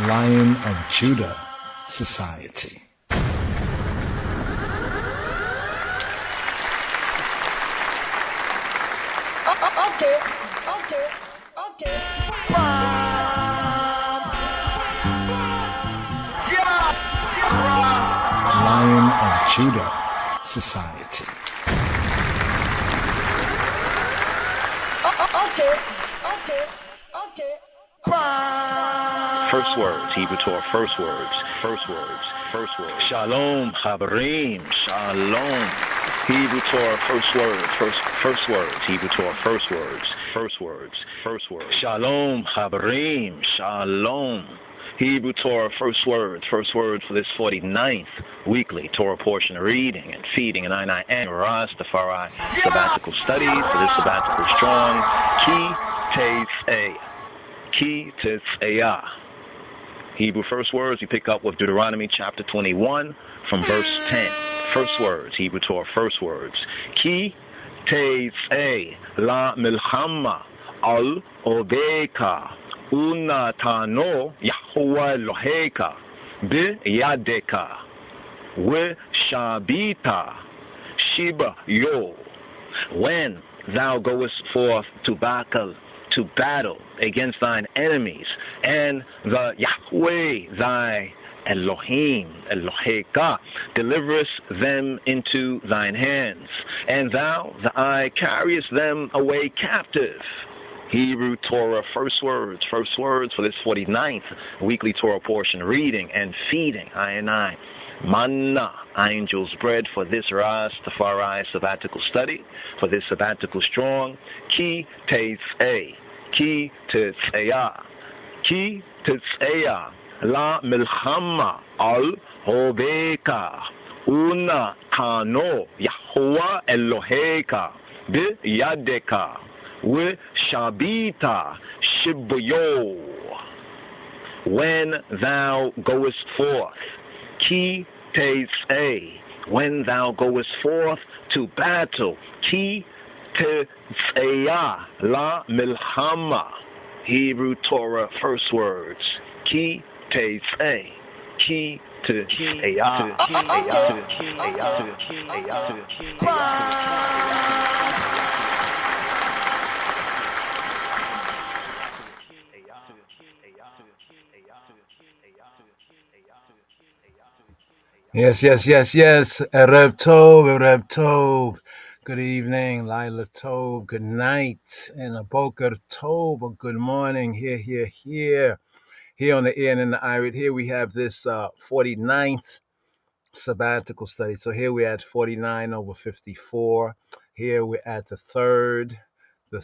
Lion of Judah Society. Okay. Lion of Judah Society. Okay. First words, Hebrew Torah, first words. Shalom, Habarim, Shalom. Hebrew Torah, first words, Hebrew Torah, first words. Shalom, Habarim, Shalom. Hebrew Torah, first words for this 49th weekly Torah portion reading and feeding, and I am Rastafari sabbatical studies for this sabbatical strong Ki Tetzei. Hebrew first words, we pick up with Deuteronomy chapter 21 from verse 10. First words, Hebrew Torah, first words. Ki Tetzei la milchama al odeka unatano Yahuwah Eloheka beweTah shabita shiba yo. When thou goest forth to battle against thine enemies, and the Yahweh thy Elohim, Eloheka, deliverest them into thine hands, and thou carriest them away captive. Hebrew Torah, first words for this 49th weekly Torah portion reading and feeding. I manna, angel's bread for this Rastafari sabbatical study, for this sabbatical strong. Ki Tetzei la milchama al hobeka una kano Yahuwah Eloheka beweTah shabita shibuyo. When thou goest forth, Ki Tetzei, when thou goest forth to battle, Ki Tetzei la milchama. Hebrew Torah first words. Ki Tetzei. Ki Tetzei. Yes. Erev Tov. Good evening, Laila Tov. Good night, and a Boker Tov. A good morning. Here on the air and in the Irit. Here we have this 49th sabbatical study. So here we're at 49 over 54. Here we're at the third, I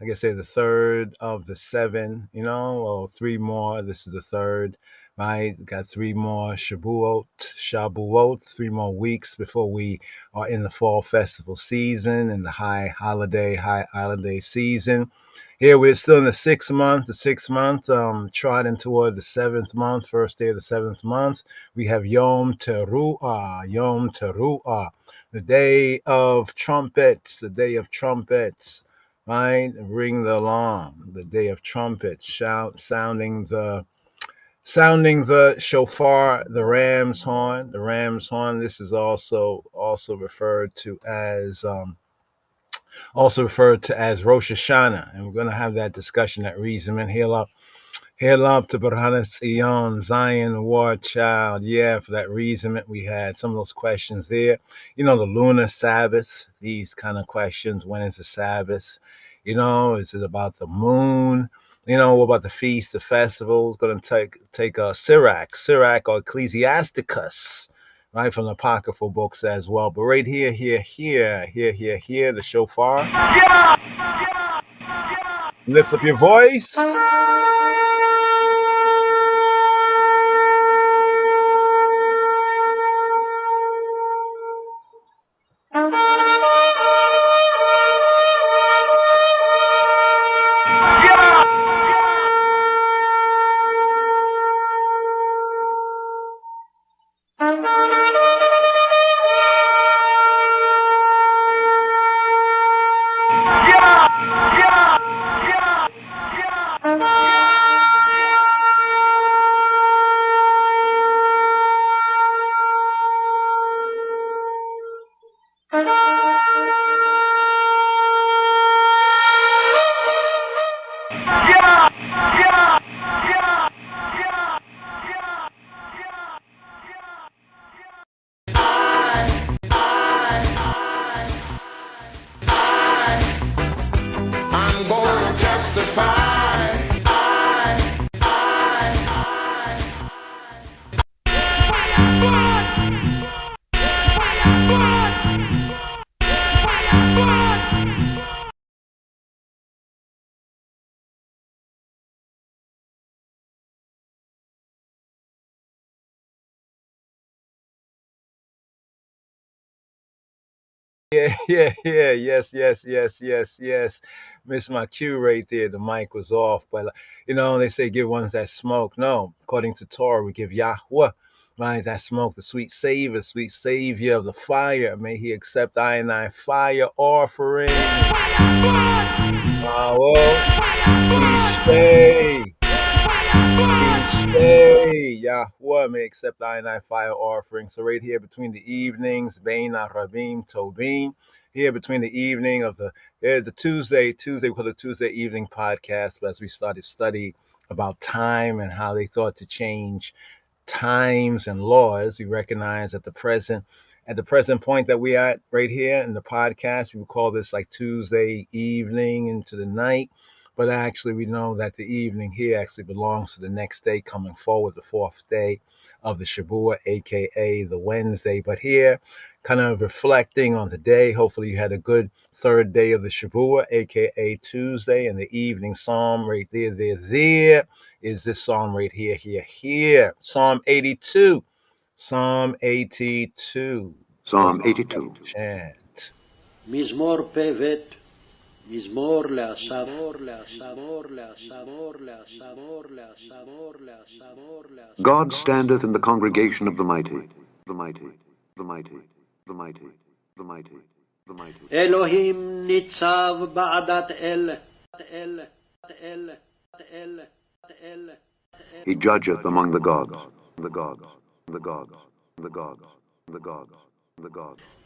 guess say the third of the seven, or three more. This is the third, right? Got three more Shabuot, 3 more weeks before we are in the fall festival season and the high holiday season. Here we're still in the sixth month, trotting toward the 7th month, first day of the 7th month. We have Yom Teruah, the day of trumpets, right? Ring the alarm, the day of trumpets, sounding the shofar, the ram's horn. This is also referred to as Rosh Hashanah, and we're going to have that discussion at Reason. Hail up to Barhana Zion, Zion, war child. Yeah, for that reason, we had some of those questions there. The lunar Sabbath, these kind of questions. When is the Sabbath? Is it about the moon? What about the feast, the festivals? Going to take a Sirach or Ecclesiasticus, right, from the apocryphal books as well. But right here, the shofar. Lift up your voice. Yes. Missed my cue right there. The mic was off. But, they say give ones that smoke. No, according to Torah, we give Yahweh, right, that smoke, the sweet savior of the fire. May he accept I and I fire offering. Yahweh may accept I and I fire offering. So right here between the evenings, Bain Arabim Tobin, here between the evening of the Tuesday, we call it Tuesday evening podcast, as we started study about time and how they thought to change times and laws. We recognize at the present point that we are at right here in the podcast, we would call this like Tuesday evening into the night. But actually, we know that the evening here actually belongs to the next day coming forward, the fourth day of the Shabbat, aka the Wednesday. But here, kind of reflecting on the day. Hopefully, you had a good third day of the Shabbat, aka Tuesday, and the evening psalm right there is this psalm right here. Psalm 82. Psalm 82. Chant. מזמור פ"ב מזמור לאסף God standeth in the congregation of the mighty. אלוהים ניצב בעדת אל He judgeth among the gods.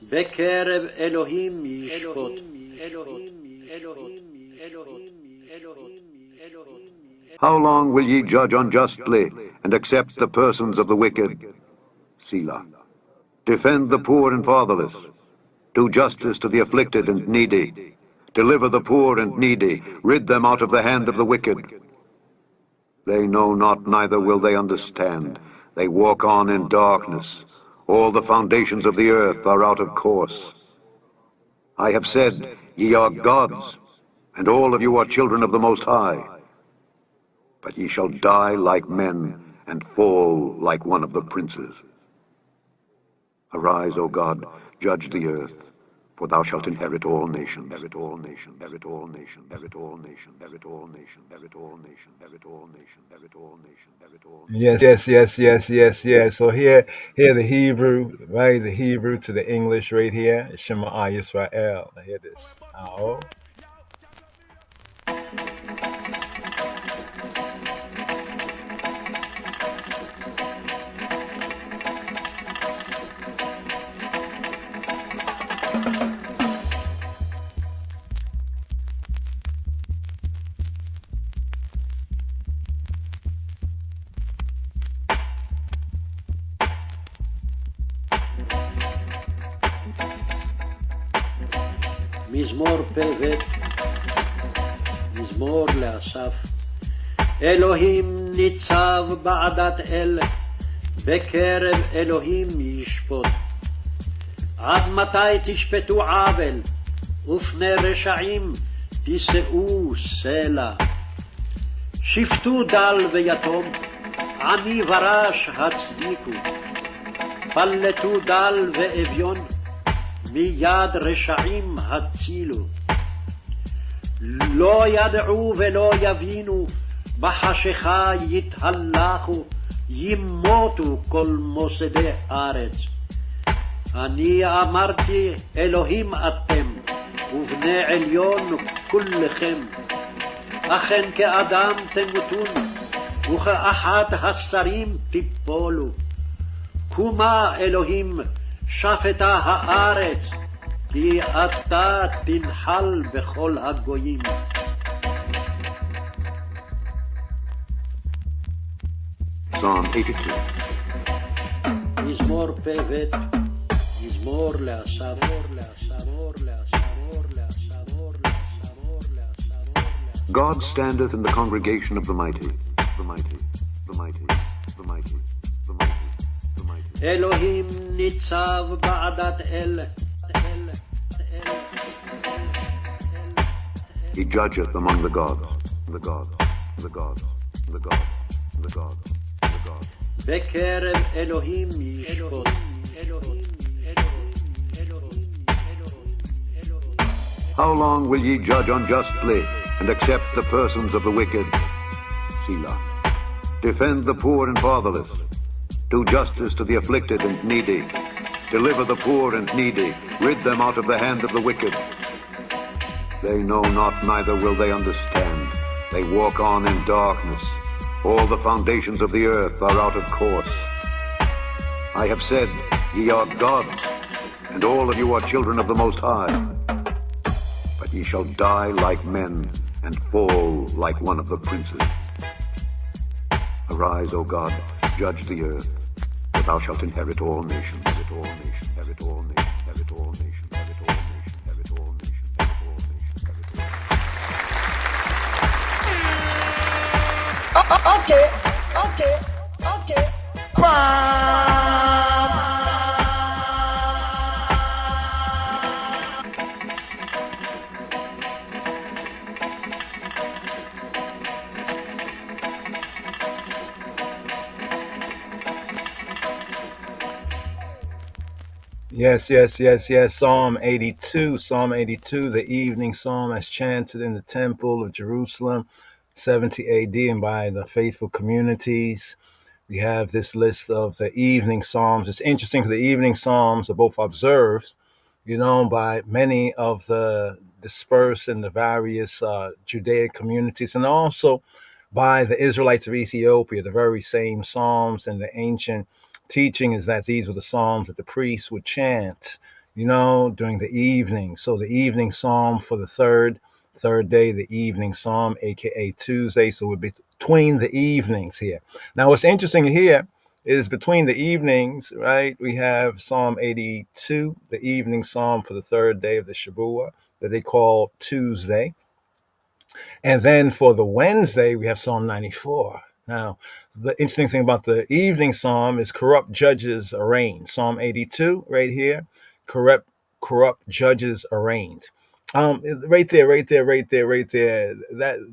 בקרב אלוהים ישפוט How long will ye judge unjustly and accept the persons of the wicked? Selah. Defend the poor and fatherless. Do justice to the afflicted and needy. Deliver the poor and needy. Rid them out of the hand of the wicked. They know not, neither will they understand. They walk on in darkness. All the foundations of the earth are out of course. I have said, ye are gods, and all of you are children of the Most High. But ye shall die like men, and fall like one of the princes. Arise, O God, judge the earth, for thou shalt inherit all nations. Yes. So here the Hebrew, right? The Hebrew to the English right here. Shema Yisrael. I hear this. Oh. מזמור פ"ב מזמור לאסף אלוהים ניצב בעדת אל בקרב אלוהים ישפוט עד מתי תשפטו עוול ופני רשעים תישאו סלע שפטו דל ויתום עני ורש הצדיקו פלטו דל ואביון מיד רשעים הצילו לא ידעו ולא יבינו בחשיכה יתהלכו ימותו כל מוסדי ארץ אני אמרתי אלוהים אתם ובני עליון כולכם אכן כאדם תמותון וכאחד השרים תיפולו קומה אלוהים שפטה הארץ, כי אתה תנחל בכל הגויים. Psalm 82. מזמור פ"ב, מזמור לאסף, God standeth in the congregation of the mighty. אלוהים ניצב בעדת אל He judgeth among the gods. בקרב אלוהים ישפוט How long will ye judge unjustly and accept the persons of the wicked? Selah. Defend the poor and fatherless. Do justice to the afflicted and needy. Deliver the poor and needy. Rid them out of the hand of the wicked. They know not, neither will they understand. They walk on in darkness. All the foundations of the earth are out of course. I have said, ye are gods, and all of you are children of the Most High. But ye shall die like men, and fall like one of the princes. Arise, O God, judge the earth, for thou shalt inherit all nations, inherit all nations, inherit all nations, inherit all nations, inherit all nations, inherit all nations, inherit all nations, inherit all nations. Okay. Yes. Psalm 82, the evening psalm as chanted in the temple of Jerusalem, 70 AD, and by the faithful communities. We have this list of the evening psalms. It's interesting because the evening psalms are both observed, by many of the dispersed in the various Judaic communities, and also by the Israelites of Ethiopia. The very same psalms and the ancient teaching is that these were the psalms that the priests would chant, during the evening. So the evening psalm for the third day, the evening psalm, aka Tuesday. So we're between the evenings here. Now, what's interesting here is between the evenings, right? We have Psalm 82, the evening psalm for the third day of the Shabbat that they call Tuesday. And then for the Wednesday, we have Psalm 94. Now, the interesting thing about the evening psalm is corrupt judges arraigned. Psalm 82, right here, corrupt judges arraigned. Right there.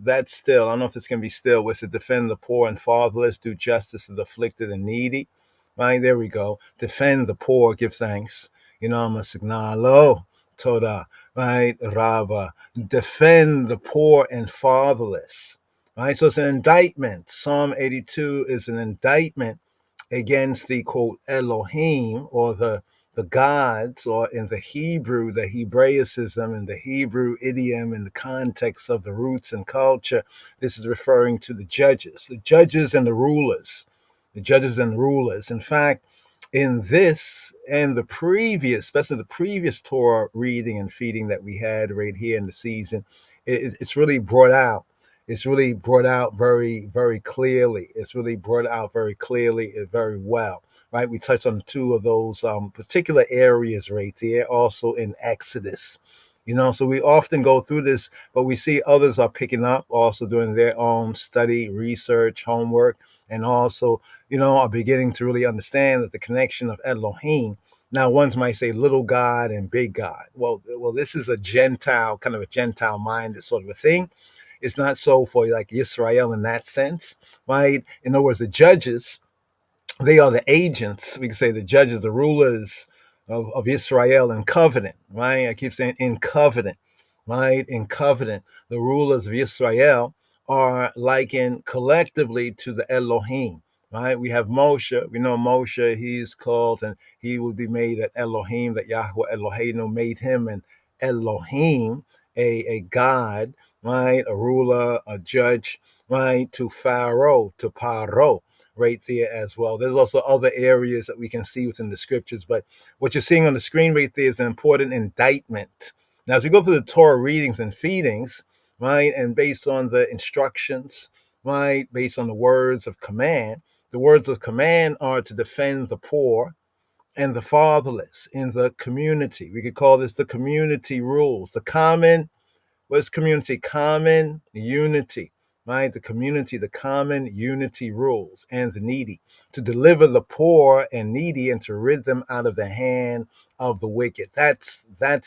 That's still. I don't know if it's gonna be still. Was to defend the poor and fatherless, do justice to the afflicted and needy. Right there we go. Defend the poor, give thanks. Masignalo, Toda, right, Rava. Defend the poor and fatherless. Right, so it's an indictment. Psalm 82 is an indictment against the quote Elohim, or the gods, or in the Hebrew, the Hebraicism and the Hebrew idiom in the context of the roots and culture. This is referring to the judges and the rulers. The judges and rulers. In fact, in this and the previous, especially the previous Torah reading and feeding that we had right here in the season, it's really brought out. It's really brought out very, very clearly. It's really brought out very clearly and very well, right? We touched on two of those particular areas right there, also in Exodus. So we often go through this, but we see others are picking up, also doing their own study, research, homework, and also, are beginning to really understand that the connection of Elohim. Now, ones might say little God and big God. Well, this is a Gentile, kind of a Gentile-minded sort of a thing. It's not so for like Israel in that sense, right? In other words, the judges, they are the agents. We can say the judges, the rulers of Israel in covenant, right? I keep saying in covenant, right? In covenant, the rulers of Israel are likened collectively to the Elohim, right? We have Moshe. We know Moshe, he's called, and he will be made an Elohim, that Yahweh Eloheinu made him an Elohim, a God, right? A ruler, a judge, right? To Pharaoh, to Paro, right there as well. There's also other areas that we can see within the scriptures, but what you're seeing on the screen right there is an important indictment. Now, as we go through the Torah readings and feedings, right, and based on the instructions, right, based on the words of command are to defend the poor and the fatherless in the community. We could call this the community rules, the common. What's community? Common unity, right? The community, the common unity rules, and the needy, to deliver the poor and needy and to rid them out of the hand of the wicked. That's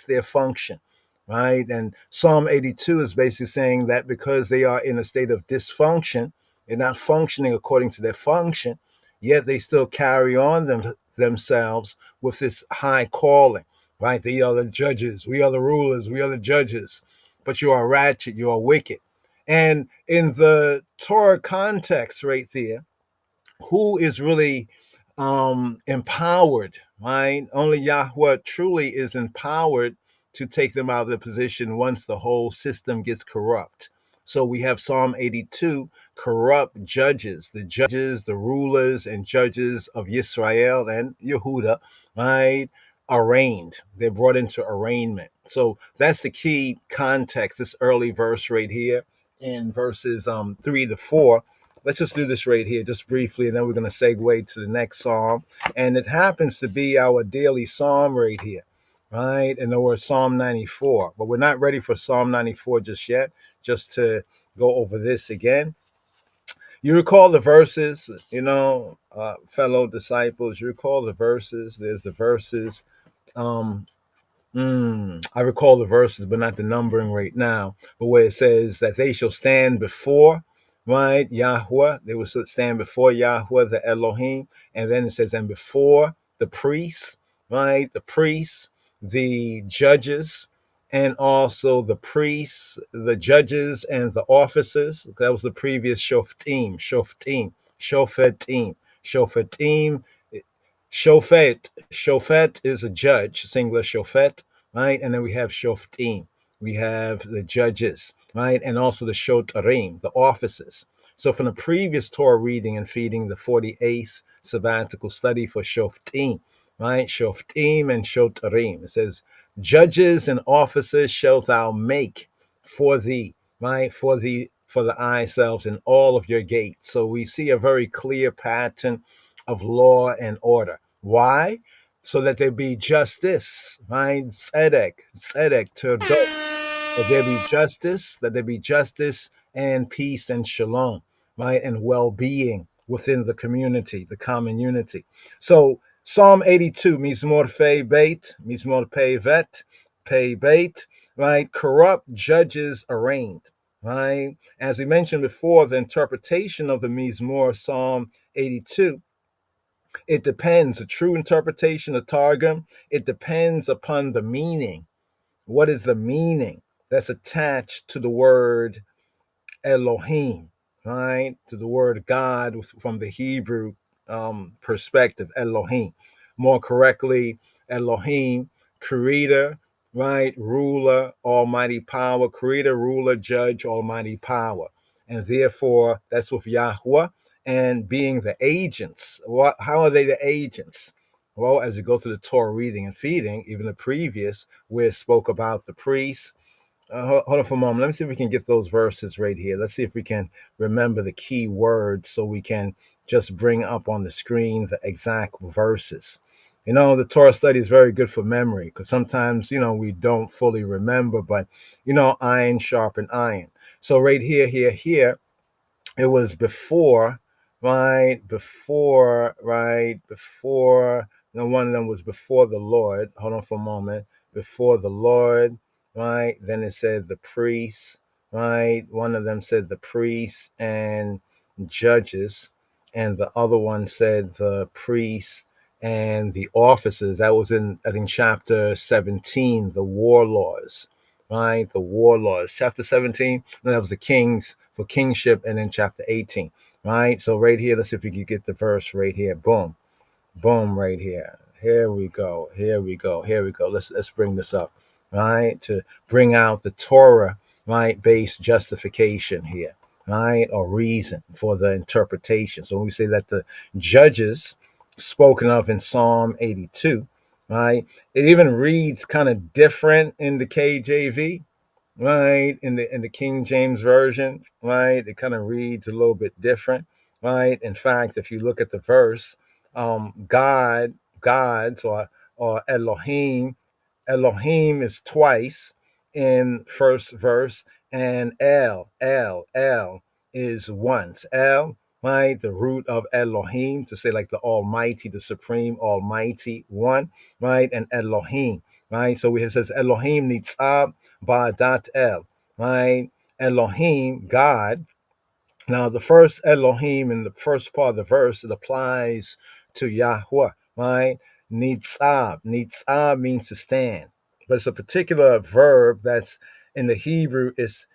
their function, right? And Psalm 82 is basically saying that because they are in a state of dysfunction, they're not functioning according to their function, yet they still carry on themselves with this high calling. right? They are the judges. We are the rulers. We are the judges. But you are ratchet. You are wicked. And in the Torah context right there, who is really empowered, right? Only Yahweh truly is empowered to take them out of the position once the whole system gets corrupt. So we have Psalm 82, corrupt judges, the rulers and judges of Israel and Yehuda, right? Arraigned. They're brought into arraignment. So that's the key context, this early verse right here in verses 3 to 4. Let's just do this right here, just briefly, and then we're going to segue to the next psalm. And it happens to be our daily psalm right here, right? And the word Psalm 94. But we're not ready for Psalm 94 just yet, just to go over this again. You recall the verses, fellow disciples, you recall the verses. There's the verses. Um, I recall the verses, but not the numbering right now. But where it says that they shall stand before, right, Yahweh, they will stand before Yahweh, the Elohim. And then it says, and before the priests, right, the priests, the judges, and also the priests, the judges, and the officers. That was the previous shofetim. Shofet is a judge, singular shofet, right? And then we have shoftim. We have the judges, right? And also the shotarim, the officers. So from the previous Torah reading and feeding, the 48th sabbatical study for shoftim, right? Shoftim and shotarim. It says, judges and officers shalt thou make for thee, right? For the eyeselves in all of your gates. So we see a very clear pattern of law and order. Why? So that there be justice, right? Tzedek, terdot. That there be justice and peace and shalom, right? And well-being within the community, the common unity. So Psalm 82, Mizmor Pei Bet, right? Corrupt judges arraigned, right? As we mentioned before, the interpretation of the Mizmor, Psalm 82, it depends. A true interpretation of Targum, it depends upon the meaning. What is the meaning that's attached to the word Elohim, right? To the word God from the Hebrew perspective, Elohim. More correctly, Elohim, creator, right? Ruler, almighty power, creator, ruler, judge, almighty power. And therefore, that's with Yahweh and being the agents. How are they the agents? Well, as you go through the Torah reading and feeding, even the previous, where it spoke about the priests, hold on for a moment. Let me see if we can get those verses right here. Let's see if we can remember the key words so we can just bring up on the screen the exact verses. The Torah study is very good for memory because sometimes, we don't fully remember, but, iron sharpen iron. So right here, it was before, right? Before, one of them was before the Lord. Hold on for a moment. Before the Lord, right? Then it said the priests, right? One of them said the priests and judges, and the other one said the priests and the officers. That was in, I think, chapter 17, the war laws, right? The war laws. Chapter 17, no, that was the kings for kingship, and then chapter 18, right? So right here, let's see if we can get the verse right here. Boom, boom, right here. Here we go. Let's bring this up, right? To bring out the Torah, right, based justification here, right, or reason for the interpretation. So when we say that the judges spoken of in Psalm 82, right, it even reads kind of different in the KJV, right? In the King James version, right? It kind of reads a little bit different, right? In fact, if you look at the verse, gods or Elohim is twice in first verse, and El is once. El, right? The root of Elohim, to say like the Almighty, the Supreme Almighty One, right? And Elohim, right? So it says Elohim nitzab ba'adat El, right? Elohim, God. Now, the first Elohim in the first part of the verse, it applies to Yahweh, right? Nitzab. Nitzab means to stand. But it's a particular verb that's in the Hebrew. It's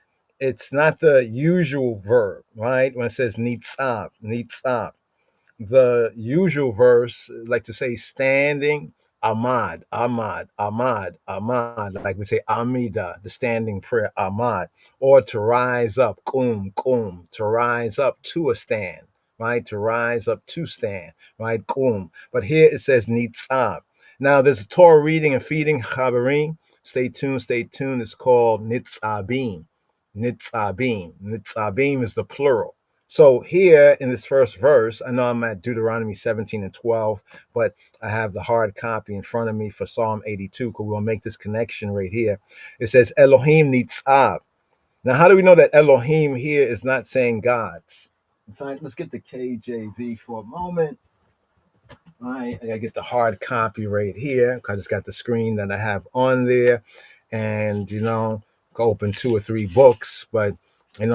not the usual verb, right? When it says nitzab, nitzab. The usual verse, like to say standing, Ahmad, Ahmad, Ahmad, Ahmad, like we say Amida, the standing prayer, Ahmad, or to rise up, Kum, Kum, to rise up to a stand, right? To rise up to stand, right? Kum. But here it says Nitzab. Now there's a Torah reading and feeding, Chabarim. Stay tuned, stay tuned. It's called Nitzabim. Nitzabim. Nitzabim is the plural. So here in this first verse, I know I'm at Deuteronomy 17 and 12, but I have the hard copy in front of me for Psalm 82, because we'll make this connection right here. It says Elohim nitzab. Now, how do we know that Elohim here is not saying gods? In fact, let's get the KJV for a moment. All right, I gotta get the hard copy right here because it's got the screen that I have on there, and go open 2 or 3 books, but we can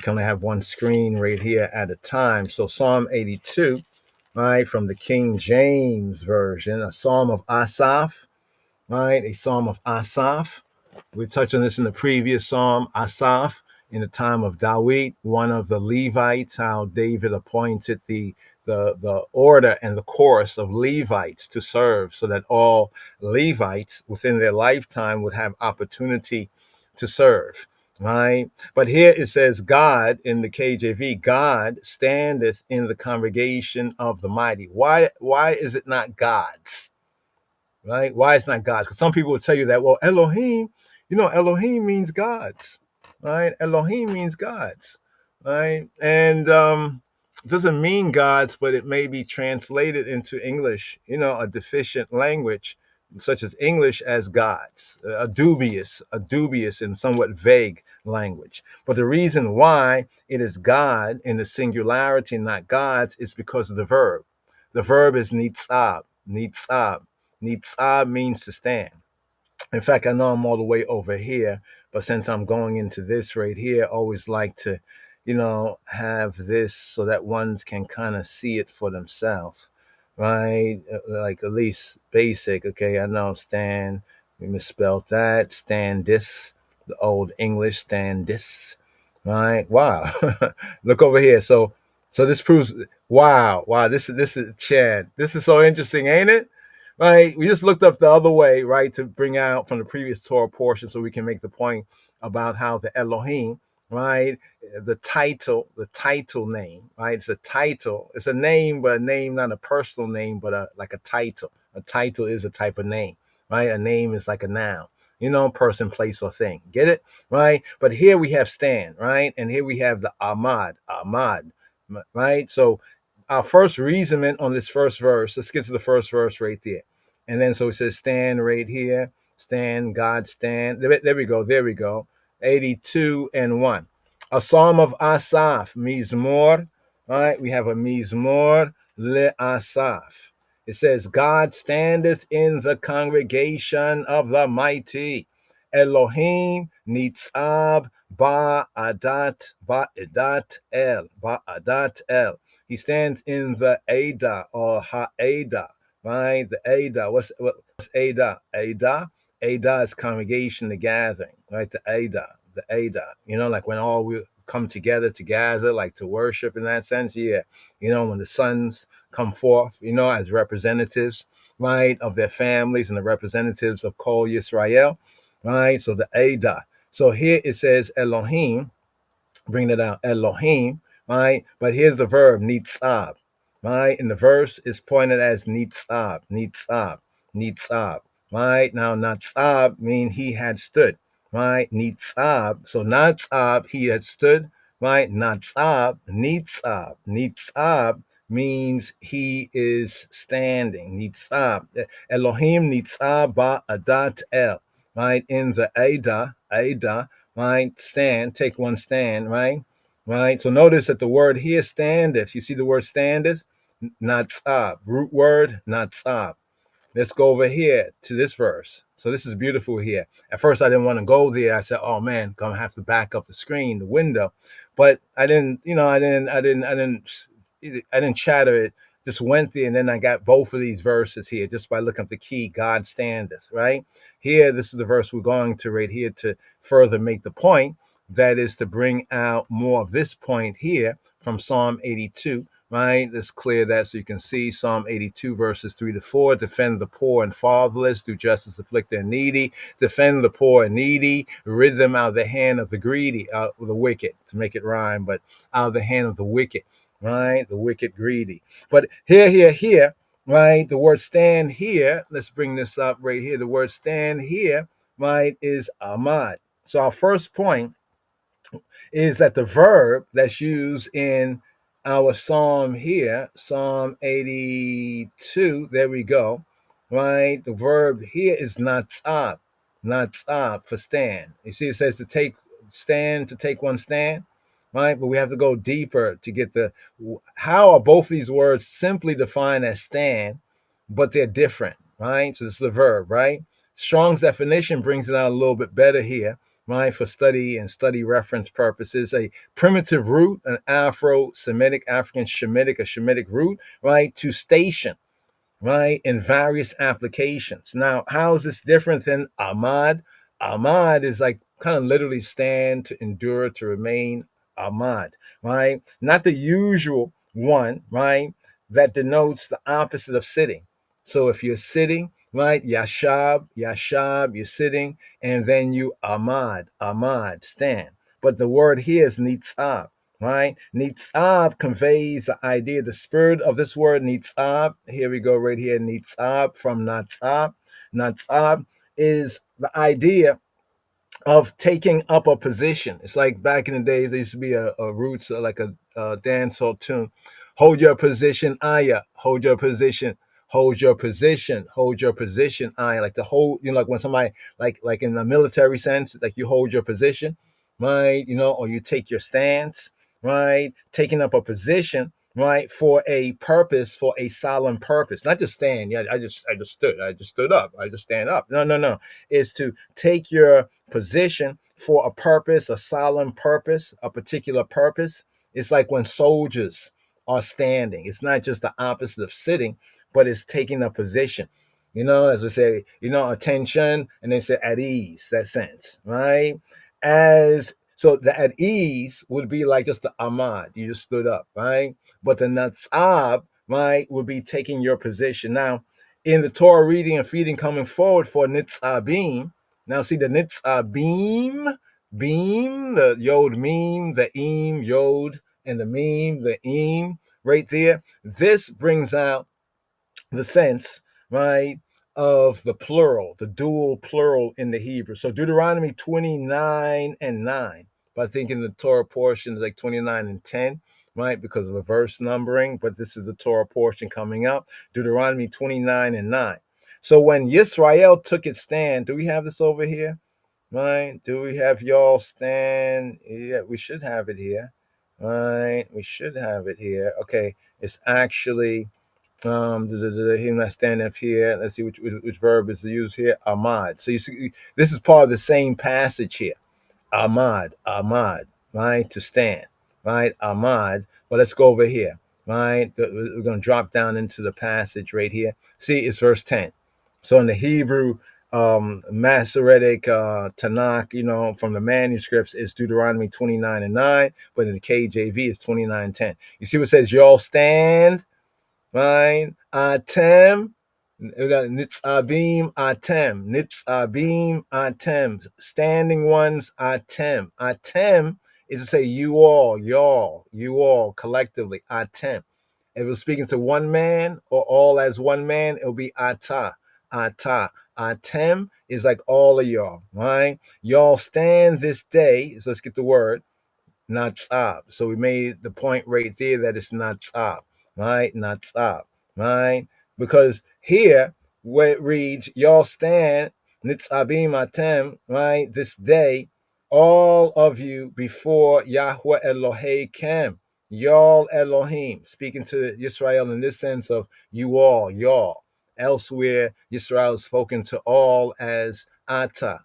only have one screen right here at a time. So Psalm 82, right, from the King James Version, a Psalm of Asaph, right, a Psalm of Asaph. We touched on this in the previous Psalm, Asaph, in the time of David, one of the Levites, how David appointed the order and the chorus of Levites to serve, so that all Levites within their lifetime would have opportunity to serve, right? But here it says God in the KJV, God standeth in the congregation of the mighty. Why is it not God's? Right? Why it's not God's? Because some people will tell you that, well, Elohim, Elohim means gods, right? Elohim means gods, right? And doesn't mean gods, but it may be translated into English, a deficient language, such as English, as gods, a dubious and somewhat vague language. But the reason why it is God in the singularity, not gods, is because of the verb. The verb is nitzab, nitzab. Nitzab means to stand. In fact, I know I'm all the way over here, but since I'm going into this right here, I always like to, have this so that ones can kind of see it for themselves, right? Like at least basic. Okay, I know stand. We misspelled that. Standeth, the old English standeth, right? Wow. Look over here. So this proves. Wow. This is Chad. This is so interesting, ain't it? Right, we just looked up the other way, right, to bring out from the previous Torah portion, so we can make the point about how the Elohim, right, the title name, right, it's a title, it's a name, but a name, not a personal name, but like a title. A title is a type of name, right? A name is like a noun, person, place, or thing. Get it, right? But here we have stand, right, and here we have the Ahmad, right? So our first reasonment on this first verse, let's get to the first verse right there. And then so it says stand right here. Stand, God stand. There we go. 82 and 1. A psalm of Asaph, Mizmor. Right? We have a Mizmor le Asaph. It says, God standeth in the congregation of the mighty. Elohim nitzab ba'adat el. He stands in the Ada or Ha'eda, right? The Ada. What's Ada? Ada is congregation, the gathering, right? The Ada. Like when all we come together to gather, like to worship in that sense. Yeah. When the sons come forth, as representatives, right, of their families and the representatives of Kol Yisrael, right? So the Ada. So here it says Elohim, bring it out, Elohim, right? But here's the verb, nitzab, right? And the verse is pointed as nitzab, right? Now, nitzab mean he had stood, right? Nitzab, so nitzab, he had stood, right? Nitzab means he is standing. Nitzab, Elohim nitzab ba'adat el, right? In the Ada, right? Stand, take one stand, right? Right. So notice that the word here, standeth. You see the word standeth? Natsab. Root word, natsab. Let's go over here to this verse. So this is beautiful here. At first I didn't want to go there. I said, oh man, gonna have to back up the screen, the window. But I didn't chatter it just went there, and then I got both of these verses here just by looking up the key, God standeth, right? Here, this is the verse we're going to right here to further make the point. That is to bring out more of this point here from Psalm 82, right? It's clear that so you can see Psalm 82 verses 3-4, defend the poor and fatherless, do justice, afflict the needy, defend the poor and needy, rid them out of the hand of the greedy, out of the wicked, to make it rhyme, but out of the hand of the wicked, right? The wicked greedy. But here, right? The word stand here, let's bring this up right here. The word stand here, right, is amad. So our first point is that the verb that's used in our psalm here, Psalm 82, there we go, right? The verb here is natsab, natsab for stand. You see, it says to take stand, to take one stand, right? But we have to go deeper to get how are both these words simply defined as stand, but they're different, right? So this is the verb, right? Strong's definition brings it out a little bit better here, right, for study and study reference purposes. A primitive root, an Afro-Semitic, African Shemitic, a Shemitic root, right, to station, right, in various applications. Now, how is this different than Ahmad? Ahmad is like kind of literally stand, to endure, to remain, Ahmad, right? Not the usual one, right, that denotes the opposite of sitting. So if you're sitting, right, yashab, yashab, you're sitting, and then you Ahmad, Ahmad, stand. But the word here is nitzab, right? Nitzab conveys the idea, the spirit of this word, nitzab. Here we go, right here, nitzab from natzab. Natzab is the idea of taking up a position. It's like back in the days, there used to be a roots, like a dancehall tune. Hold your position, Aya. Hold your position. Hold your position. Hold your position, Aya. Like the hold, like when somebody, like in the military sense, like you hold your position, right? Or you take your stance, right? Taking up a position, right, for a purpose, for a solemn purpose. Not just stand. Yeah, I just stood. I just stood up. I just stand up. No. It's to take your position for a purpose, a solemn purpose, a particular purpose. It's like when soldiers are standing. It's not just the opposite of sitting, but it's taking a position. As we say, attention, and then say at ease, that sense, right? As so the at ease would be like just the amad, you just stood up, right? But the natsab, right, would be taking your position. Now, in the Torah reading and feeding coming forward for nitzabim, now see the nitzabim, beam, the yod meme, the eem, yod, and the meme, the eem, right there. This brings out the sense, right, of the plural, the dual plural in the Hebrew. So Deuteronomy 29 and 9, but I think in the Torah portion is like 29 and 10, right, because of a verse numbering, but this is the Torah portion coming up, Deuteronomy 29 and 9. So when Yisrael took its stand, do we have this over here? Right? Do we have y'all stand? Yeah, we should have it here. Right? We should have it here. Okay, it's actually him not standing up here. Let's see which verb is used here. Ahmad. So you see, this is part of the same passage here. Ahmad, right? To stand, right? Ahmad. But let's go over here, right? We're going to drop down into the passage right here. See, it's verse 10. So in the Hebrew Masoretic Tanakh, from the manuscripts, it's Deuteronomy 29 and 9, but in the KJV, it's 29 and 10. You see what it says? Y'all stand, right? Atem, nitzabim, atem, standing ones, atem is to say you all, y'all, you all collectively, atem. If it was speaking to one man or all as one man, it'll be ata. Atem is like all of y'all, right? Y'all stand this day. So let's get the word natsab. So we made the point right there that it's natsab, right? Natsab, right? Because here where it reads, y'all stand nitzabim atem, right? This day, all of you before Yahweh Elohim, y'all Elohim, speaking to Israel in this sense of you all, y'all. Elsewhere, Israel is spoken to all as ata,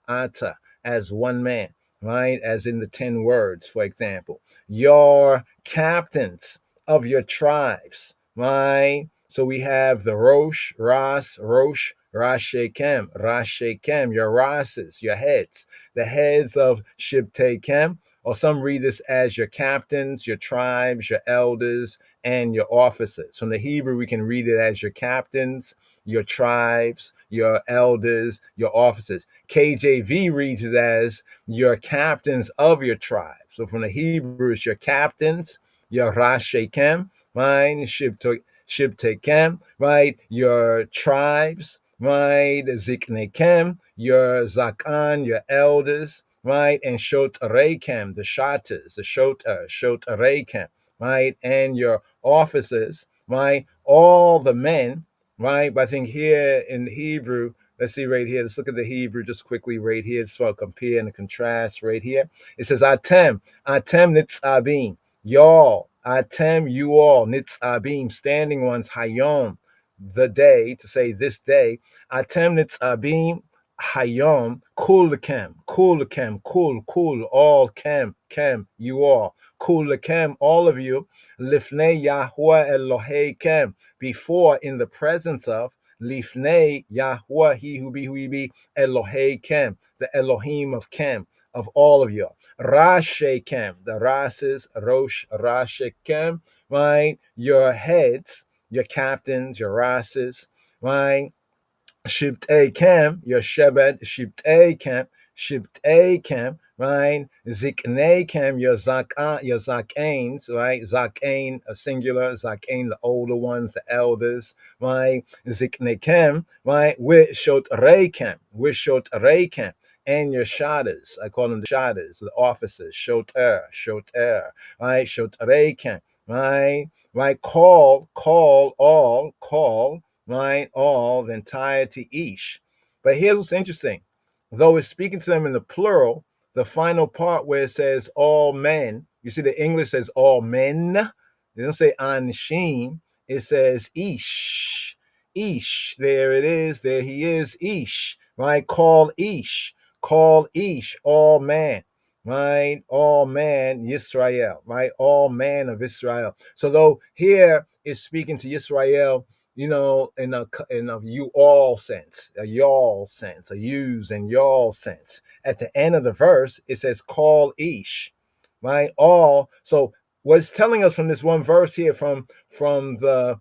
as one man, right? As in the 10 words, for example. Your captains of your tribes, right? So we have the Rosh, Ras, Rosh, Rashekem, Rashekem, your Rases, your heads, the heads of Shibtekem, or some read this as your captains, your tribes, your elders, and your officers. From the Hebrew, we can read it as your captains, your tribes, your elders, your officers. KJV reads it as your captains of your tribe. So from the Hebrew, it's your captains, your Rashekem, right? Shibtekem, right? Your tribes, right? Ziknekem, your Zakan, your elders, right? And Shotarekem, the Shatas, the Shotarekem, right? And your officers, right? All the men, right? But I think here in Hebrew, let's see right here. Let's look at the Hebrew just quickly right here. It's for compare and contrast right here. It says, Atem nitzabim, y'all. Atem, you all. Nitzabim, standing ones. Hayom, the day, to say this day. Atem nitzabim, hayom. Kul kem, kul, all kem, you all. Kul kem, all of you. Lifnei Yahweh Elohei kem, before, in the presence of. Lifnei Yahweh, he who be, Elohei kem, the Elohim of kem, of all of you. Rashekem, the Rases, Rosh, Rashekem, right? Your heads, your captains, your Rases, right? Shibtei Kem, your Shebed, Shibtei Kem, right? Ziknei Kem, your Zakains, right? Zakain, a singular, Zakain, the older ones, the elders, right? Ziknei Kem, right? With Shotrei Kem, and your Shadas, I call them the Shadas, the officers, Shoter, right? Shotrei Kem, right? Right? Call, right? All, the entirety, ish. But here's what's interesting. Though it's speaking to them in the plural, the final part where it says all men, you see the English says all men. They don't say anshim. It says ish. Ish. There it is. There he is. Ish. Right? Call ish. All man. Right? All man, Yisrael. Right? All man of Israel. So though here it's speaking to Yisrael, in a you all sense, a y'all sense, a use and y'all sense. At the end of the verse, it says call ish, right? All. So what it's telling us from this one verse here, from the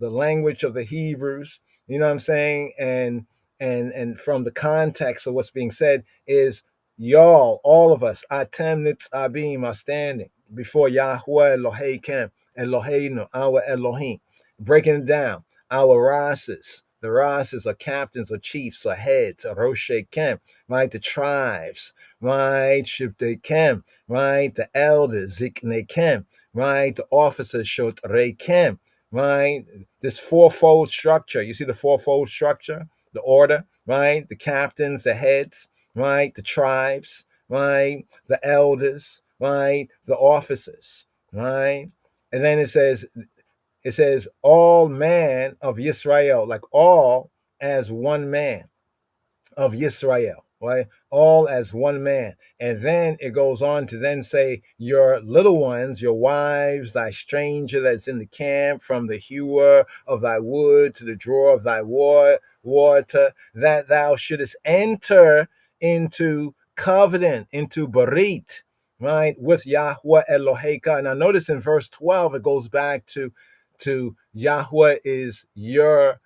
language of the Hebrews, you know what I'm saying, and from the context of what's being said, is y'all, all of us, atem nitzabim, are standing before Yahweh Elohei Kem, Eloheinu, our Elohim. Breaking it down, our Rases, the Rases are captains or chiefs or heads, or Roshe Kem, right? The tribes, right? Shibte Kem, right? The elders, Zikne Kem, right? The officers, Shotre Kem, right? This fourfold structure. You see the fourfold structure, the order, right? The captains, the heads, right? The tribes, right? The elders, right? The officers, right? And then it says all man of Yisrael, like all as one man of Yisrael, right? All as one man. And then it goes on to then say, your little ones, your wives, thy stranger that's in the camp, from the hewer of thy wood to the drawer of thy water, that thou shouldest enter into covenant, into Barit, right, with Yahweh Eloheka. Now notice in verse 12, it goes back to Yahweh is your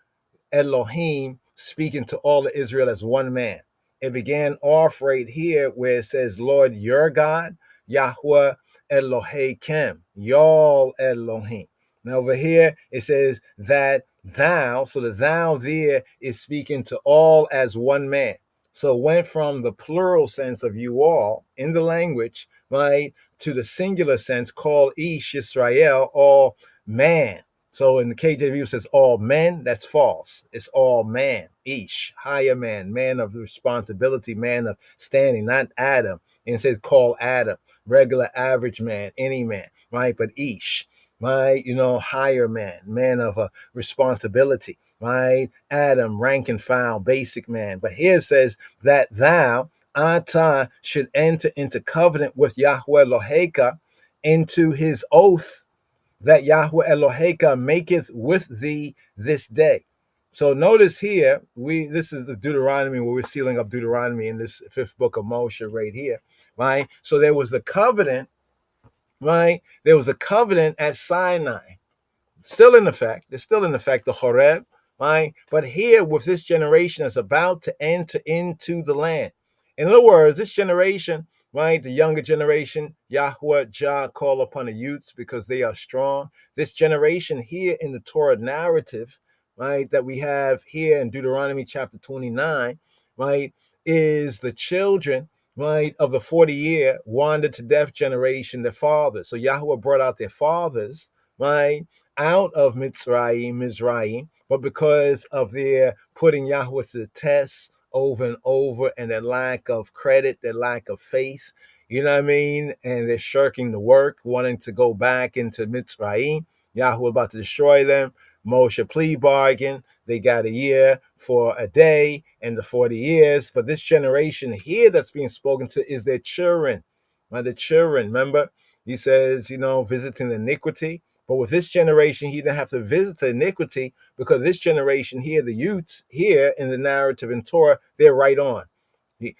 Elohim, speaking to all of Israel as one man. It began off right here where it says, Lord, your God, Yahweh Elohim, y'all Elohim. Now over here, it says that thou, so the thou there is speaking to all as one man. So it went from the plural sense of you all in the language, right, to the singular sense, call Ish Yisrael, all man. So in the KJV, it says all men. That's false. It's all man, ish, higher man, man of responsibility, man of standing, not Adam. And it says call Adam, regular average man, any man, right? But ish, right? Higher man, man of a responsibility, right? Adam, rank and file, basic man. But here it says that thou, Ata, should enter into covenant with Yahweh Loheka, into his oath, that Yahweh Eloheka maketh with thee this day. So notice here, this is the Deuteronomy where we're sealing up Deuteronomy in this fifth book of Moshe right here, right? So there was the covenant, right? There was a covenant at Sinai, still in effect. It's still in effect, the Horeb, right? But here with this generation is about to enter into the land. In other words, this generation, right, the younger generation, Yahweh Jah call upon the youths because they are strong. This generation here in the Torah narrative, right, that we have here in Deuteronomy chapter 29, right, is the children, right, of the 40-year wandered to death generation, their fathers. So Yahweh brought out their fathers, right, out of Mizraim, but because of their putting Yahweh to the test over and over and their lack of credit, their lack of faith, you know what I mean? And they're shirking the work, wanting to go back into Mizraim. Yahweh about to destroy them. Moshe plea bargain. They got a year for a day and the 40 years. But this generation here that's being spoken to is their children. Right? The children, remember? He says, visiting iniquity. But with this generation, he didn't have to visit the iniquity because this generation here, the youths here in the narrative in Torah, they're right on.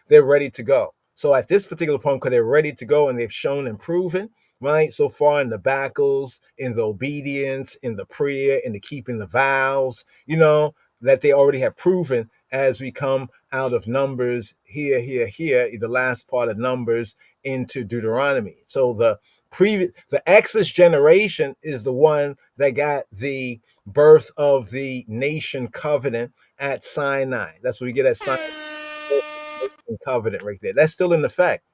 They're ready to go. So at this particular point, because they're ready to go and they've shown and proven, right, so far in the battles, in the obedience, in the prayer, in the keeping the vows, that they already have proven as we come out of Numbers here, the last part of Numbers into Deuteronomy. So the Exodus generation is the one that got the birth of the nation covenant at Sinai. That's what we get at Sinai covenant right there. That's still in effect.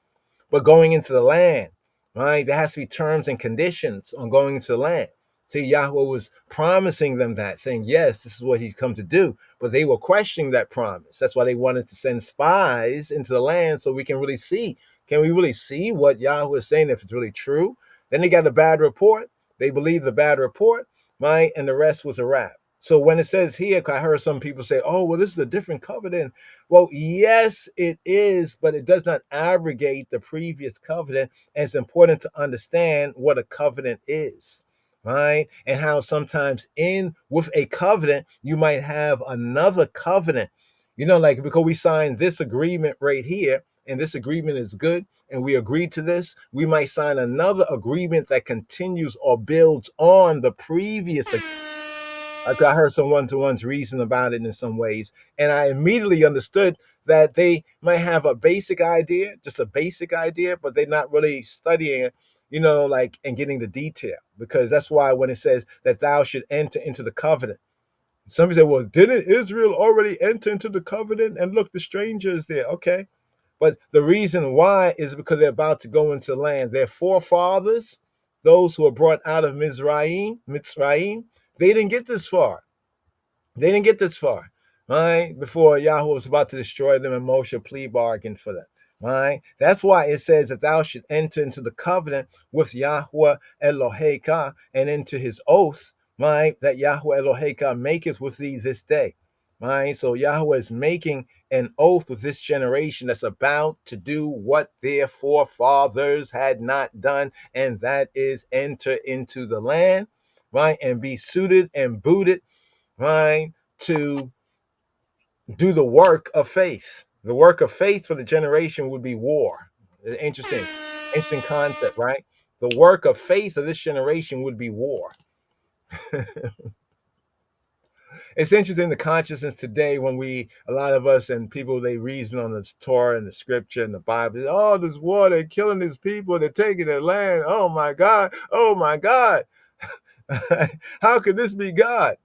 But going into the land, right? There has to be terms and conditions on going into the land. See, Yahweh was promising them that, saying, yes, this is what he's come to do. But they were questioning that promise. That's why they wanted to send spies into the land so we can really see. Can we really see what Yahweh is saying if it's really true? Then they got a bad report. They believed the bad report, right? And the rest was a wrap. So when it says here, I heard some people say, oh, well, this is a different covenant. Well, yes, it is, but it does not abrogate the previous covenant. And it's important to understand what a covenant is, right? And how sometimes with a covenant, you might have another covenant, like because we signed this agreement right here, and this agreement is good, and we agreed to this, we might sign another agreement that continues or builds on the previous agreement. I heard some one-to-ones reason about it in some ways, and I immediately understood that they might have a basic idea, just a basic idea, but they're not really studying it, and getting the detail. Because that's why when it says that thou should enter into the covenant, somebody said, well, didn't Israel already enter into the covenant? And look, the stranger is there. Okay. But the reason why is because they're about to go into land. Their forefathers, those who were brought out of Mizraim, they didn't get this far. They didn't get this far, right? Before Yahweh was about to destroy them and Moshe plea bargained for them, right? That's why it says that thou should enter into the covenant with Yahweh Eloheka and into his oath, right? That Yahweh Eloheka maketh with thee this day, right? So Yahweh is making an oath with this generation that's about to do what their forefathers had not done, and that is enter into the land, right? And be suited and booted, right, to do the work of faith. The work of faith for the generation would be war. Interesting concept, right? The work of faith of this generation would be war. It's interesting, the consciousness today when a lot of us and people, they reason on the Torah and the scripture and the Bible. Oh, there's war, they're killing these people, they're taking their land. Oh my God. How could this be God?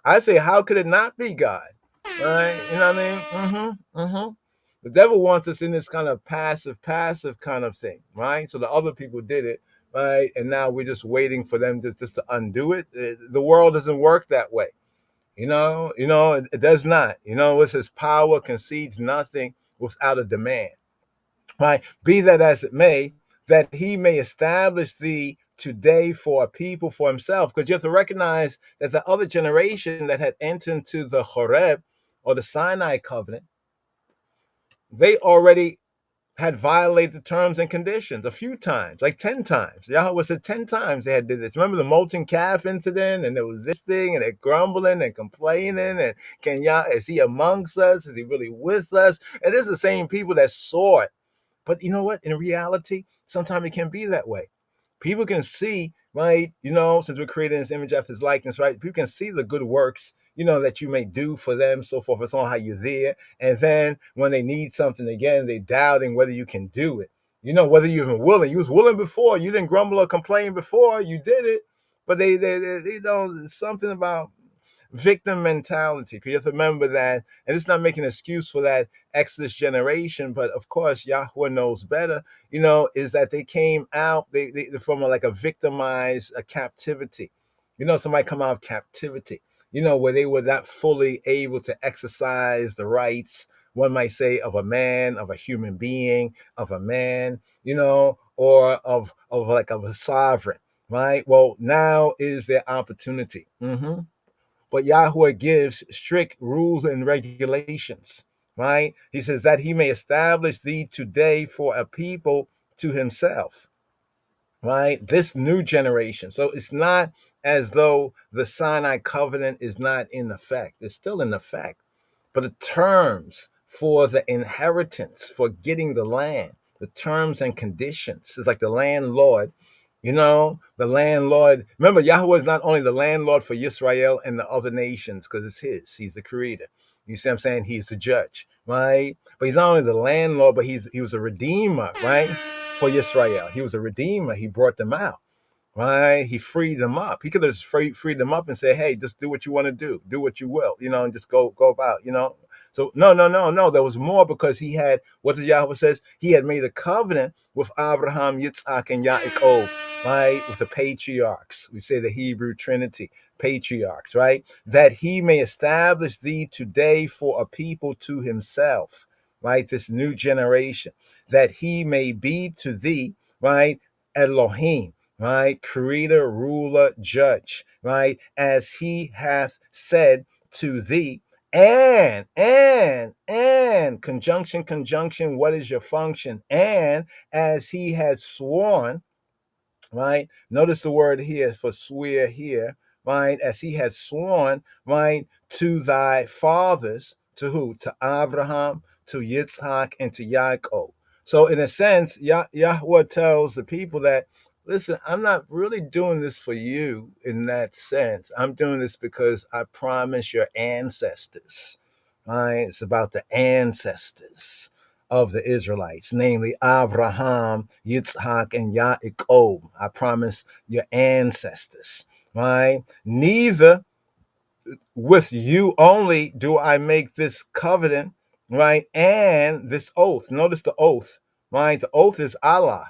I say, how could it not be God? Right? You know what I mean? The devil wants us in this kind of passive kind of thing, right? So the other people did it, right? And now we're just waiting for them just to undo it. The world doesn't work that way. It does not. It says power concedes nothing without a demand, right? Be that as it may, that he may establish thee today for a people for himself. Because you have to recognize that the other generation that had entered into the Horeb or the Sinai covenant, they already had violated the terms and conditions a few times, like 10 times. Yahweh said 10 times they had did this. Remember the molten calf incident? And there was this thing, and they're grumbling and complaining. And can Yah, is he amongst us? Is he really with us? And this is the same people that saw it. But you know what? In reality, sometimes it can be that way. People can see, right? Since we're creating this image after his likeness, right? People can see the good works, that you may do for them, so forth. It's on how you're there. And then when they need something again, they're doubting whether you can do it. Whether you're even willing. You was willing before. You didn't grumble or complain before. You did it. But they something about victim mentality. Because you have to remember that, and it's not making an excuse for that Exodus generation, but of course Yahweh knows better. Is that they came out they from like a victimized captivity. Somebody come out of captivity. Where they were not fully able to exercise the rights, one might say, of a man, of a human being, of a man, or of like of a sovereign, right? Well, now is their opportunity. But Yahweh gives strict rules and regulations, right? He says that he may establish thee today for a people to himself, right? This new generation. So it's not as though the Sinai covenant is not in effect. It's still in effect. But the terms for the inheritance, for getting the land, the terms and conditions, is like the landlord. The landlord. Remember, Yahweh is not only the landlord for Israel and the other nations, because it's his. He's the creator. You see what I'm saying? He's the judge, right? But he's not only the landlord, but he was a redeemer, right? For Israel. He was a redeemer. He brought them out. Right? He freed them up. He could have just freed them up and say, hey, just do what you want to do. Do what you will, and just go about. So no. There was more, because he had, what the Yahweh says, he had made a covenant with Abraham, Yitzhak, and Yaakov, right? With the patriarchs. We say the Hebrew Trinity, patriarchs, right? That he may establish thee today for a people to himself, right? This new generation, that he may be to thee, right? Elohim, right? Creator, ruler, judge, right? As he hath said to thee, and conjunction, what is your function? And as he had sworn, right? Notice the word here for swear here, right? As he had sworn, right? To thy fathers, to who? To Abraham, to Yitzhak, and to Yaakov. So in a sense, Yahweh tells the people that, listen, I'm not really doing this for you in that sense. I'm doing this because I promise your ancestors, right? It's about the ancestors of the Israelites, namely Abraham, Yitzhak, and Yaakov. I promise your ancestors, right? Neither with you only do I make this covenant, right? And this oath. Notice the oath, right? The oath is Allah.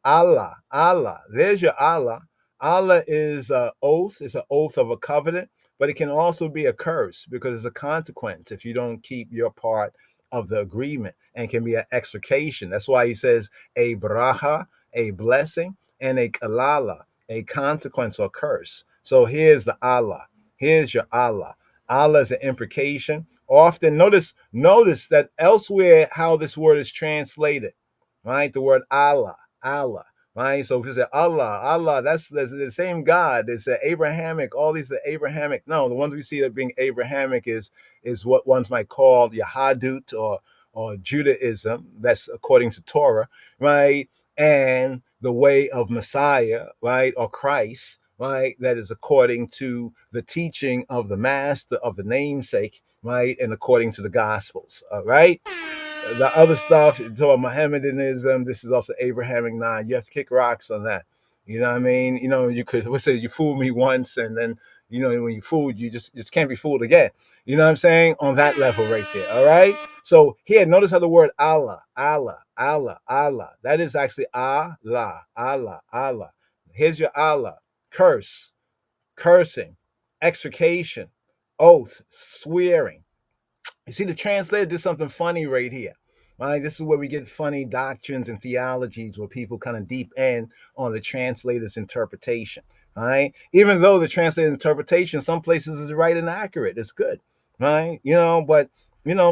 Allah. There's your Allah. Allah is an oath. It's an oath of a covenant, but it can also be a curse, because it's a consequence if you don't keep your part of the agreement, and can be an extrication. That's why he says a bracha, a blessing, and a kalala, a consequence or curse. So here's the Allah. Here's your Allah. Allah is an imprecation. Often notice that elsewhere how this word is translated, right? The word Allah, right? So if you say Allah, that's the same God. It's the Abrahamic. All these are Abrahamic. No, the ones we see that being Abrahamic is what ones might call Yahadut or Judaism. That's according to Torah, right? And the way of Messiah, right, or Christ, right, that is according to the teaching of the master, of the namesake, right, and according to the gospels, all right? The other stuff, so Mohammedanism, this is also Abrahamic. Nah, you have to kick rocks on that. You know what I mean? You could, let's say you fooled me once, and then, when you fooled, you just can't be fooled again. You know what I'm saying? On that level right there, all right? So here, notice how the word Allah, that is actually Allah. Here's your Allah. Curse, cursing, extrication, oath, swearing. You see, the translator did something funny right here. Right? This is where we get funny doctrines and theologies where people kind of deep in on the translator's interpretation. Right? Even though the translator's interpretation, some places is right and accurate. It's good. Right? But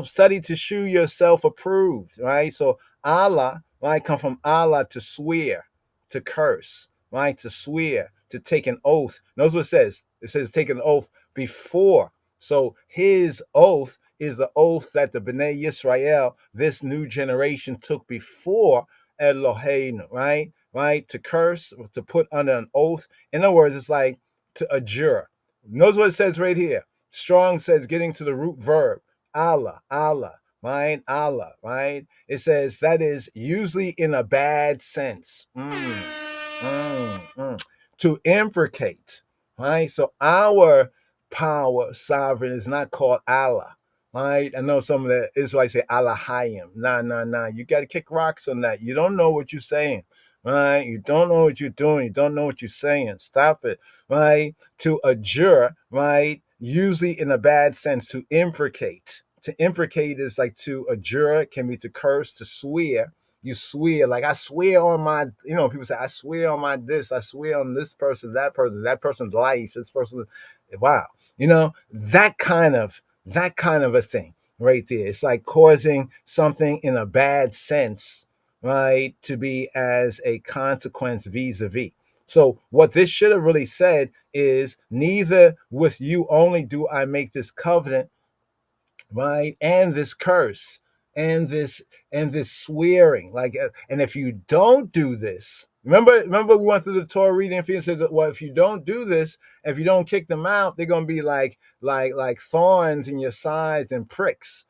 study to shew yourself approved, right? So Allah, right, come from Allah, to swear, to curse, right, to swear, to take an oath. Notice what it says. It says take an oath before. So his oath is the oath that the Bnei Yisrael, this new generation, took before Eloheinu, right? Right? To curse, to put under an oath. In other words, it's like to adjure. Notice what it says right here. Strong says, getting to the root verb, Allah, Allah, right? Allah, right? It says that is usually in a bad sense. To imprecate, right? So our power sovereign is not called Allah, right? I know some of the Israelites say Allahayim. Nah. You got to kick rocks on that. You don't know what you're saying, right? You don't know what you're doing. You don't know what you're saying. Stop it, right? To adjure, right? Usually in a bad sense, to imprecate. To imprecate is like to adjure, can be to curse, to swear. You swear, like I swear on my, people say, I swear on my this, I swear on this person, that person's life, this person, wow. That kind of a thing right there. It's like causing something in a bad sense, right, to be as a consequence vis-a-vis. So what this should have really said is, neither with you only do I make this covenant, right, and this curse, and this swearing, like, and if you don't do this, remember we went through the Torah reading, and said that, well, if you don't do this, if you don't kick them out, they're going to be like thorns in your sides and pricks,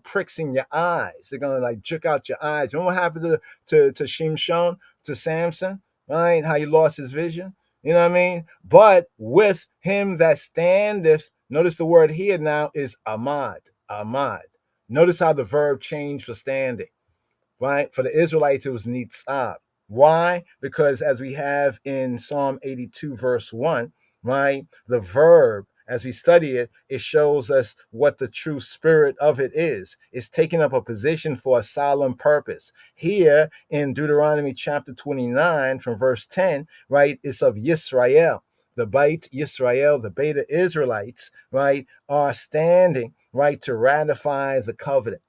pricks in your eyes. They're going to like juke out your eyes. Remember what happened to Shimshon, to Samson, right? How he lost his vision. You know what I mean? But with him that standeth, notice the word here now is amad. Amad. Notice how the verb changed for standing, right? For the Israelites, it was nitzab. Why? Because as we have in Psalm 82, verse 1, right, the verb, as we study it, it shows us what the true spirit of it is. It's taking up a position for a solemn purpose. Here in Deuteronomy chapter 29, from verse 10, right, it's of Yisrael. The Beit Yisrael, the Beta Israelites, right, are standing, right, to ratify the covenant.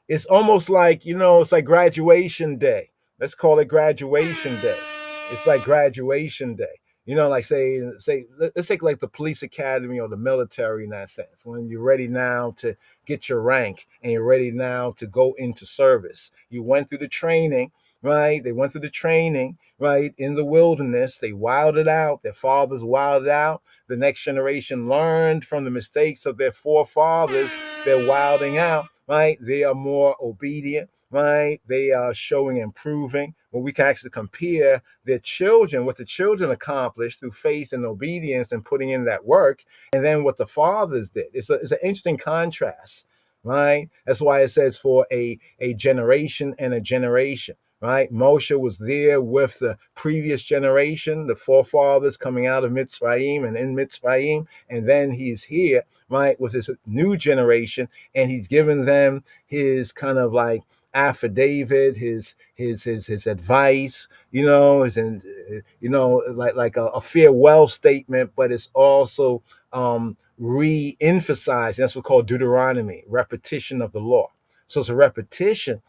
It's almost like, it's like graduation day. Let's call it graduation day. It's like graduation day. Like say, let's take like the police academy or the military in that sense. When you're ready now to get your rank and you're ready now to go into service. You went through the training, right? They went through the training, right? In the wilderness, they wilded out. Their fathers wilded out. The next generation learned from the mistakes of their forefathers. They're wilding out, right? They are more obedient, right? They are showing improving. When we can actually compare their children, what the children accomplished through faith and obedience and putting in that work, and then what the fathers did. It's an interesting contrast, right? That's why it says for a generation and a generation. Right, Moshe was there with the previous generation, the forefathers coming out of Mitzrayim and in Mitzrayim, and then he's here, right, with his new generation, and he's given them his kind of like affidavit, his advice, like a farewell statement, but it's also re-emphasized. That's what's called Deuteronomy, repetition of the law. So it's a repetition,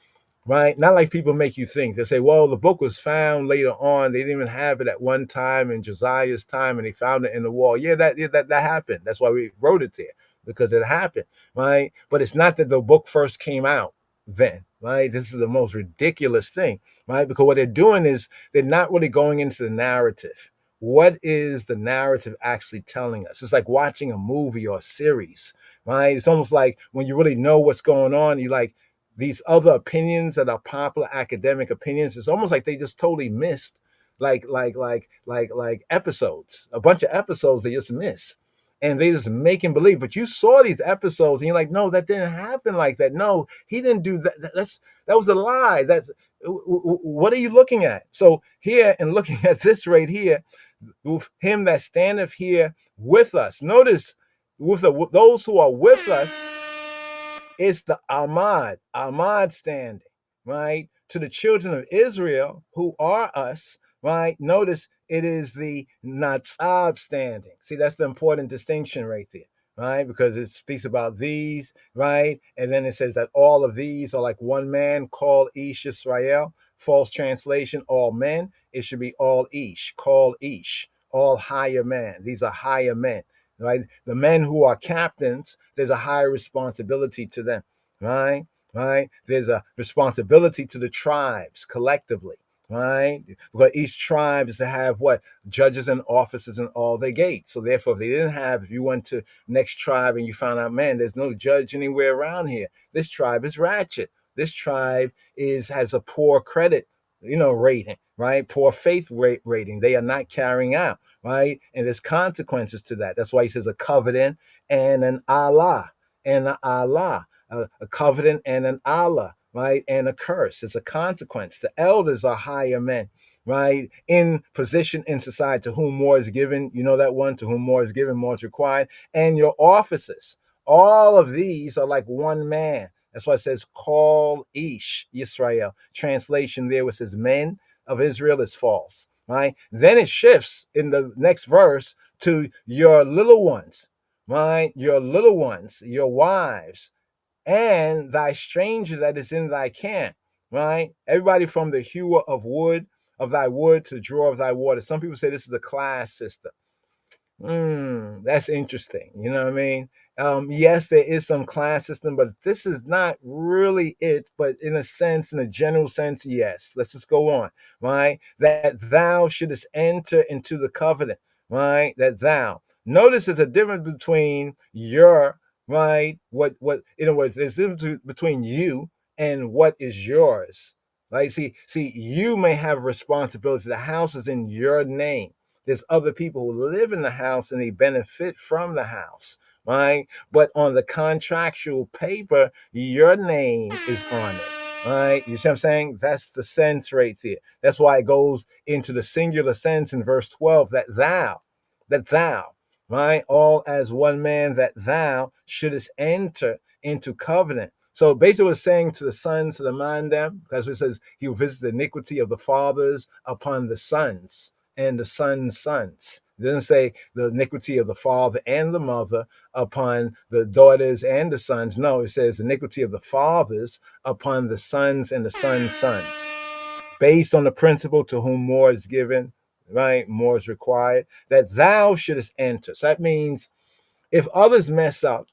right? Not like people make you think. They say, well, the book was found later on. They didn't even have it at one time in Josiah's time, and they found it in the wall. Yeah, that happened. That's why we wrote it there, because it happened, right? But it's not that the book first came out then, right? This is the most ridiculous thing, right? Because what they're doing is they're not really going into the narrative. What is the narrative actually telling us? It's like watching a movie or a series, right? It's almost like when you really know what's going on, you like, these other opinions that are popular academic opinions, it's almost like they just totally missed like episodes, a bunch of episodes they just miss. And they just make him believe. But you saw these episodes and you're like, no, that didn't happen like that. No, he didn't do that. That was a lie. What are you looking at? So here, and looking at this right here, with him that standeth here with us. Notice, with those who are with us, it's the Ahmad standing, right? To the children of Israel, who are us, right? Notice it is the Natsab standing. See, that's the important distinction right there, right? Because it speaks about these, right? And then it says that all of these are like one man called Ish Israel. False translation, all men. It should be all Ish, called Ish, all higher men. These are higher men, right? The men who are captains, there's a higher responsibility to them, right? Right? There's a responsibility to the tribes collectively, right? Because each tribe is to have what? Judges and officers in all their gates. So therefore, if they didn't have, if you went to next tribe and you found out, man, there's no judge anywhere around here. This tribe is ratchet. This tribe has a poor credit, rating, right? Poor faith rating. They are not carrying out, right? And there's consequences to that. That's why he says a covenant and an Allah, and an Allah, a covenant and an Allah, right? And a curse. It's a consequence. The elders are higher men, right? In position in society, to whom more is given. You know that one, to whom more is given, more is required. And your officers. All of these are like one man. That's why it says, call Ish, Israel. Translation there, which says men of Israel, is false, right? Then it shifts in the next verse to your little ones, right? Your little ones, your wives, and thy stranger that is in thy camp, right? Everybody from the hewer of thy wood to the drawer of thy water. Some people say this is a class system. That's interesting. You know what I mean? Yes, there is some class system, but this is not really it. But in a sense, in a general sense, yes. Let's just go on, right? That thou shouldest enter into the covenant, right? That thou. Notice there's a difference between your, right? What in other words, there's a difference between you and what is yours. Right? See, you may have responsibility. The house is in your name. There's other people who live in the house and they benefit from the house, right? But on the contractual paper, your name is on it, right? You see what I'm saying? That's the sense right there. That's why it goes into the singular sense in verse 12, that thou, right? All as one man, that thou shouldest enter into covenant. So basically, it's saying to the sons, to the mandam, because it says he will visit the iniquity of the fathers upon the sons and the sons' sons. It doesn't say the iniquity of the father and the mother upon the daughters and the sons. No, it says iniquity of the fathers upon the sons and the sons' sons. Based on the principle, to whom more is given, right? More is required, that thou shouldest enter. So that means if others mess up,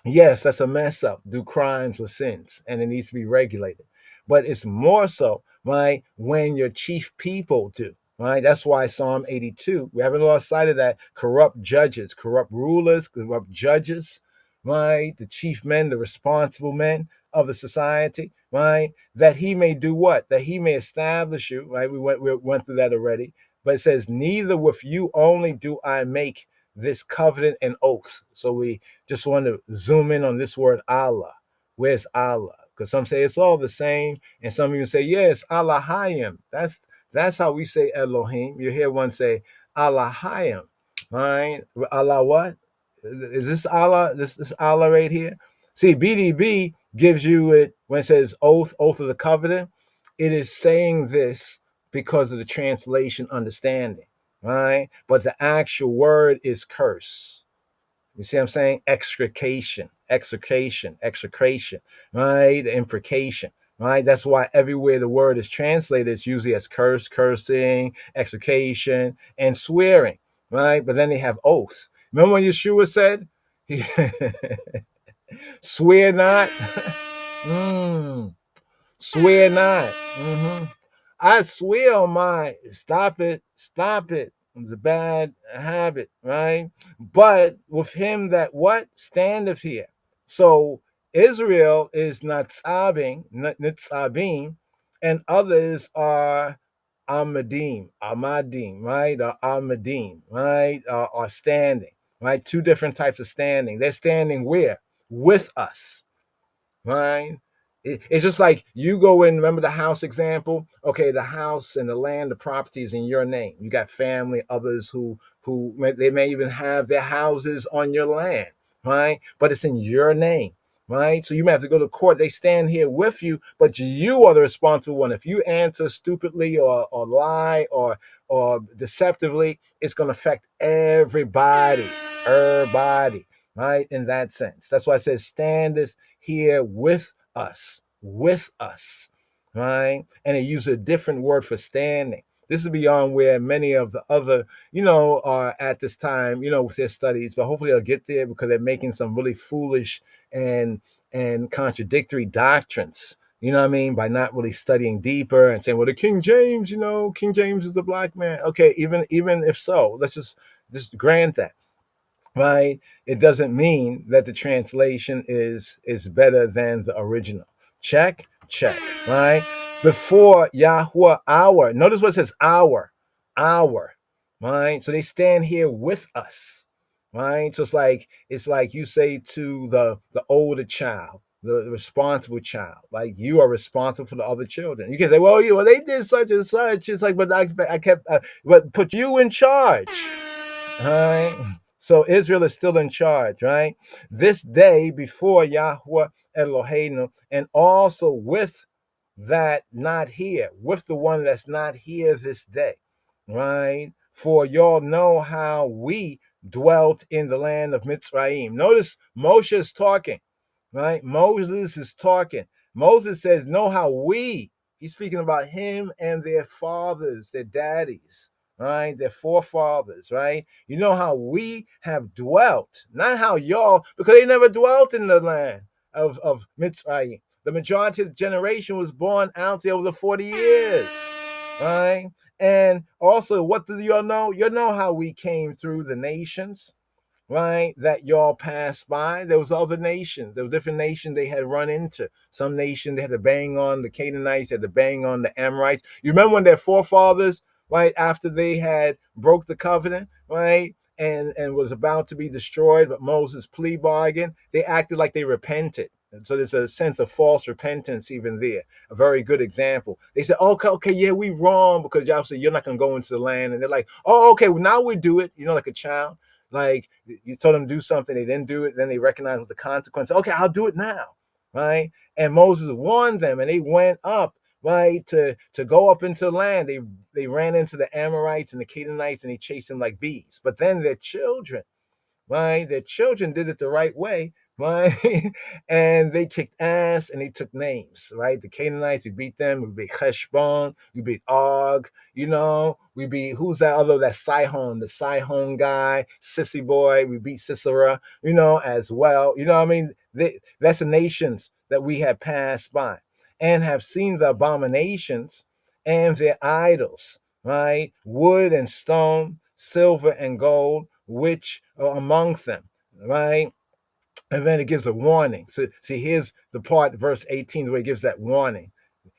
yes, that's a mess up, do crimes or sins, and it needs to be regulated. But it's more so, right, when your chief people do, right? That's why Psalm 82, we haven't lost sight of that. Corrupt judges, corrupt rulers, corrupt judges, right? The chief men, the responsible men of the society, right? That he may do what? That he may establish you, right? We went through that already. But it says, neither with you only do I make this covenant and oath. So we just want to zoom in on this word Allah. Where's Allah? Because some say it's all the same, and some even say, yes, Allahayim. That's how we say Elohim. You hear one say Allahayim, right? Allah what? Is this Allah? This Allah right here? See, BDB gives you it when it says oath of the covenant. It is saying this because of the translation understanding, right? But the actual word is curse. You see what I'm saying? Execration, right? The imprecation, right? That's why everywhere the word is translated, it's usually as curse, cursing, execration, and swearing, right? But then they have oaths. Remember when Yeshua said, swear not? Swear not. I swear on my, stop it. It's a bad habit, right? But with him that what? Standeth here. So Israel is nitzabing, and others are amadim, right? Or amadim, right? Are standing, right? Two different types of standing. They're standing where? With us, right? It's just like you go in, remember the house example? Okay, the house and the land, the property is in your name. You got family, others who they may even have their houses on your land, right? But it's in your name, right? So you may have to go to court. They stand here with you, but you are the responsible one. If you answer stupidly or lie or deceptively, it's going to affect everybody, right? In that sense. That's why it says standeth here with us, right? And it uses a different word for standing. This is beyond where many of the other, are at this time, with their studies, but hopefully they'll get there because they're making some really foolish and contradictory doctrines. You know what I mean? By not really studying deeper and saying, well, the King James, King James is the black man. Okay, even if so, let's just grant that, right? It doesn't mean that the translation is better than the original. Check, right? Before Yahweh, our. Notice what it says, our, right? So they stand here with us, right? So it's like you say to the older child, the responsible child, like you are responsible for the other children. You can say, well, they did such and such. It's like, but I kept, but put you in charge, right? So Israel is still in charge, right? This day before Yahweh Eloheinu, and also with that not here, with the one that's not here this day, right? For y'all know how we dwelt in the land of Mitzrayim. Notice Moshe is talking, right? Moses is talking. Moses says, know how he's speaking about him and their fathers, their daddies, right? Their forefathers, right? You know how we have dwelt, not how y'all, because they never dwelt in the land of Mitzrayim. The majority of the generation was born out there over the 40 years, right? And also, what do y'all know? You know how we came through the nations, right? That y'all passed by. There was other nations. There were different nations they had run into. Some nation they had to bang on the Canaanites, they had to bang on the Amorites. You remember when their forefathers, right, after they had broke the covenant, right, and was about to be destroyed, but Moses plea bargain, they acted like they repented. And so there's a sense of false repentance even there. A very good example. They said, okay, yeah, we wrong because y'all said you're not going to go into the land. And they're like, oh, okay, well, now we do it. Like a child. Like you told them to do something, they didn't do it, then they recognize what the consequence. Okay, I'll do it now, right? And Moses warned them, and they went up, right, to go up into the land. They ran into the Amorites and the Canaanites, and they chased them like bees. But then their children, right? Their children did it the right way, right? And they kicked ass and they took names, right? The Canaanites, we beat them. We beat Heshbon. We beat Og. We beat, who's that Sihon, the Sihon guy, Sissy boy. We beat Sisera, as well. What I mean? That's the nations that we have passed by and have seen the abominations and their idols, right? Wood and stone, silver and gold, which are amongst them, right? And then it gives a warning. So see, here's the part, verse 18, where it gives that warning.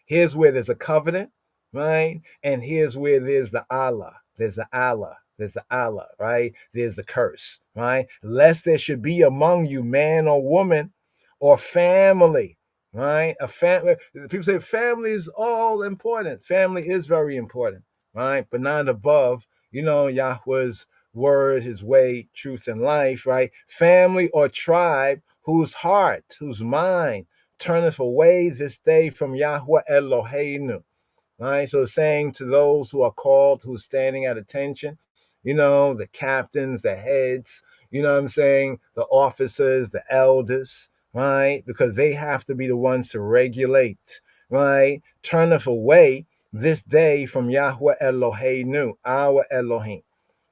Here's where there's a covenant, right? And here's where there's the Allah. There's the Allah, right? There's the curse, right? Lest there should be among you man or woman or family, right? A family. People say family is all important. Family is very important, right? But not above, Yahweh's word, his way, truth, and life, right? Family or tribe whose heart, whose mind turneth away this day from Yahweh Eloheinu. Right? So saying to those who are called, who are standing at attention, the captains, the heads, what I'm saying, the officers, the elders, right? Because they have to be the ones to regulate, right? Turneth away this day from Yahweh Eloheinu, our Elohim.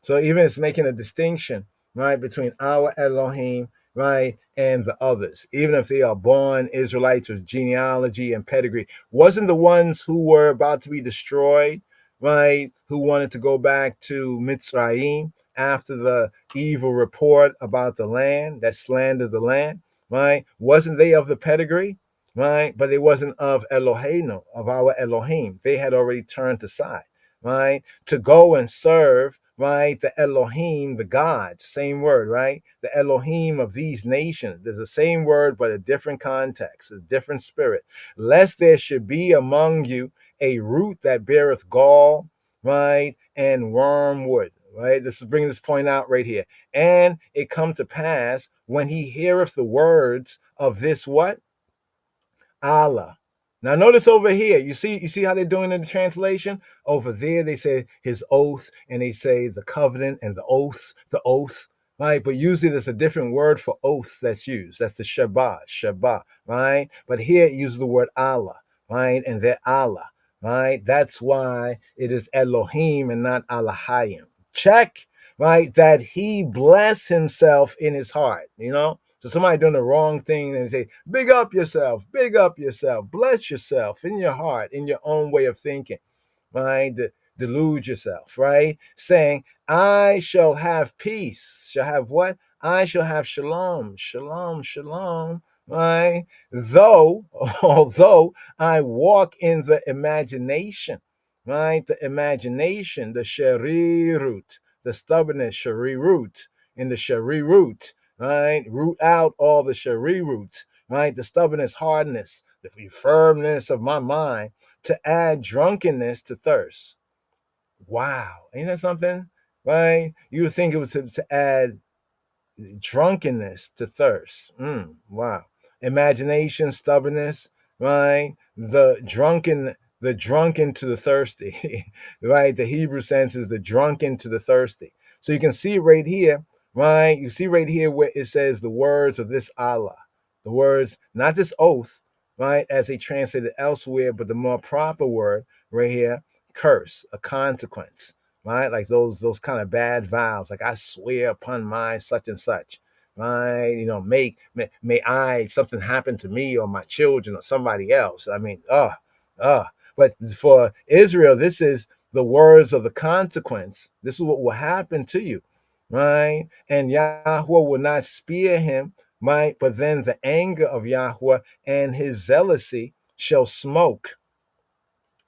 So even it's making a distinction, right, between our Elohim, right, and the others, even if they are born Israelites with genealogy and pedigree. Wasn't the ones who were about to be destroyed, right, who wanted to go back to Mitzrayim after the evil report about the land, that slandered the land, right? Wasn't they of the pedigree, right? But they wasn't of Eloheinu, of our Elohim. They had already turned aside, right, to go and serve, right, the Elohim, the gods, same word, right? The Elohim of these nations. There's the same word, but a different context, a different spirit. Lest there should be among you a root that beareth gall, right, and wormwood, right? This is bringing this point out right here. And it come to pass when he heareth the words of this what? Allah. Now notice over here, you see how they're doing in the translation? Over there they say his oath, and they say the covenant and the oath, right? But usually there's a different word for oath that's used. That's the Shabbat, right? But here it uses the word Allah, right? And they're Allah, right? That's why it is Elohim and not Allahayim. Check, right? That he bless himself in his heart, So somebody doing the wrong thing and say, big up yourself, bless yourself in your heart, in your own way of thinking, right? Delude yourself, right? Saying, I shall have peace. Shall have what? I shall have shalom, shalom, right? Although I walk in the imagination, right? The imagination, the sharirut, the stubbornness, sharirut, in the sharirut, right? Root out all the sharirut, right? The stubbornness, hardness, the firmness of my mind, to add drunkenness to thirst. Wow. Ain't that something? Right? You would think it was to add drunkenness to thirst. Wow. Imagination, stubbornness, right? The drunken to the thirsty, right? The Hebrew sense is the drunken to the thirsty. So you can see right here, right? You see right here where it says the words of this Allah, the words, not this oath, right? As they translated elsewhere, but the more proper word right here, curse, a consequence, right? Like those kind of bad vows, like I swear upon my such and such, right? May I something happen to me or my children or somebody else. I mean, but for Israel, this is the words of the consequence. This is what will happen to you, right? And Yahweh will not spare him, right? But then the anger of Yahweh and his zealousy shall smoke,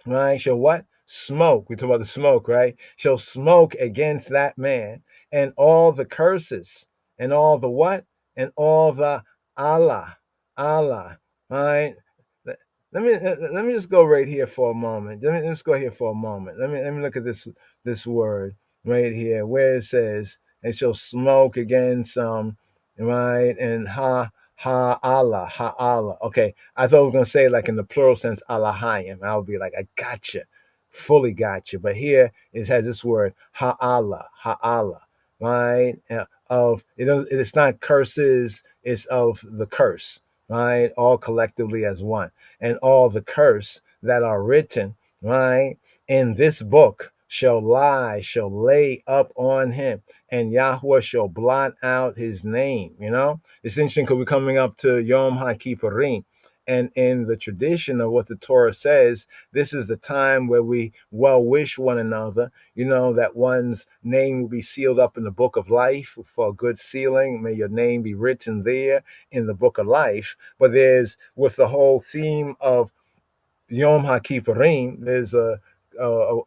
right? Shall what? Smoke. We talk about the smoke, right? Shall smoke against that man, and all the curses, and all the what? And all the Allah, right? Let me just go right here for a moment. Let's go here for a moment. Let me look at this word right here where it says it shall smoke against right, and ha Allah. Okay, I thought I was gonna say like in the plural sense Allahayim. I would be like, I gotcha, fully gotcha. But here it has this word ha Allah, right? It's not curses, it's of the curse, right? All collectively as one, and all the curse that are written, right, in this book shall lay up on him, and Yahweh shall blot out his name. It's interesting because we're coming up to Yom HaKippurim. And in the tradition of what the Torah says, this is the time where we well wish one another, that one's name will be sealed up in the book of life for a good sealing. May your name be written there in the book of life. But there's, with the whole theme of Yom HaKippurim, there's a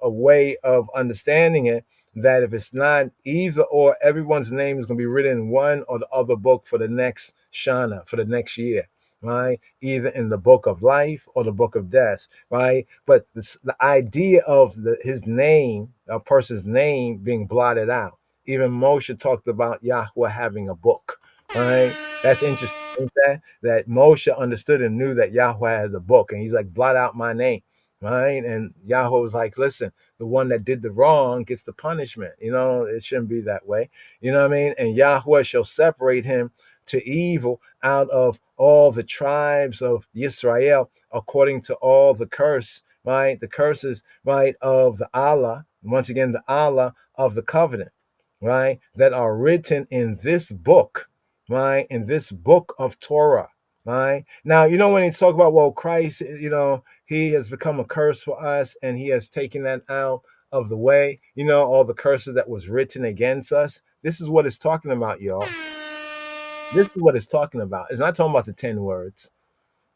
way of understanding it, that if it's not either or, everyone's name is going to be written in one or the other book for the next Shana, for the next year, right? Either in the book of life or the book of death, right? But the idea of his name, a person's name being blotted out. Even Moshe talked about Yahweh having a book, right? That's interesting, isn't that Moshe understood and knew that Yahweh has a book, and he's like, blot out my name, right? And Yahweh was like, listen, the one that did the wrong gets the punishment. It shouldn't be that way. You know what I mean? And Yahweh shall separate him to evil out of all the tribes of Israel, according to all the curse, right? The curses, right, of the Allah, once again, the Allah of the covenant, right, that are written in this book, right, in this book of Torah, right? Now, when you talk about, well, Christ, he has become a curse for us and he has taken that out of the way, all the curses that was written against us. This is what it's talking about, y'all. This is what it's talking about. It's not talking about the 10 words,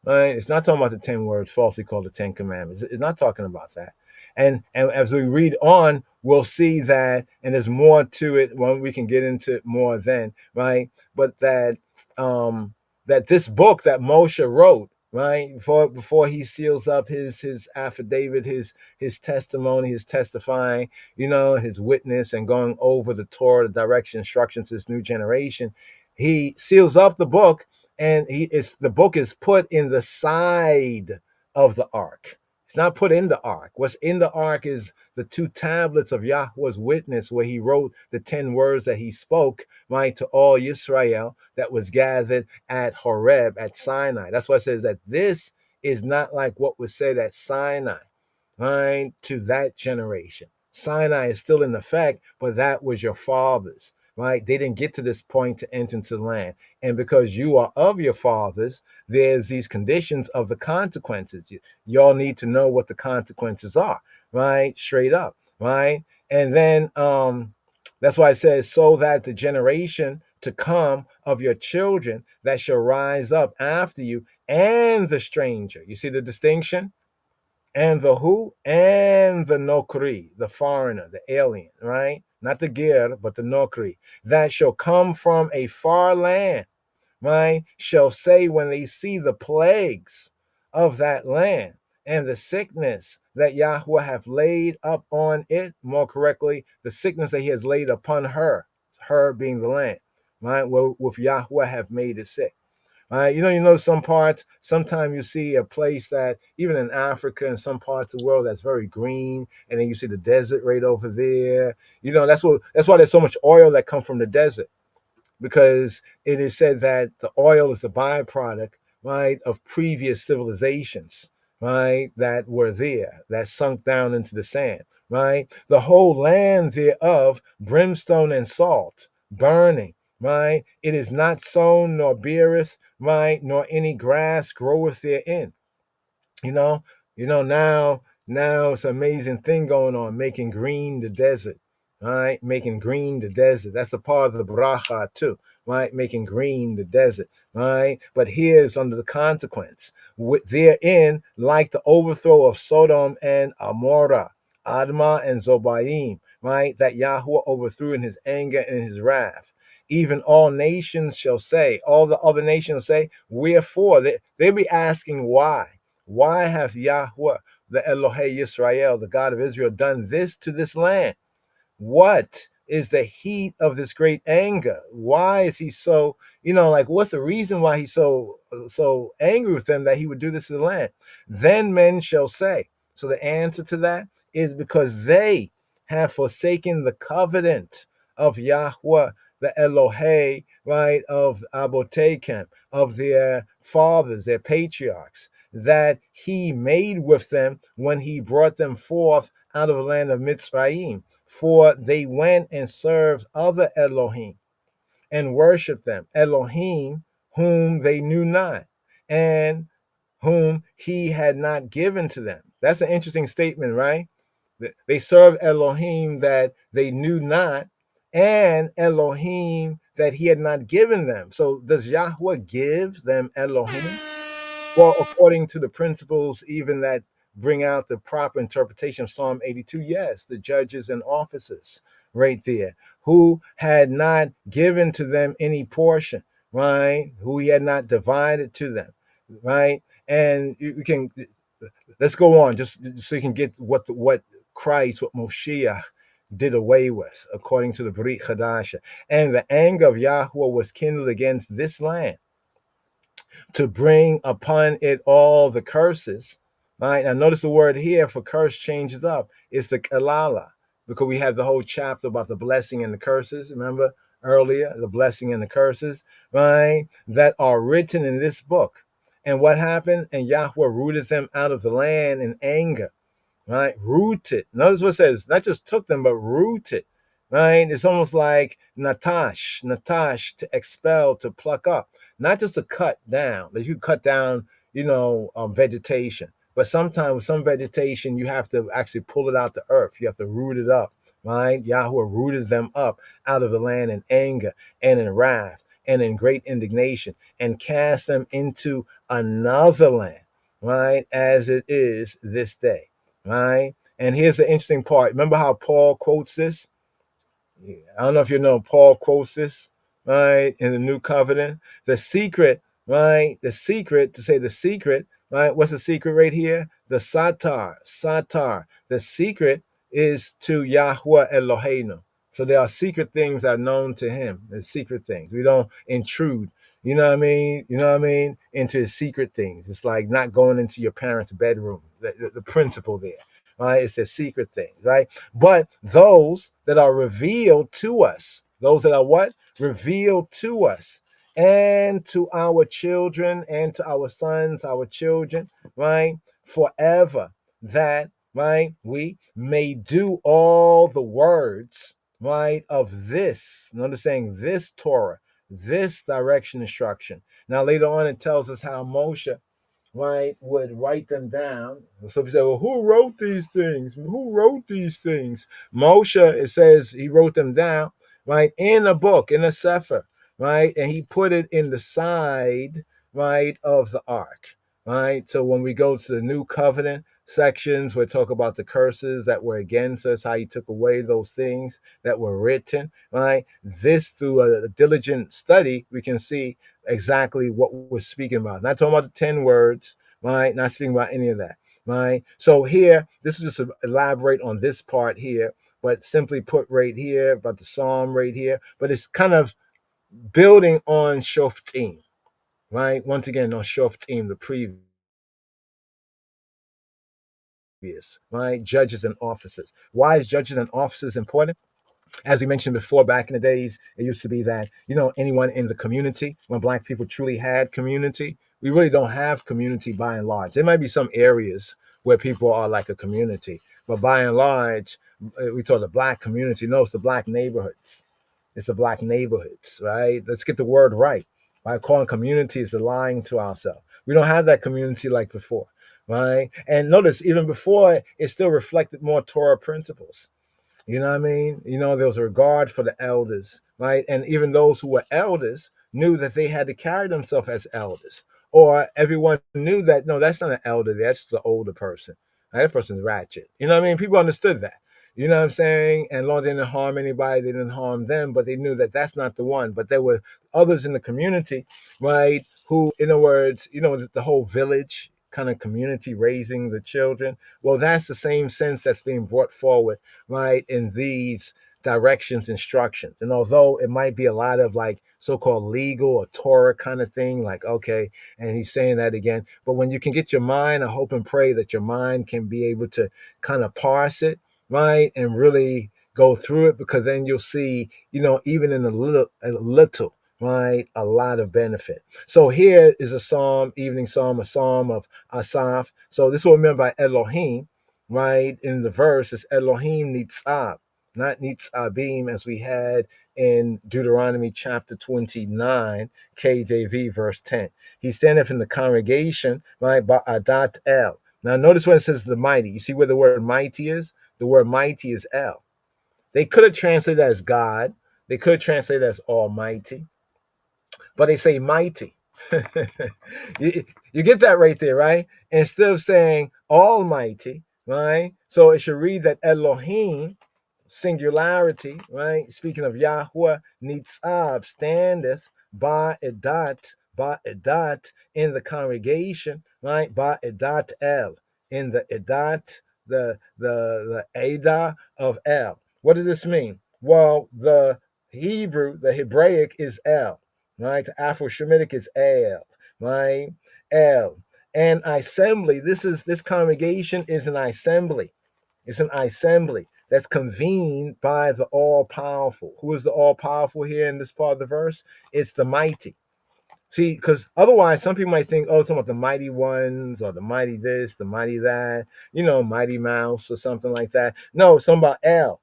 right? It's not talking about the 10 words falsely called the 10 commandments. It's not talking about that. And as we read on, we'll see that, and there's more to it when we can get into it more then, right? But that that this book that Moshe wrote, right, before he seals up his affidavit, his testimony, his testifying, his witness, and going over the Torah, the direction, instructions to this new generation, he seals up the book, and the book is put in the side of the ark. It's It's not put in the ark. What's in the ark is the 2 tablets of Yahweh's witness, where he wrote the 10 words that he spoke, right, to all Israel that was gathered at Horeb, at Sinai. That's why it says that this is not like what was said at Sinai, right, to that generation. Sinai is still in effect, but that was your fathers, right? They didn't get to this point to enter into the land. And because you are of your fathers, there's these conditions of the consequences. Y'all need to know what the consequences are, right? Straight up, right? And then that's why it says, so that the generation to come of your children that shall rise up after you, and the stranger. You see the distinction? And the who? And the nokri, the foreigner, the alien, right? Not the gir, but the nokri, that shall come from a far land, right? Shall say when they see the plagues of that land and the sickness that Yahweh hath laid up on it, more correctly, the sickness that he has laid upon her being the land, right? Well, with Yahweh have made it sick. You know, some parts, sometimes you see a place that, even in Africa and some parts of the world, that's very green, and then you see the desert right over there. You know, that's why there's so much oil that comes from the desert, because it is said that the oil is the byproduct, right, of previous civilizations, right, that were there, that sunk down into the sand, right? The whole land thereof, brimstone and salt, burning, right? It is not sown nor beareth, right, nor any grass groweth therein. You know, now it's an amazing thing going on, making green the desert, right? Making green the desert. That's a part of the bracha too, right? Making green the desert, right? But here's under the consequence. Therein, like the overthrow of Sodom and Amorah, Admah and Zobaim, right? That Yahweh overthrew in his anger and his wrath. Even all nations shall say, all the other nations say, wherefore? They'll be asking why. Why hath Yahweh, the Elohei Yisrael, the God of Israel, done this to this land? What is the heat of this great anger? Why is he so, like, what's the reason why he's so angry with them that he would do this to the land? Then men shall say. So the answer to that is because they have forsaken the covenant of Yahweh, the Elohei, right, of Abotekem, of their fathers, their patriarchs, that he made with them when he brought them forth out of the land of Mitzrayim. For they went and served other Elohim and worshiped them, Elohim whom they knew not, and whom he had not given to them. That's an interesting statement, right? They served Elohim that they knew not, and Elohim that he had not given them. So does Yahweh give them Elohim? Well, according to the principles even that bring out the proper interpretation of Psalm 82, yes, the judges and officers right there, who had not given to them any portion, right? Who he had not divided to them, right? And you can, let's go on just so you can get what Christ, what Moshiach did away with, according to the Brit Chadasha. And the anger of Yahweh was kindled against this land, to bring upon it all the curses. Right? Now notice the word here for curse changes up. It's the kalala, because we have the whole chapter about the blessing and the curses. Remember earlier, the blessing and the curses, right? That are written in this book. And what happened? And Yahweh rooted them out of the land in anger, right? Rooted. Notice what it says, not just took them, but rooted, right? It's almost like natash, to expel, to pluck up, not just to cut down. That you cut down, vegetation, but sometimes with some vegetation, you have to actually pull it out the earth. You have to root it up, right? Yahweh rooted them up out of the land in anger and in wrath and in great indignation, and cast them into another land, right? As it is this day. Right? And here's the interesting part. Remember how Paul quotes this? I don't know if you know, Paul quotes this, right, in the New Covenant. The secret, right? The secret, to say the secret, right? What's the secret right here? The satar. The secret is to Yahweh Eloheinu. So there are secret things that are known to him. There's secret things. We don't intrude, into his secret things. It's like not going into your parents' bedroom. the principle there, right? It's a secret thing, right? But those that are revealed to us, those that are what? Revealed to us and to our children and to our sons, our children, right? Forever, that, right, we may do all the words, right, of this. Notice saying this Torah, this direction instruction. Now, later on, it tells us how Moshe, right, would write them down. So we say, well, who wrote these things? Who wrote these things? Moshe, it says he wrote them down, right, in a book, in a sefer, right, and he put it in the side, right, of the ark, right. So when we go to the new covenant sections, we talk about the curses that were against us, how he took away those things that were written, right. This, through a diligent study, we can see exactly what we're speaking about. Not talking about the 10 words, right? Not speaking about any of that, right? So here, this is just to elaborate on this part here, but simply put right here about the psalm right here. But it's kind of building on Shoftim, right? Once again, on Shoftim, the previous, right? Judges and officers. Why is judges and officers important? As we mentioned before, back in the days, it used to be that, anyone in the community, when Black people truly had community, we really don't have community by and large. There might be some areas where people are like a community, but by and large, we talk the Black community. No, it's the Black neighborhoods. It's the Black neighborhoods, right? Let's get the word right. By calling community is lying to ourselves. We don't have that community like before, right? And notice, even before, it still reflected more Torah principles. You know what I mean? There was a regard for the elders, right? And even those who were elders knew that they had to carry themselves as elders. Or everyone knew that, no, that's not an elder, that's just an older person. Right? That person's ratchet. You know what I mean? People understood that. You know what I'm saying? And Lord, they didn't harm anybody, they didn't harm them, but they knew that that's not the one. But there were others in the community, right, who, in other words, the whole village kind of community raising the children. Well, that's the same sense that's being brought forward, right, in these directions, instructions. And although it might be a lot of like so-called legal or Torah kind of thing, like, okay, and he's saying that again, but when you can get your mind, I hope and pray that your mind can be able to kind of parse it, right, and really go through it, because then you'll see, even in a little, right, a lot of benefit. So here is a psalm, evening psalm, a psalm of Asaph. So this will remember by Elohim, right? In the verse, it's Elohim Nitzab, not Nitzabim, as we had in Deuteronomy chapter 29, KJV, verse 10. He standeth in the congregation, right, Ba'adat El. Now notice when it says the mighty. You see where the word mighty is? The word mighty is El. They could have translated as God. They could translate as Almighty, but they say mighty. you get that right there, right? Instead of saying Almighty, right? So it should read that Elohim, singularity, right? Speaking of Yahweh, Nitzab, standeth, Ba'edat, in the congregation, right? Ba'edat El, in the Edat, the Edah of El. What does this mean? Well, the Hebrew, the Hebraic is El, right? The Afro-Shemitic is El, right? El. And assembly, this congregation is an assembly. It's an assembly that's convened by the all-powerful. Who is the all-powerful here in this part of the verse? It's the mighty. See, because otherwise some people might think, oh, it's talking about the mighty ones or the mighty this, the mighty that, Mighty Mouse or something like that. No, it's talking about El,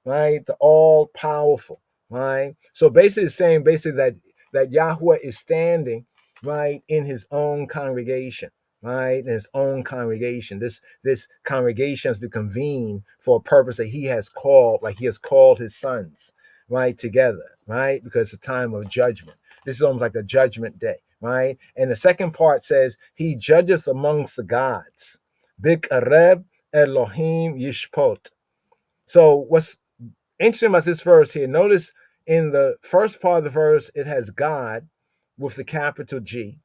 right? The all-powerful, right? So basically it's saying that Yahweh is standing, right, in his own congregation, right? In his own congregation. This congregation has been convened for a purpose that he has called, like he has called his sons, right, together, right? Because it's a time of judgment. This is almost like a judgment day, right? And the second part says, he judgeth amongst the gods. Bikareb Elohim Yishpot. So what's interesting about this verse here, notice in the first part of the verse, it has God with the capital G.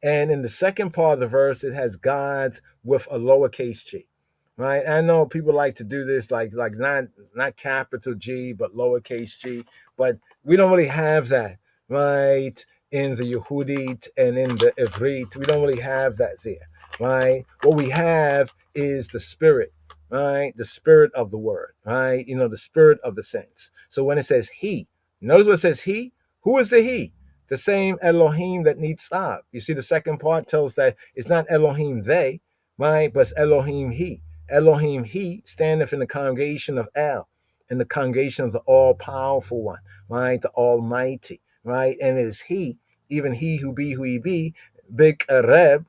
And in the second part of the verse, it has God with a lowercase g. Right? I know people like to do this, like not capital G, but lowercase g. But we don't really have that, right? In the Yehudit and in the Ivrit, we don't really have that there, right? What we have is the spirit, right? The spirit of the word, right? The spirit of the sense. So when it says he, notice what it says he. Who is the he? The same Elohim that needs stop. You see, the second part tells that it's not Elohim they, right? But it's Elohim he. Elohim he standeth in the congregation of El, in the congregation of the all-powerful one, right? The Almighty, right? And it is he, even he who he be, big Kareb,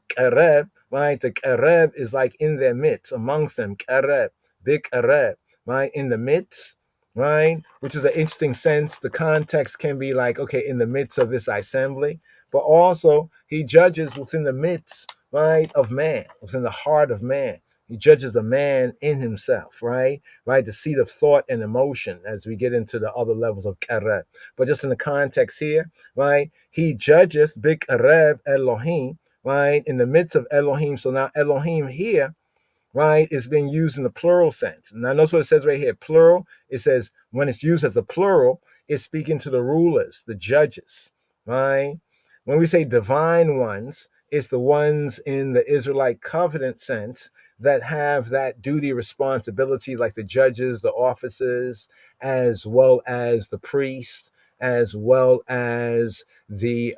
right? The Kareb is like in their midst, amongst them, Kareb, big Kareb, right? In the midst, right? Which is an interesting sense. The context can be like, okay, in the midst of this assembly, but also he judges within the midst, right, of man, within the heart of man. He judges the man in himself, right? Right, the seat of thought and emotion as we get into the other levels of Kareb. But just in the context here, right, he judges big Kareb Elohim, right, in the midst of Elohim. So now Elohim here, right, is being used in the plural sense. Now notice what it says right here, plural. It says when it's used as a plural, it's speaking to the rulers, the judges, right? When we say divine ones, it's the ones in the Israelite covenant sense that have that duty responsibility, like the judges, the officers, as well as the priest, as well as the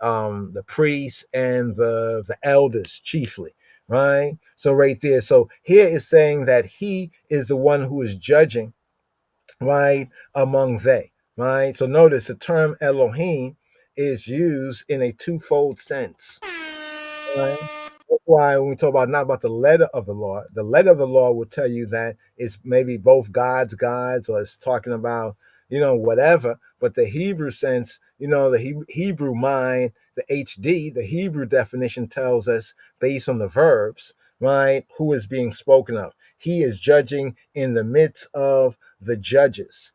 priests and the elders chiefly, right? So right there, so here is saying that he is the one who is judging, right, among they, right? So notice the term Elohim is used in a twofold sense, right? That's why when we talk about not about the letter of the law will tell you that it's maybe both gods, or it's talking about, whatever. But the Hebrew sense, the Hebrew mind, the HD, the Hebrew definition tells us based on the verbs, right, who is being spoken of. He is judging in the midst of the judges.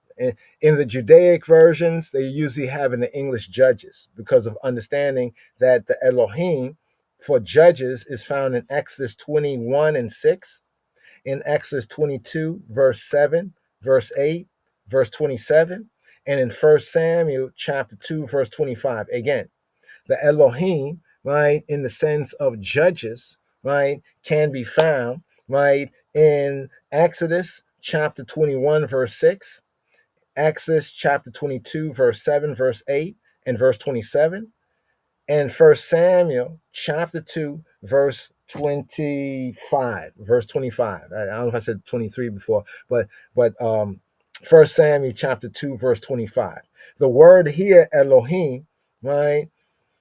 In the Judaic versions, they usually have in the English judges because of understanding that the Elohim for judges is found in Exodus 21 and 6, in Exodus 22, verse 7, verse 8, verse 27, and in 1 Samuel chapter 2, verse 25. Again, the Elohim, right, in the sense of judges, right, can be found, right, in Exodus chapter 21, verse 6, Exodus chapter 22, verse 7, verse 8, and verse 27, and First Samuel chapter 2, verse 25. Verse 25. I don't know if I said 23 before, but 1 Samuel chapter 2, verse 25. The word here, Elohim, right,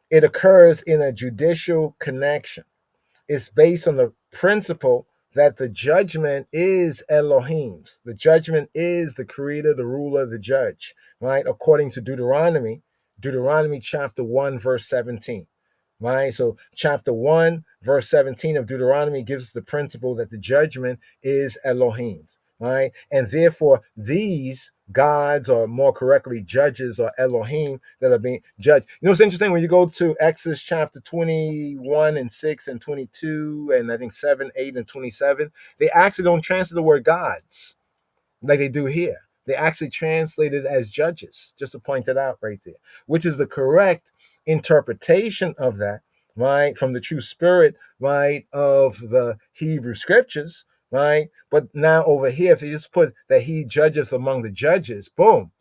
it occurs in a judicial connection. It's based on the principle that the judgment is Elohim's. The judgment is the creator, the ruler, the judge, right? According to Deuteronomy chapter 1, verse 17, right? So chapter 1, verse 17 of Deuteronomy gives the principle that the judgment is Elohim's, right? And therefore, these gods, or more correctly, judges or Elohim that are being judged. It's interesting when you go to Exodus chapter 21 and 6 and 22, and I think 7, 8, and 27, they actually don't translate the word gods like they do here. They actually translate it as judges, just to point that out right there, which is the correct interpretation of that, right, from the true spirit, right, of the Hebrew scriptures, right? But now over here, if you just put that he judges among the judges, boom,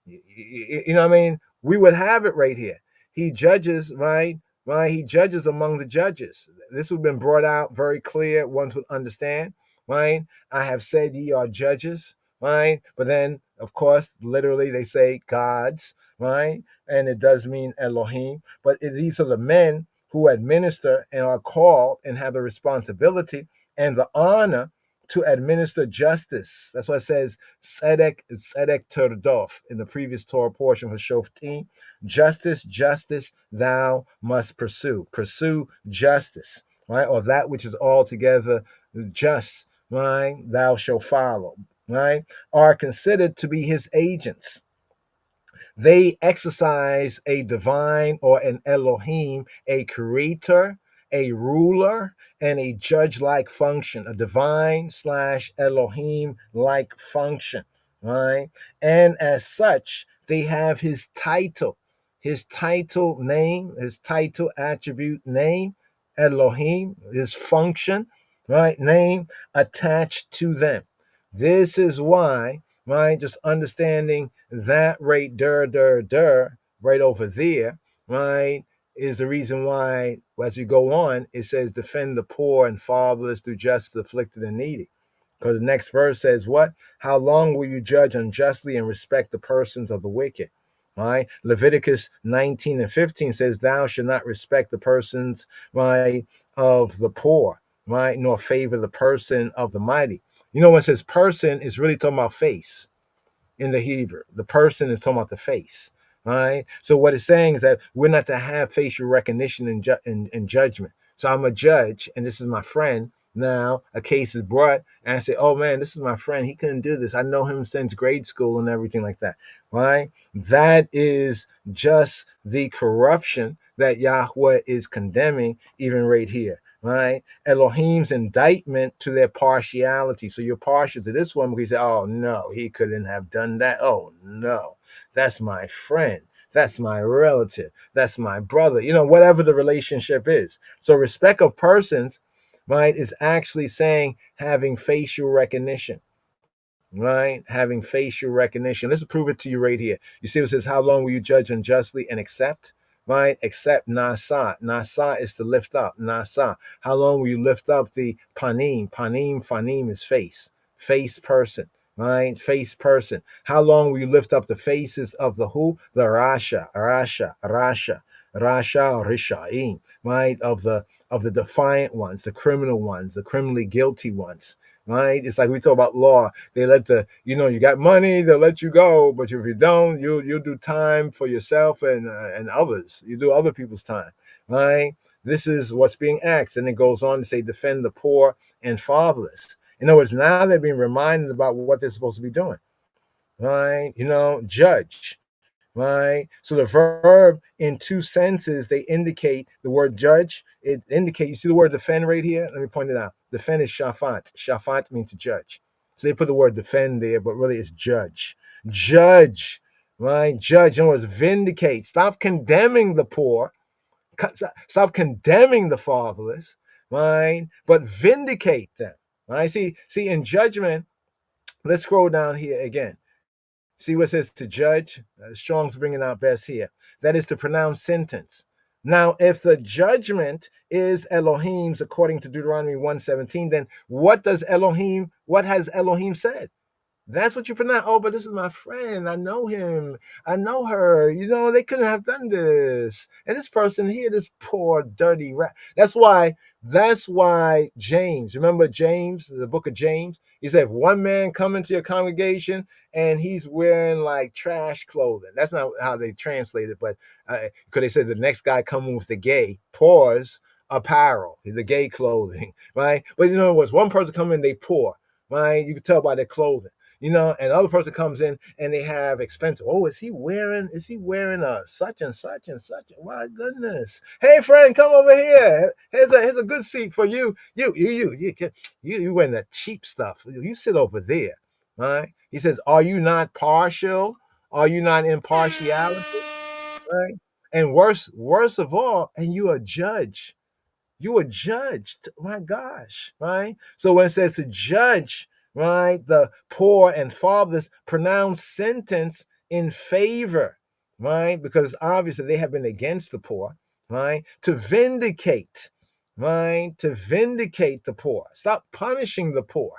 you know what I mean? We would have it right here. He judges, right? Right? He judges among the judges. This has been brought out very clear. One would understand, right? I have said ye are judges, right? But then, of course, literally they say gods, right? And it does mean Elohim. But these are the men who administer and are called and have the responsibility and the honor to administer justice. That's why it says Tzedek Terdof in the previous Torah portion for Shoftim. Justice, thou must pursue. Pursue justice, right? Or that which is altogether just, right? Thou shalt follow, right? Are considered to be his agents. They exercise a divine or an Elohim, a creator, a ruler, and a judge-like function, a divine slash Elohim-like function, right? And as such, they have his title name, his title attribute name, Elohim, his function, right? Name attached to them. This is why, right? Just understanding that right right over there, right, is the reason why, as we go on, it says, defend the poor and fatherless, do justice, afflicted and needy. Because the next verse says, what? How long will you judge unjustly and respect the persons of the wicked? Right? Leviticus 19 and 15 says, thou shalt not respect the persons, right, of the poor, right, nor favor the person of the mighty. You know, when it says person, it's really talking about face in the Hebrew. The person is talking about the face. Right? So what it's saying is that we're not to have facial recognition in judgment. So I'm a judge, and this is my friend. Now a case is brought, and I say, "Oh man, this is my friend. He couldn't do this. I know him since grade school and everything like that." Right? That is just the corruption that Yahweh is condemning, even right here. Right? Elohim's indictment to their partiality. So you're partial to this one because you say, "Oh no, he couldn't have done that. Oh no, that's my friend. That's my relative. That's my brother." You know, whatever the relationship is. So respect of persons, right, is actually saying having facial recognition. Right? Having facial recognition. Let's prove it to you right here. You see what it says, how long will you judge unjustly and accept? Right? Accept nasa. Nasa is to lift up. Nasa. How long will you lift up the panim? Panim, fanim is face. Face person. Right? Face person. How long will you lift up the faces of the who? The Rasha. Rasha, Rishaim. Right? Of the defiant ones, the criminal ones, the criminally guilty ones. Right? It's like we talk about law. They let you got money, they'll let you go, but if you don't, you'll do time for yourself and others. You do other people's time, right? This is what's being asked, and it goes on to say, defend the poor and fatherless. In other words, now they're being reminded about what they're supposed to be doing, right? Judge, right? So the verb in two senses, they indicate the word judge. It indicates, you see the word defend right here? Let me point it out. Defend is shafat. Shafat means to judge. So they put the word defend there, but really it's judge. Judge, right? Judge, in other words, vindicate. Stop condemning the poor. Stop condemning the fatherless, right? But vindicate them, right? See, in judgment, let's scroll down here again. See what it says to judge? Strong's bringing out best here. That is to pronounce sentence. Now, if the judgment is Elohim's according to Deuteronomy 1:17, then what has Elohim said? That's what you pronounce. Oh, but this is my friend. I know him. I know her. They couldn't have done this. And this person here, this poor, dirty rat. That's why James, remember James, the book of James? He said, if one man come into your congregation and he's wearing like trash clothing. That's not how they translate it, but because they said the next guy coming with the gay, pause, apparel, the gay clothing, right? But it was one person come in, they poor, right? You can tell by their clothing. And the other person comes in and they have expensive. Oh, is he wearing a such and such and such? My goodness. Hey friend, come over here. Here's a good seat for you. You wearing the cheap stuff. You sit over there. Right? He says, are you not partial? Are you not impartiality? Right? And worse of all, and you are judge. You are judged. My gosh, right? So when it says to judge, right, the poor and fatherless, pronounce sentence in favor, right? Because obviously they have been against the poor, right? To vindicate, right? To vindicate the poor. Stop punishing the poor.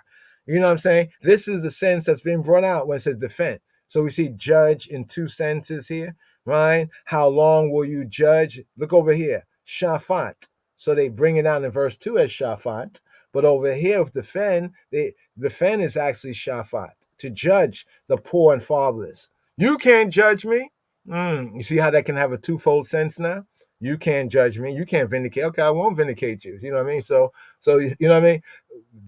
You know what I'm saying? This is the sense that's being brought out when it says defend. So we see judge in two senses here, right? How long will you judge? Look over here. Shafat. So they bring it out in verse 2 as shafat. But over here with defend is actually shafat, to judge the poor and fatherless. You can't judge me. You see how that can have a twofold sense now? You can't judge me. You can't vindicate. Okay, I won't vindicate you. You know what I mean? So you know what I mean?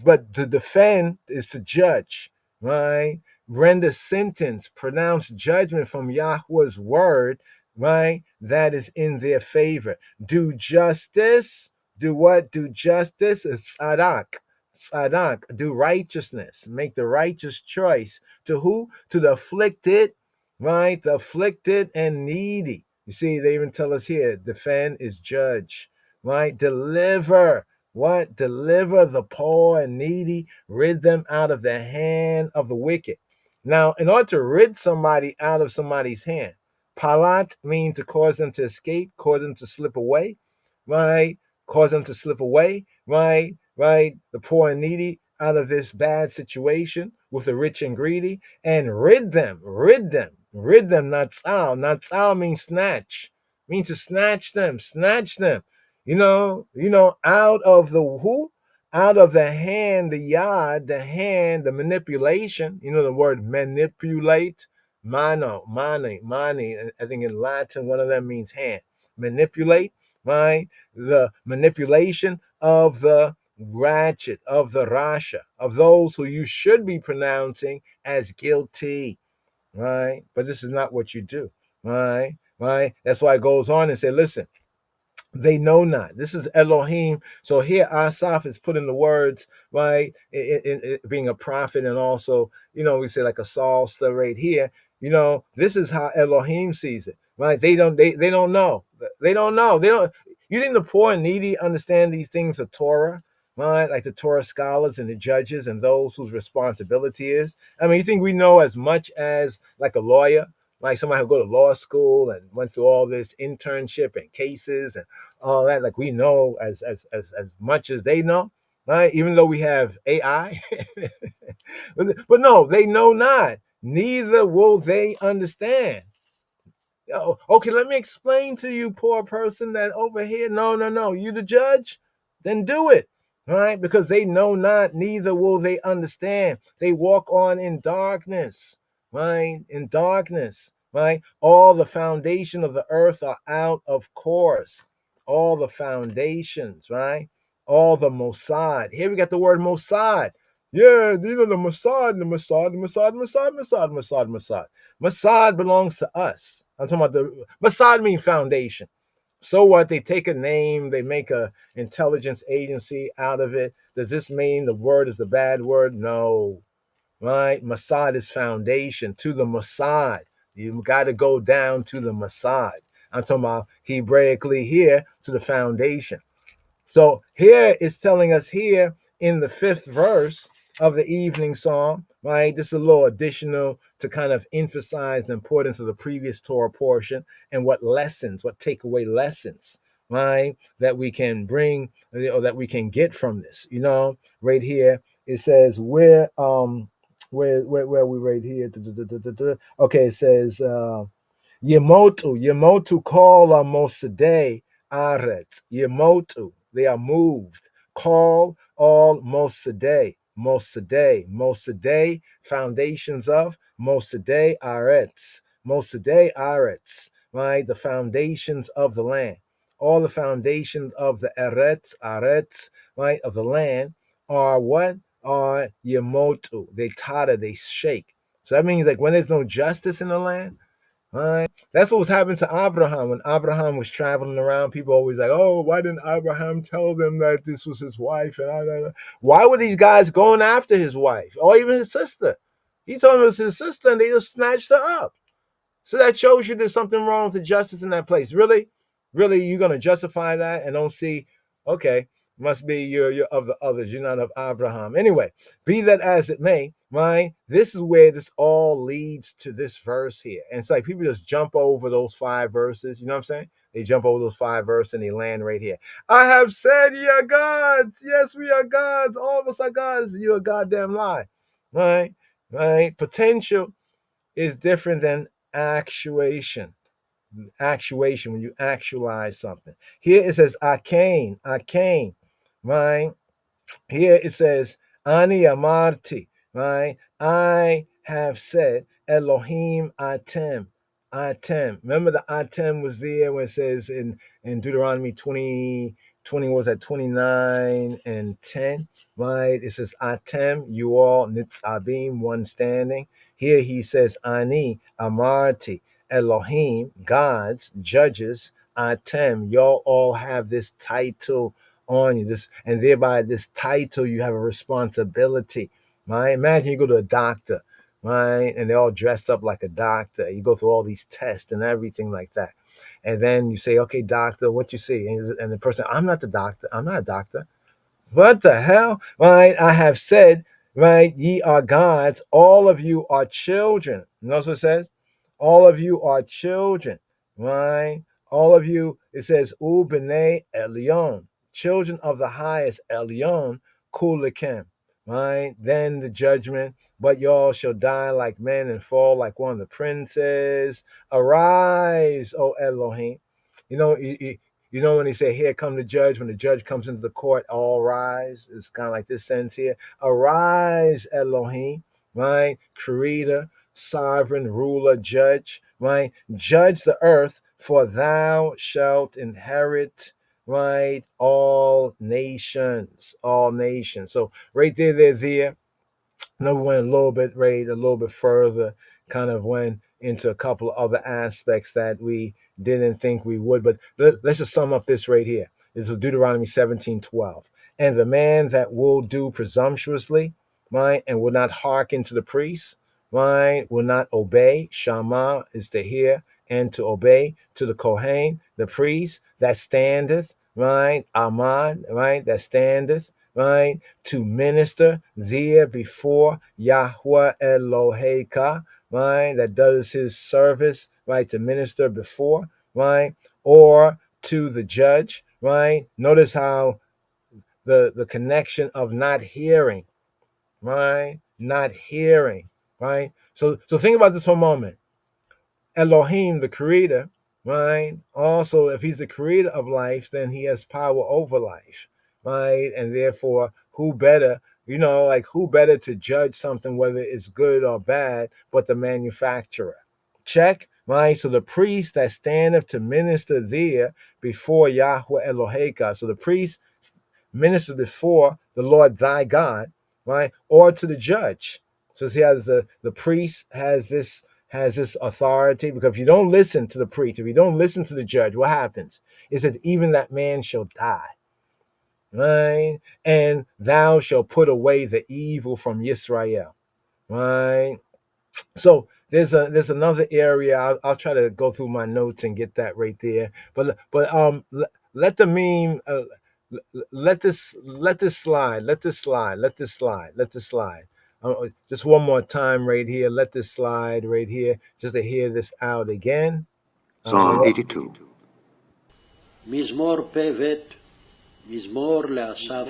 But to defend is to judge, right? Render sentence, pronounce judgment from Yahweh's word, right? That is in their favor. Do justice. Do what? Do justice. Sadak. Do righteousness. Make the righteous choice. To who? To the afflicted, right? The afflicted and needy. You see, they even tell us here, defend is judge. right? Deliver. What? Deliver the poor and needy, rid them out of the hand of the wicked. Now, in order to rid somebody out of somebody's hand, palat means to cause them to escape, cause them to slip away, right? Cause them to slip away, right? Right? The poor and needy out of this bad situation with the rich and greedy, and rid them. Natsal. Natsal means snatch, means to snatch them. Out of the who? Out of the hand, the yad, the hand, the manipulation. The word manipulate, mani. I think in Latin, one of them means hand. Manipulate, right? The manipulation of the ratchet, of the rasha, of those who you should be pronouncing as guilty, right? But this is not what you do, right? Right? That's why it goes on and say, listen, they know not. This is Elohim. So here Asaph is putting the words, right, in being a prophet, and also, we say like a psalmist right here. This is how Elohim sees it, right? They don't know. They don't know. They don't. You think the poor and needy understand these things of Torah, right? Like the Torah scholars and the judges and those whose responsibility is. I mean, you think we know as much as like a lawyer, like somebody who go to law school and went through all this internship and cases and all that, like we know as much as they know, right? Even though we have AI, but no, they know not. Neither will they understand. Okay, let me explain to you, poor person, that over here. No. You the judge? Then do it. Right? Because they know not, neither will they understand. They walk on in darkness. Right? In darkness. Right? All the foundation of the earth are out of course. All the foundations, right? All the Mossad. Here we got the word Mossad. Yeah, the Mossad, the Mossad, the Mossad, Mossad, Mossad, Mossad, Mossad. Mossad belongs to us. I'm talking about the Mossad means foundation. So what? They take a name, they make a intelligence agency out of it. Does this mean the word is the bad word? No. Right? Mossad is foundation. To the Mossad. You got to go down to the Mossad. I'm talking about Hebraically here to the foundation. So here it's telling us here in the 5th verse of the evening psalm, right? This is a little additional to kind of emphasize the importance of the previous Torah portion and what takeaway lessons, right, that we can bring or that we can get from this. Right here it says where we right here. Okay, it says Yemotu call on Mosadei Aretz. Yemotu, they are moved. Call all Mosadei, foundations of Mosadei Aretz, right? The foundations of the land. All the foundations of the Aretz, right, of the land are what? Are Yemotu. They totter, they shake. So that means like when there's no justice in the land, right? That's what was happening to Abraham. When Abraham was traveling around, people always like, oh, why didn't Abraham tell them that this was his wife? And why were these guys going after his wife or even his sister? He told them it was his sister and they just snatched her up. So that shows you there's something wrong with the justice in that place. Really? Really, you're going to justify that and don't see, okay, must be you're of the others. You're not of Abraham. Anyway, be that as it may, right? This is where this all leads to this verse here. And it's like people just jump over those 5 verses. You know what I'm saying? They jump over those 5 verses and they land right here. I have said ye are gods. Yes, we are gods. All of us are gods. You're a goddamn lie. Right? Right? Potential is different than actuation. When you actualize something. Here it says I came, right? Here it says Ani Amarti, right? I have said Elohim Atem. Remember the Atem was there when it says in Deuteronomy 20 was at 29 and 10, right? It says Atem, you all, Nitzabim, one standing. Here he says Ani Amarti, Elohim, gods, judges, Atem. Y'all all have this title on you, this, and thereby this title, you have a responsibility, right? Imagine you go to a doctor, right, and they're all dressed up like a doctor. You go through all these tests and everything like that. And then you say, okay, doctor, what you see? And the person, I'm not the doctor. I'm not a doctor. What the hell? Right? I have said, right, ye are gods. All of you are children. Notice what it says? All of you are children. Right? All of you, it says, U b'nei Elyon, children of the highest, Elyon, kulikim. Right? Then the judgment, but y'all shall die like men and fall like one of the princes. Arise, O Elohim. You know, you know when they say, here come the judge, when the judge comes into the court, all rise. It's kind of like this sense here. Arise, Elohim, right? Creator, sovereign, ruler, judge, right? Judge the earth, for thou shalt inherit, right? All nations, all nations. So right there, there. No, we went a little bit, right, a little bit further, kind of went into a couple of other aspects that we didn't think we would. But let's just sum up this right here. This is Deuteronomy 17:12. And the man that will do presumptuously, right, and will not hearken to the priest, right, will not obey. Shama is to hear and to obey to the Kohen, the priest that standeth, right, Amad, right, that standeth, right, to minister there before Yahweh Eloheka, right, that does his service, right, to minister before, right, or to the judge, right. Notice how the connection of not hearing, right, not hearing, right. So think about this for a moment. Elohim, the creator, right? Also, if he's the creator of life, then he has power over life, right? And therefore, who better, like who better to judge something, whether it's good or bad, but the manufacturer? Check, right? So the priest that standeth to minister there before Yahweh Eloheka. So the priest minister before the Lord thy God, right? Or to the judge. So he has the priest has this authority, because if you don't listen to the priest, if you don't listen to the judge, what happens? Is that even that man shall die, right? And thou shalt put away the evil from Yisrael, right? So there's another area. I'll try to go through my notes and get that right there. But let the meme. Let this slide. Just one more time right here. Let this slide right here, just to hear this out again. Psalm 82. מזמור פ"ב, מזמור לאסף.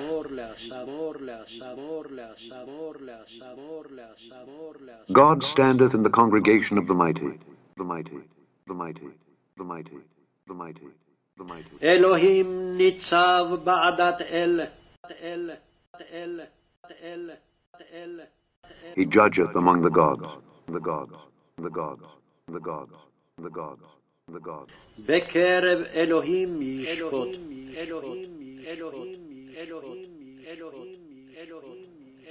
God standeth in the congregation of the mighty, the mighty, the mighty, the mighty, the mighty, the mighty. אלוהים ניצב בעדת אל. He judgeth among the gods, the gods, the gods, the gods, the gods, the gods. בקרב אלוהים ישפוט.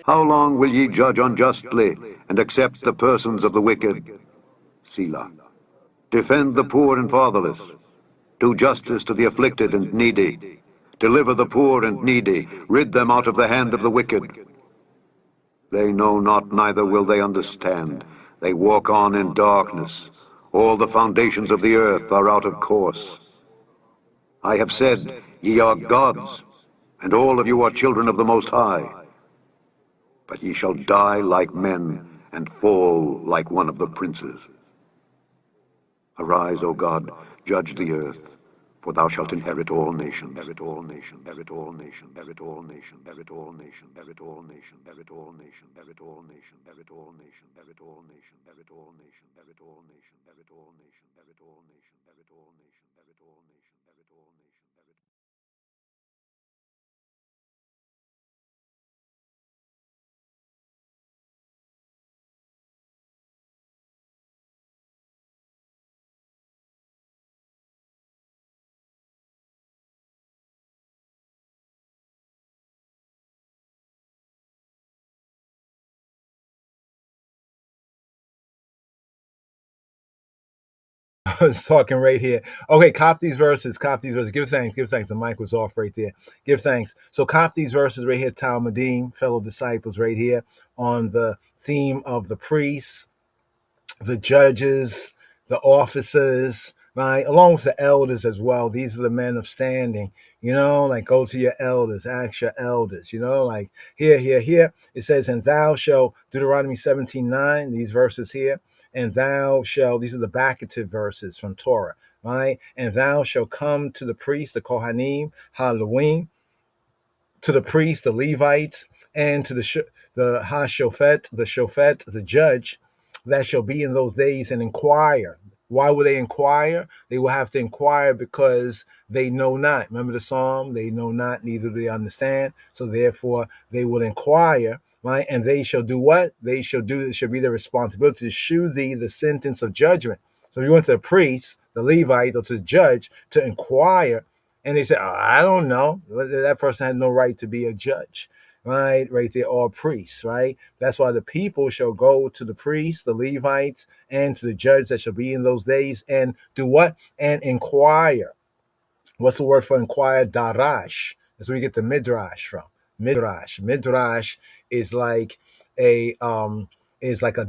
How long will ye judge unjustly and accept the persons of the wicked? Selah. Defend the poor and fatherless. Do justice to the afflicted and needy. Deliver the poor and needy. Rid them out of the hand of the wicked. They know not, neither will they understand. They walk on in darkness. All the foundations of the earth are out of course. I have said, ye are gods, and all of you are children of the Most High. But ye shall die like men, and fall like one of the princes. Arise, O God, judge the earth, for thou shalt inherit all nations. Inherit all nations. Inherit all nations. Inherit all nations. Inherit all nations. Inherit all nations. Inherit all nations. Inherit all nations. Inherit all nations. Inherit all nations. Inherit all nations. Inherit all nations. Inherit all nations. Inherit all nations. Inherit all nations. Inherit all nations. Inherit all nations. I was talking right here. Okay, cop these verses. Cop these verses. Give thanks. Give thanks. The mic was off right there. Give thanks. So cop these verses right here, Talmudim, fellow disciples, right here on the theme of the priests, the judges, the officers, right? Along with the elders as well. These are the men of standing, like go to your elders, ask your elders, like here. It says, and thou shalt, Deuteronomy 17:9, these verses here, and thou shalt, these are the backative verses from Torah, right? And thou shalt come to the priest, the Kohanim, Halloween, to the priests, the Levites, and to the Hashofet, the Shofet, the judge, that shall be in those days, and inquire. Why would they inquire? They will have to inquire because they know not. Remember the psalm? They know not, neither do they understand. So therefore, they will inquire, right? And they shall do what? They shall do, it shall be their responsibility to shew thee the sentence of judgment. So you went to the priest, the Levite, or to the judge to inquire, and they say, oh, I don't know. That person had no right to be a judge, right? Right there, or priests, right? That's why the people shall go to the priests, the Levites, and to the judge that shall be in those days, and do what? And inquire. What's the word for inquire? Darash. That's where we get the midrash from. Midrash is like a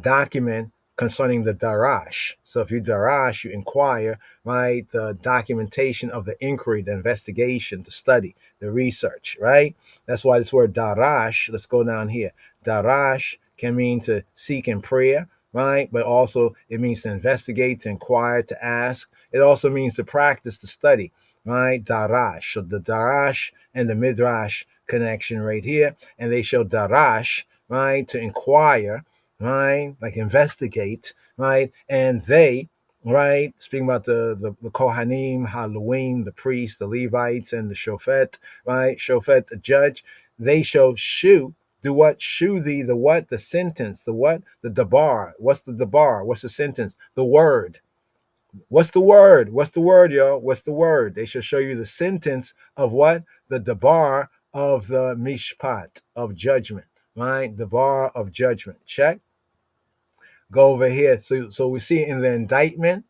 document concerning the darash. So if you darash, you inquire, right? The documentation of the inquiry, the investigation, the study, the research, right? That's why this word darash, let's go down here. Darash can mean to seek in prayer, right? But also it means to investigate, to inquire, to ask. It also means to practice, to study, right? Darash. So the darash and the midrash connection right here. And they show darash, right? To inquire, right? Like investigate, right? And they, right? Speaking about the Kohanim, Halloween, the priests, the Levites, and the Shofet, right? Shofet, the judge, they shall shew, do what? Shew thee the what? The sentence. The what? The dabar. What's the dabar? What's the sentence? The word. What's the word? What's the word, yo? What's the word? They shall show you the sentence of what? The dabar of the mishpat, of judgment, right? The bar of judgment. Check. Go over here. So we see in the indictment,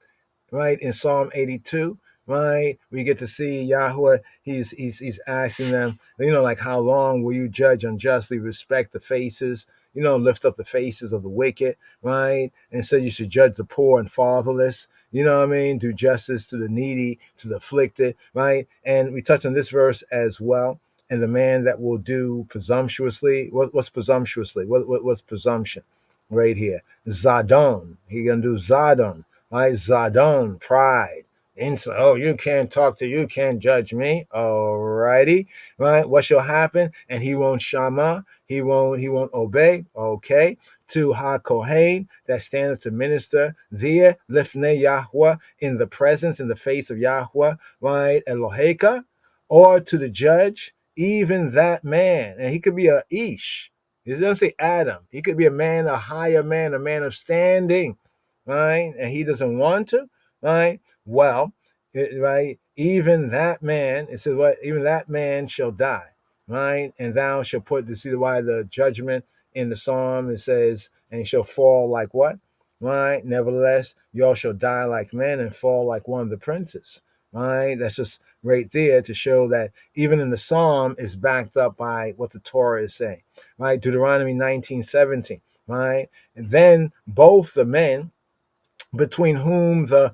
right, in Psalm 82, right, we get to see Yahweh. He's asking them, like, how long will you judge unjustly, respect the faces, lift up the faces of the wicked, right? And so you should judge the poor and fatherless, do justice to the needy, to the afflicted, right? And we touch on this verse as well. And the man that will do presumptuously, what's presumptuously? What's presumption? Right here, Zadon. He gonna do Zadon, right? Zadon, pride. Insult. Oh, you can't judge me. Alrighty, right? What shall happen? And he won't shama. He won't obey. Okay. To Ha Kohen that standeth to minister there, lifnei Yahweh, in the presence, in the face of Yahweh, right? Eloheka, or to the judge, even that man, and he could be a ish. It doesn't say Adam. He could be a man, a higher man, a man of standing, right? And he doesn't want to, right? Well, right? Even that man, it says what? Even that man shall die, right? And thou shalt put, to see why the judgment in the psalm, it says, and he shall fall like what? Right? Nevertheless, y'all shall die like men and fall like one of the princes, right? That's just right there to show that even in the psalm is backed up by what the Torah is saying, right? Deuteronomy 19:17, right? And then both the men between whom the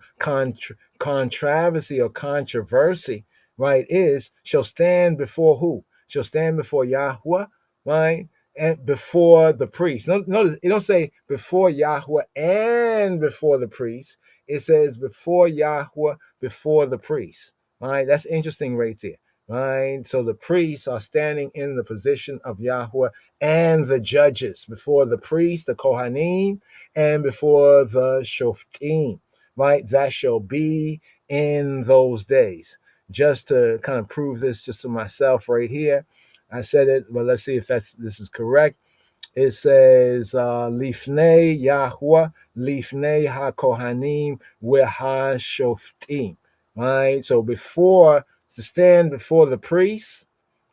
controversy or controversy, right, is, shall stand before who? Shall stand before Yahweh, right? And before the priest. Notice it don't say before Yahweh and before the priest. It says before Yahweh, before the priest. Right? That's interesting right there. Right? So the priests are standing in the position of Yahweh and the judges before the priest, the Kohanim, and before the Shoftim, right? That shall be in those days. Just to kind of prove this just to myself right here, I said it, but let's see if this is correct. It says, Lifnei Yahweh, Lifnei HaKohanim, Weha Shoftim, right? So before, to stand before the priests,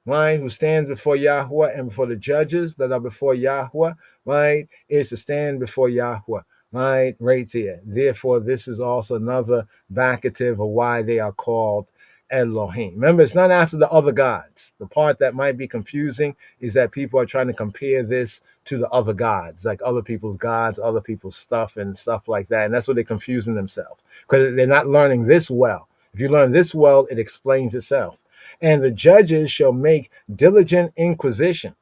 right, who stands before Yahweh, and before the judges that are before Yahweh, right, is to stand before Yahweh, right there. Therefore, this is also another backative of why they are called Elohim. Remember, it's not after the other gods. The part that might be confusing is that people are trying to compare this to the other gods, like other people's gods, other people's stuff, and stuff like that. And that's what they're confusing themselves because they're not learning this well. If you learn this well, it explains itself. And the judges shall make diligent inquisition.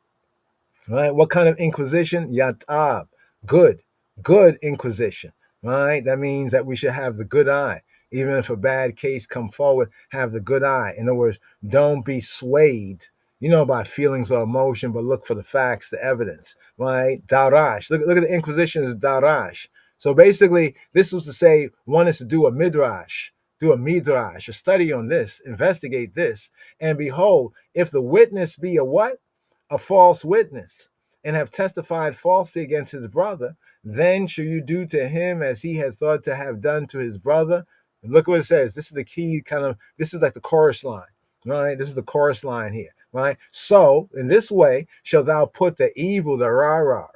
Right? What kind of inquisition? Yatab. Good inquisition. Right? That means that we should have the good eye. Even if a bad case come forward, have the good eye. In other words, don't be swayed, by feelings or emotion, but look for the facts, the evidence. Right? Darash. Look at the inquisition as darash. So basically, this was to say one is to do a midrash, a study on this, investigate this, and behold, if the witness be a what? A false witness, and have testified falsely against his brother, then shall you do to him as he has thought to have done to his brother. And look what it says. This is the key this is like the chorus line, right? This is the chorus line here, right? So in this way shall thou put the evil, the rah,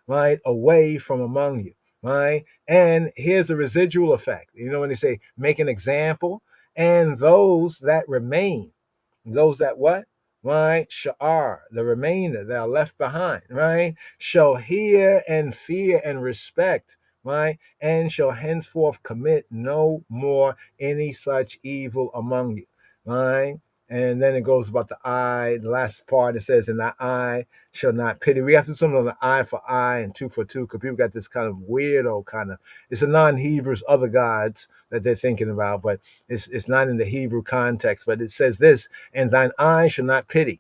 right, away from among you, right? And here's the residual effect. When they say make an example, and those that remain, those that what? Right? Sha'ar, the remainder that are left behind, right? Shall hear and fear and respect, right? And shall henceforth commit no more any such evil among you, right? And then it goes about the eye. The last part, it says, and the eye shall not pity. We have to do something on the eye for eye and two for two, because people got this kind of weirdo it's a non-Hebrews, other gods that they're thinking about, but it's not in the Hebrew context. But it says this, and thine eye shall not pity.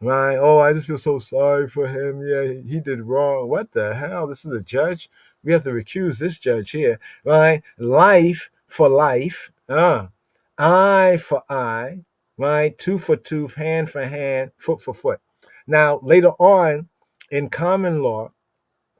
Right? Oh, I just feel so sorry for him. Yeah, he did wrong. What the hell? This is a judge? We have to recuse this judge here. Right? Life for life. Eye for eye. Right? Tooth for tooth, hand for hand, foot for foot. Now, later on in common law,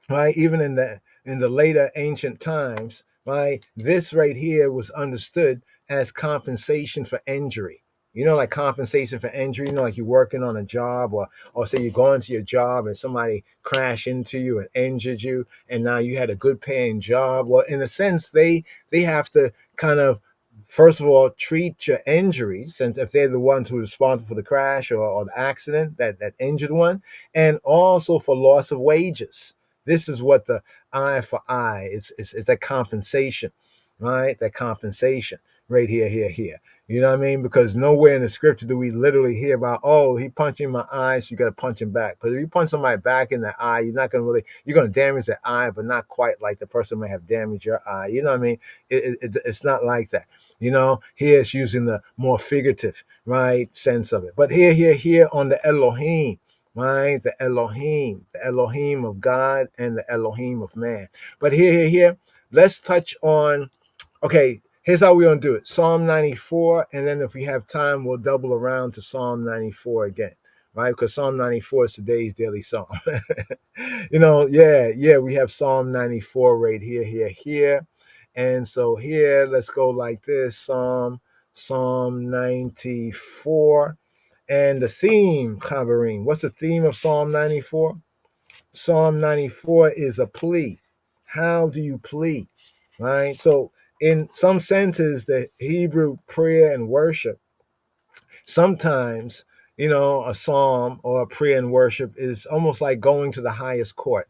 right, even in the later ancient times, right, this right here was understood as compensation for injury. Like compensation for injury, like you're working on a job, or say you're going to your job and somebody crashed into you and injured you, and now you had a good paying job. Well, in a sense, they have to kind of, first of all, treat your injuries, since if they're the ones who are responsible for the crash or the accident, that injured one, and also for loss of wages. This is what the eye for eye is. It's that compensation, right? That compensation right here. You know what I mean? Because nowhere in the scripture do we literally hear about, oh, he punched in my eye, so you got to punch him back. Because if you punch somebody back in the eye, you're going to damage the eye, but not quite like the person may have damaged your eye. You know what I mean? It's not like that. Here it's using the more figurative, right, sense of it. But here on the Elohim, right? The Elohim of God and the Elohim of man. But here, let's touch on, okay, here's how we're going to do it. Psalm 94, and then if we have time, we'll double around to Psalm 94 again, right? Because Psalm 94 is today's daily psalm. We have Psalm 94 right here. And so here, let's go like this, Psalm 94. And the theme, Chaverim, what's the theme of Psalm 94? Psalm 94 is a plea. How do you plea? Right? So in some senses, the Hebrew prayer and worship, sometimes, a psalm or a prayer and worship is almost like going to the highest court.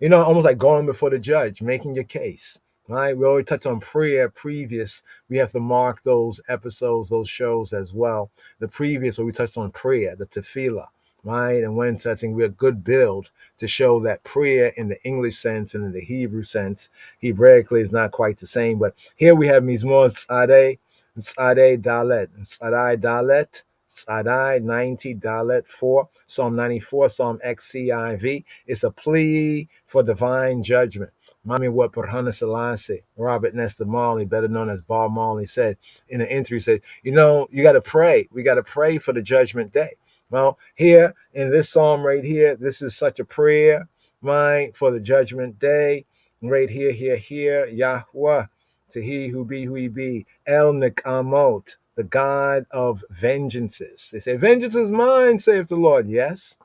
Almost like going before the judge, making your case. Right? We already touched on prayer previous. We have to mark those episodes, those shows as well. The previous, where we touched on prayer, the tefillah, right? And went, I think, we're a good build to show that prayer in the English sense and in the Hebrew sense, Hebraically, is not quite the same. But here we have Mizmor Tzadei Dalet, Tzadai 90 Dalet 4, Psalm 94, Psalm XCIV. It's a plea for divine judgment. Remind me what Burhana Selassie, Robert Nesta Marley, better known as Bob Marley, said in an interview. He said, you got to pray. We got to pray for the judgment day. Well, here in this psalm right here, this is such a prayer, right, for the judgment day. Right here, Yahweh, to he who be, El Nikamot, the God of vengeances. They say, vengeance is mine, saith the Lord. Yes,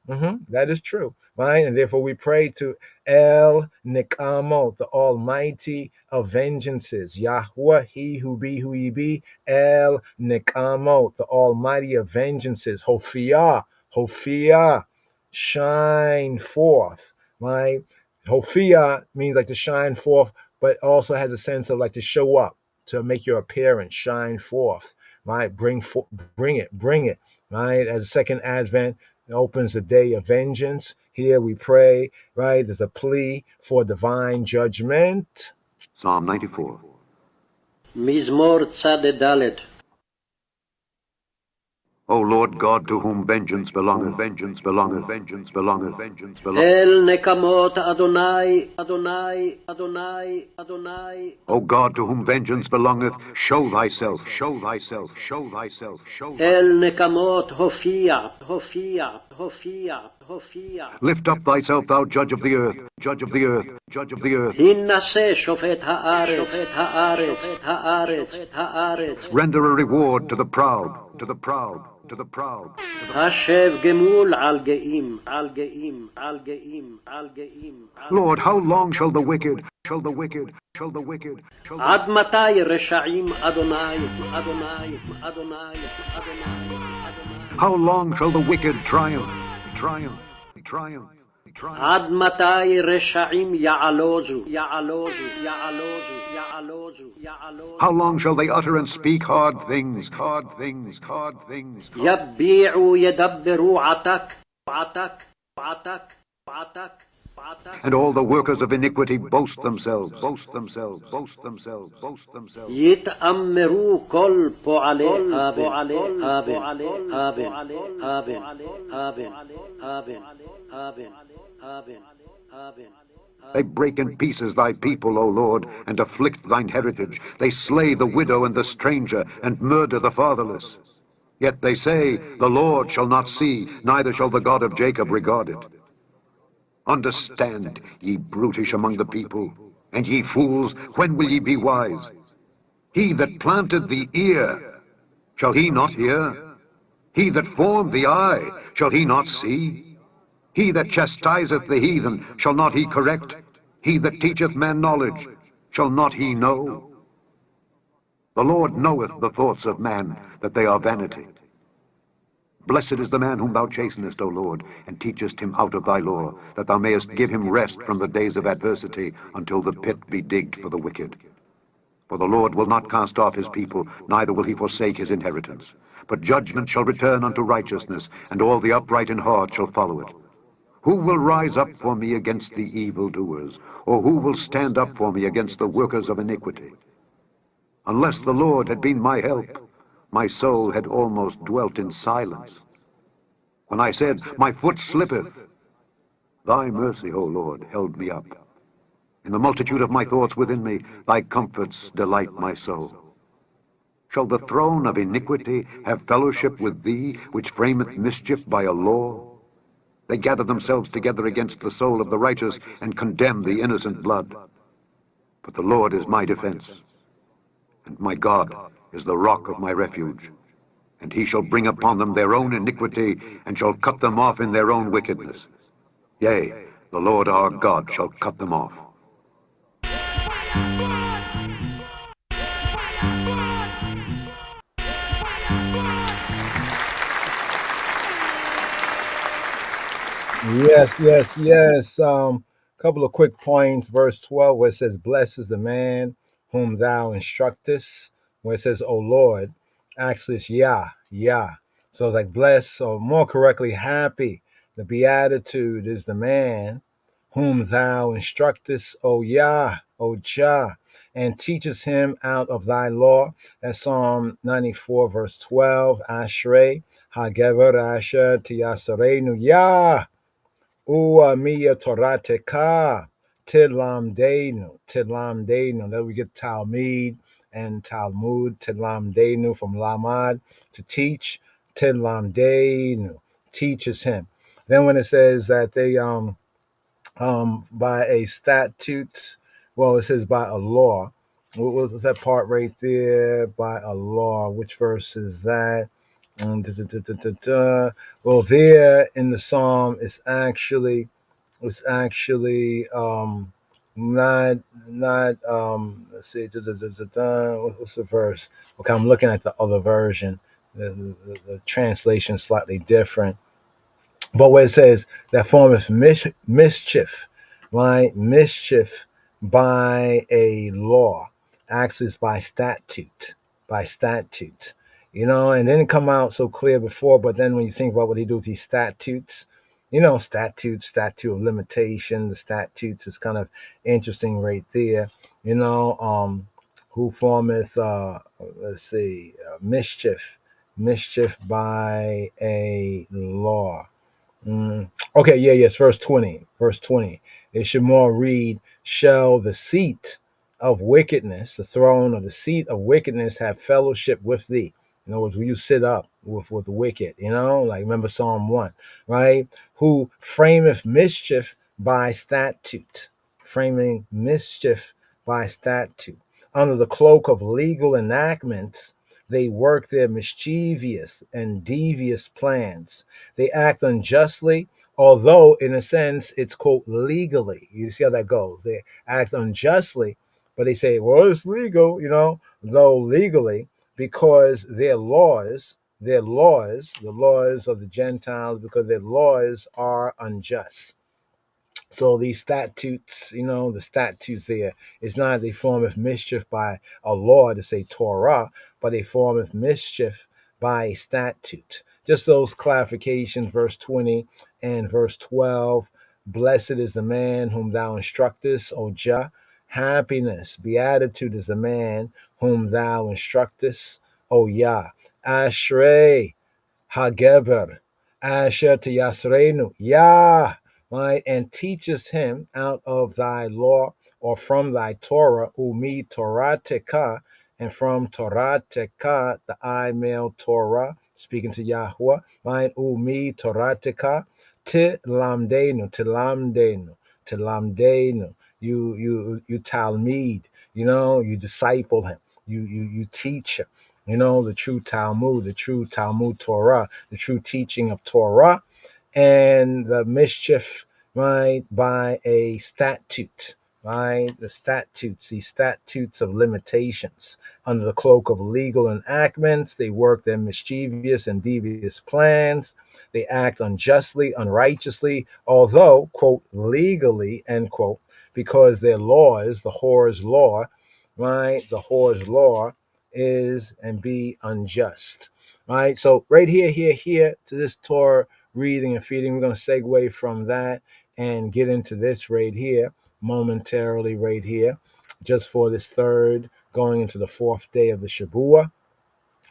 That is true, right? And therefore we pray to El Nikamo, the Almighty of vengeances. Yahweh, he who be, who he be. El Nikamo, the Almighty of vengeances. Hophia, Hophia, shine forth, right? Hophia means like to shine forth, but also has a sense of like to show up, to make your appearance, shine forth, right? Bring it, right? As a second advent, it opens the day of vengeance. Here we pray, right? There's a plea for divine judgment. Psalm 94. מזמור צ"ד. O Lord God, to whom vengeance belongeth, vengeance belongeth, vengeance belongeth, vengeance belongeth. אל נקמות אדוני, אדוני, אדוני, אדוני. O God, to whom vengeance belongeth, show thyself, show thyself, show thyself, show thyself. אל נקמות הופיע, הופיע, הופיע, הופיע. Lift up thyself, thou judge of the earth, judge of the earth, judge of the earth. הנשא שופט הארץ, שופט הארץ, שופט הארץ, שופט הארץ. Render a reward to the proud, to the proud, to the proud. השב גמול על גאים, על גאים, על גאים, על גאים. Lord, how long shall the wicked, shall the wicked, shall the wicked, shall the... עד מתי רשעים אדוני, אדוני, אדוני, אדוני. How long shall the wicked triumph, triumph, triumph, triumph? עד מתי רשעים יעלוזו, יעלוזו, יעלוזו, יעלוזו, יעלוזו. How long shall they utter and speak hard things, hard things, hard things? יביעו ידברו עתק, עתק, עתק, עתק. And all the workers of iniquity boast themselves, boast themselves, boast themselves, boast themselves. יתאמרו כל פועלי האבן, האבן, האבן, האבן, האבן, האבן, האבן, האבן, האבן. They break in pieces thy people, O Lord, and afflict thine heritage. They slay the widow and the stranger, and murder the fatherless. Yet they say, the Lord shall not see, neither shall the God of Jacob regard it. Understand, ye brutish among the people, and ye fools, when will ye be wise? He that planted the ear, shall he not hear? He that formed the eye, shall he not see? He that chastiseth the heathen, shall not he correct? He that teacheth man knowledge, shall not he know? The Lord knoweth the thoughts of man, that they are vanity. Blessed is the man whom thou chastenest, O Lord, and teachest him out of thy law, that thou mayest give him rest from the days of adversity, until the pit be digged for the wicked. For the Lord will not cast off his people, neither will he forsake his inheritance. But judgment shall return unto righteousness, and all the upright in heart shall follow it. Who will rise up for me against the evildoers? Or who will stand up for me against the workers of iniquity? Unless the Lord had been my help, my soul had almost dwelt in silence. When I said, my foot slippeth, thy mercy, O Lord, held me up. In the multitude of my thoughts within me, thy comforts delight my soul. Shall the throne of iniquity have fellowship with thee, which frameth mischief by a law? They gather themselves together against the soul of the righteous, and condemn the innocent blood. But the Lord is my defense, and my God is the rock of my refuge. And he shall bring upon them their own iniquity, and shall cut them off in their own wickedness. Yea, the Lord our God shall cut them off. Yes, yes, yes. Couple of quick points. Verse 12, where it says, blessed is the man whom thou instructest. Where it says, O Lord, actually it's Yah, Yah. So it's like blessed, or more correctly, happy. The beatitude is the man whom thou instructest, O Yah, O Jah, and teachest him out of thy law. That's Psalm 94, verse 12. Ashrei, Hagever Asher Tiyasareinu Yah. Miya Torateka, Tilamdenu, Tilamdenu. Then we get Talmud and Talmud, Tilamdenu from Lamad, to teach, Tilamdenu, teaches him. Then when it says that they by a statute, well, it says by a law. What was that part right there? By a law. Which verse is that? Well, there in the psalm, it's actually not let's see, what's the verse? Okay, I'm looking at the other version. The translation is slightly different, but where it says that formeth mischief, right? Mischief by a law. Actually, it's by statute. By statute. And didn't come out so clear before, but then when you think about what they do with these statutes, statute of limitation, the statutes is kind of interesting right there. Who formeth, let's see, mischief by a law. Okay, yeah, yes, verse 20. Verse 20. It should more read, shall the seat of wickedness, the throne of the seat of wickedness, have fellowship with thee? In other words, will you sit up with the wicked? Like remember Psalm 1, right? Who frameth mischief by statute, framing mischief by statute. Under the cloak of legal enactments, they work their mischievous and devious plans. They act unjustly, although in a sense it's quote legally. You see how that goes. They act unjustly, but they say, well, it's legal, though legally, because the laws of the Gentiles, because their laws are unjust. So these statutes, the statutes there is not a form of mischief by a law to say Torah, but a form of mischief by a statute. Just those clarifications, verse 20 and verse 12. Blessed is the man whom thou instructest, O Jah. Happiness, beatitude is the man whom thou instructest, O Yah. Ashrei Hageber, Asher to Yasrenu, Yah, right, and teachest him out of thy law or from thy Torah, Umi Torateka, and from Torateka, the I male Torah, speaking to Yahweh, right, Umi Torateka, Tilamdenu, you Talmud, you disciple him, you teach him. The true Talmud Torah, the true teaching of Torah, and the mischief, right, by a statute, right? These statutes of limitations. Under the cloak of legal enactments, they work their mischievous and devious plans. They act unjustly, unrighteously, although, quote, legally, end quote, because their law is the whore's law, right? The whore's law is and be unjust. Right? So right here to this Torah reading and feeding, we're going to segue from that and get into this right here momentarily right here, just for this third, going into the fourth day of the Shabua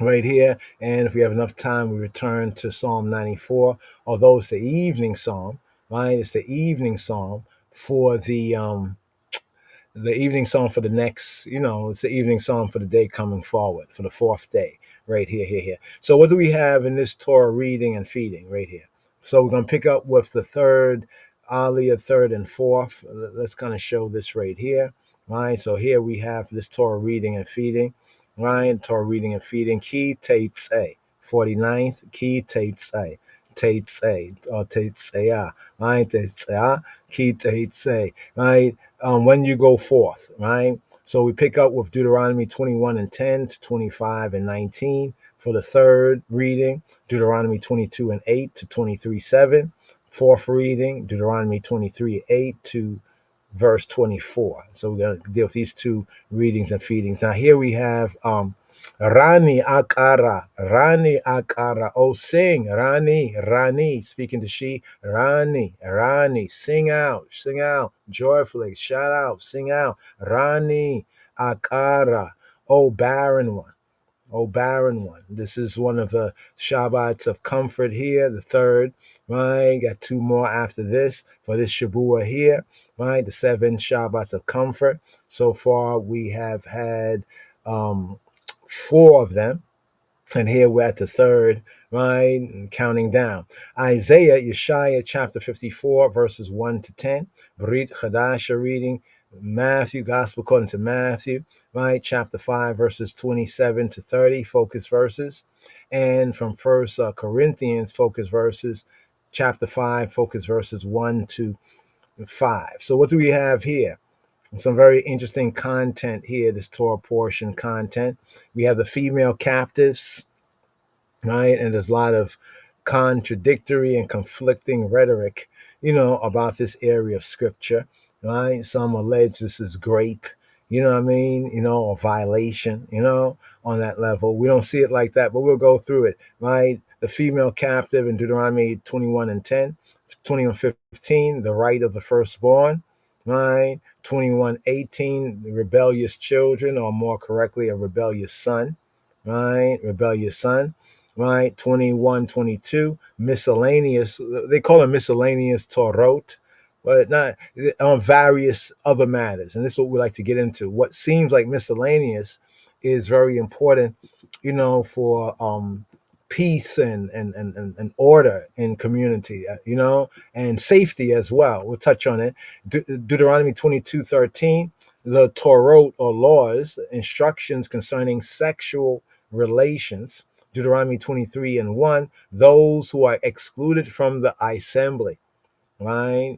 right here. And if we have enough time, we return to Psalm 94, although it's the evening psalm, right? It's the evening psalm for the evening song for the next, it's the evening song for the day coming forward, for the fourth day, right here. So what do we have in this Torah reading and feeding right here? So we're going to pick up with the third, Aliyah, third and fourth. Let's kind of show this right here, right? So here we have this Torah reading and feeding, right? Torah reading and feeding, Ki Tetzei, 49th, Ki Tetzei, or Tetzeiah, right? Tetzeiah, Ki Tetzei, right? When you go forth, right? So we pick up with Deuteronomy 21 and 10 to 25 and 19 for the third reading, Deuteronomy 22 and 8 to 23, 7. Fourth reading, Deuteronomy 23, 8 to verse 24. So we're going to deal with these two readings and feedings. Now here we have Rani Akara, oh sing, Rani, speaking to she, Rani, sing out, joyfully, shout out, sing out, Rani Akara, oh barren one. Oh, barren one. This is one of the Shabbats of comfort here, the third, right? Got two more after this for this Shabua here, right? The 7 Shabbats of comfort. So far, we have had 4 of them. And here we're at the third, right? And counting down. Isaiah, Yeshaya, chapter 54, verses 1 to 10. Brit Chadasha reading, Matthew, Gospel according to Matthew, right? Chapter 5, verses 27 to 30, focus verses. And from First Corinthians, focus verses, chapter 5, focus verses 1 to 5. So what do we have here? Some very interesting content here, this Torah portion content. We have the female captives, right? And there's a lot of contradictory and conflicting rhetoric, about this area of scripture, right? Some allege this is grape, you know what I mean? Or violation, on that level. We don't see it like that, but we'll go through it, right? The female captive in Deuteronomy 21 and 10, 21:15, the right of the firstborn, right? 21:18, the rebellious children, or more correctly, a rebellious son, right? Rebellious son, right? 21:22, miscellaneous. They call them miscellaneous Torot, but not on various other matters. And this is what we like to get into. What seems like miscellaneous is very important, for peace and order in community, and safety as well. We'll touch on it. Deuteronomy 22:13, the Torot or laws, instructions concerning sexual relations. Deuteronomy 23 and 1, those who are excluded from the assembly, right?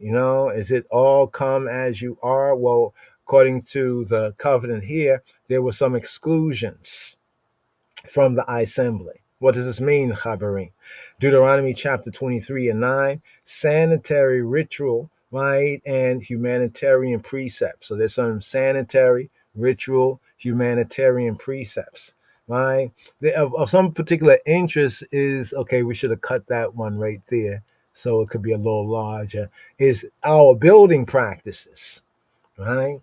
Is it all come as you are? Well, according to the covenant here, there were some exclusions from the assembly. What does this mean, Chabarim? Deuteronomy chapter 23 and 9, sanitary ritual, right, and humanitarian precepts. So there's some sanitary, ritual, humanitarian precepts, right? Of some particular interest is, okay, we should have cut that one right there so it could be a little larger, is our building practices, right?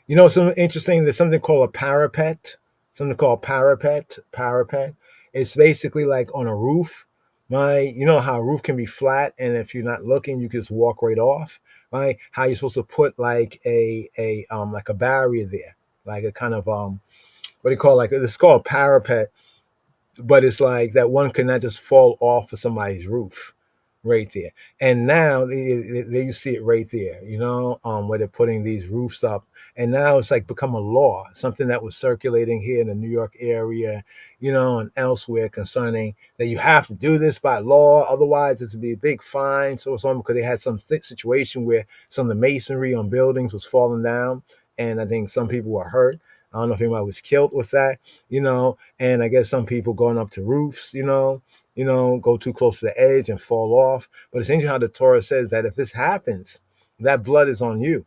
Something interesting, there's something called a parapet. Something called parapet. Parapet. It's basically like on a roof, right? You know how a roof can be flat, and if you're not looking, you can just walk right off, right? How you're supposed to put like a barrier there, like a kind of what do you call, like, it's called parapet, but it's like that one cannot just fall off of somebody's roof right there. And now there you see it right there, where they're putting these roofs up. And now it's like become a law, something that was circulating here in the New York area, and elsewhere, concerning that you have to do this by law. Otherwise, it's to be a big fine. So it's almost because they had some situation where some of the masonry on buildings was falling down. And I think some people were hurt. I don't know if anybody was killed with that, and I guess some people going up to roofs, go too close to the edge and fall off. But it's interesting how the Torah says that if this happens, that blood is on you.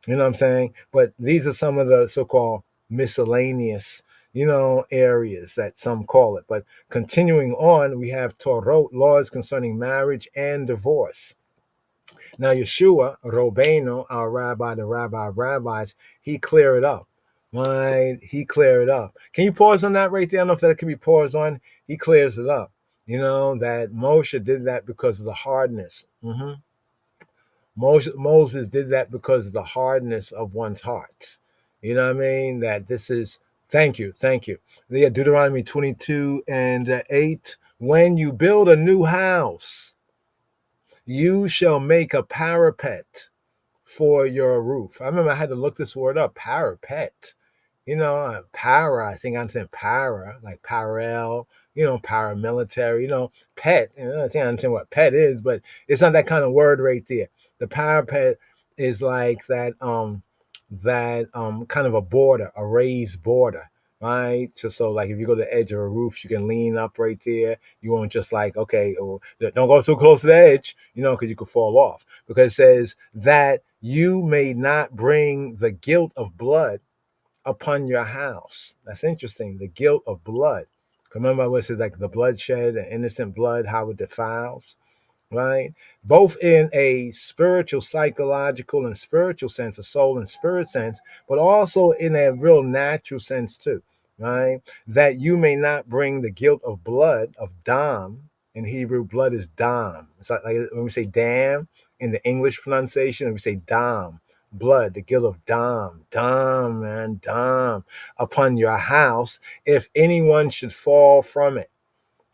You know what I'm saying? But these are some of the so-called miscellaneous, areas that some call it. But continuing on, we have Torah, laws concerning marriage and divorce. Now, Yeshua, Robeno, our rabbi, the rabbi of rabbis, he cleared it up. Right? He cleared it up. Can you pause on that right there? I don't know if that can be paused on. He clears it up. That Moshe did that because of the hardness. Moses did that because of the hardness of one's heart. You know what I mean? That this is, thank you. Yeah, Deuteronomy 22 and 8. When you build a new house, you shall make a parapet for your roof. I remember I had to look this word up, parapet. Para, I think I'm saying para, like parallel, paramilitary, pet. I think I understand what pet is, but it's not that kind of word right there. The parapet is like that kind of a border, a raised border, right? So like if you go to the edge of a roof, you can lean up right there. You won't just like, okay, don't go too close to the edge, because you could fall off. Because it says that you may not bring the guilt of blood upon your house. That's interesting. The guilt of blood. Remember what it says, like the bloodshed and innocent blood, how it defiles, right? Both in a spiritual, psychological, and spiritual sense, a soul and spirit sense, but also in a real natural sense too, right? That you may not bring the guilt of blood, of dam. In Hebrew, blood is dam. It's like when we say dam in the English pronunciation, we say dam. Blood, the guilt of dam, upon your house, if anyone should fall from it.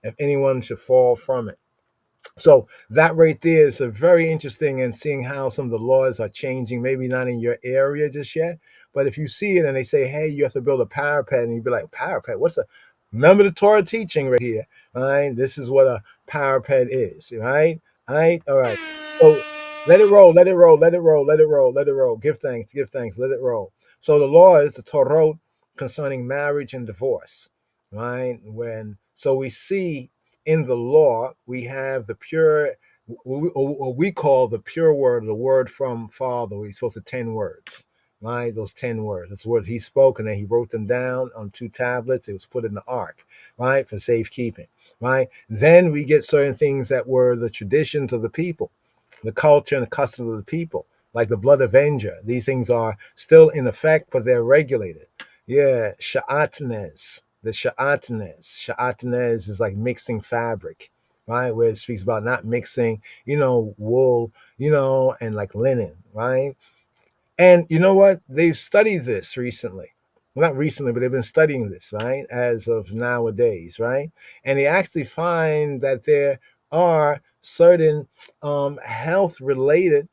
If anyone should fall from it. So that right there is a very interesting in seeing how some of the laws are changing, maybe not in your area just yet. But if you see it and they say, hey, you have to build a parapet, and you'd be like, parapet? What's a remember the Torah teaching right here? All right. This is what a parapet is. Right? All right. All right. So let it roll, let it roll, let it roll, let it roll, let it roll. Give thanks, let it roll. So the law is the Torah concerning marriage and divorce. Right? So we see in the law, we have the pure, what we call the pure word, the word from Father. He's supposed to 10 words, right? Those 10 words. Those words he spoke, and then he wrote them down on 2 tablets. It was put in the ark, right, for safekeeping, right? Then we get certain things that were the traditions of the people, the culture and the customs of the people, like the blood avenger. These things are still in effect, but they're regulated. Yeah, sha'atnes, the sha'atnes. Sha'atnes is like mixing fabric, right? Where it speaks about not mixing, wool, and like linen, right? And you know what? They've studied this recently. Well, not recently, but they've been studying this, right? As of nowadays, right? And they actually find that there are certain health related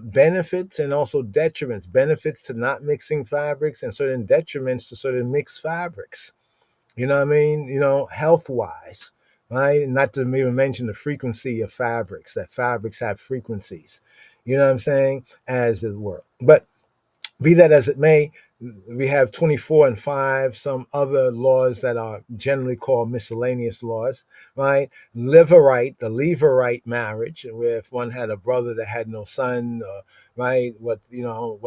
benefits and also detriments. Benefits to not mixing fabrics and certain detriments to certain mixed fabrics. You know what I mean? Health wise, right? Not to even mention the frequency of fabrics, that fabrics have frequencies. You know what I'm saying? As it were. But be that as it may, we have 24 and 5, some other laws that are generally called miscellaneous laws, right? Levirate, the Levirate marriage, where if one had a brother that had no son, right, what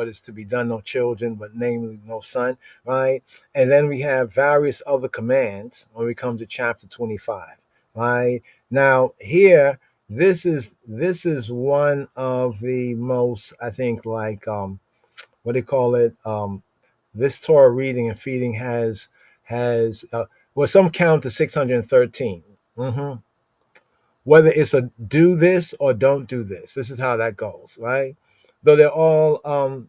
is to be done, no children, but namely no son, right? And then we have various other commands when we come to chapter 25, right? Now here, this is one of the most, I think, like what do you call it? This Torah reading and feeding has well, some count to 613. Mm-hmm. Whether it's a do this or don't do this, this is how that goes, right? Though they're all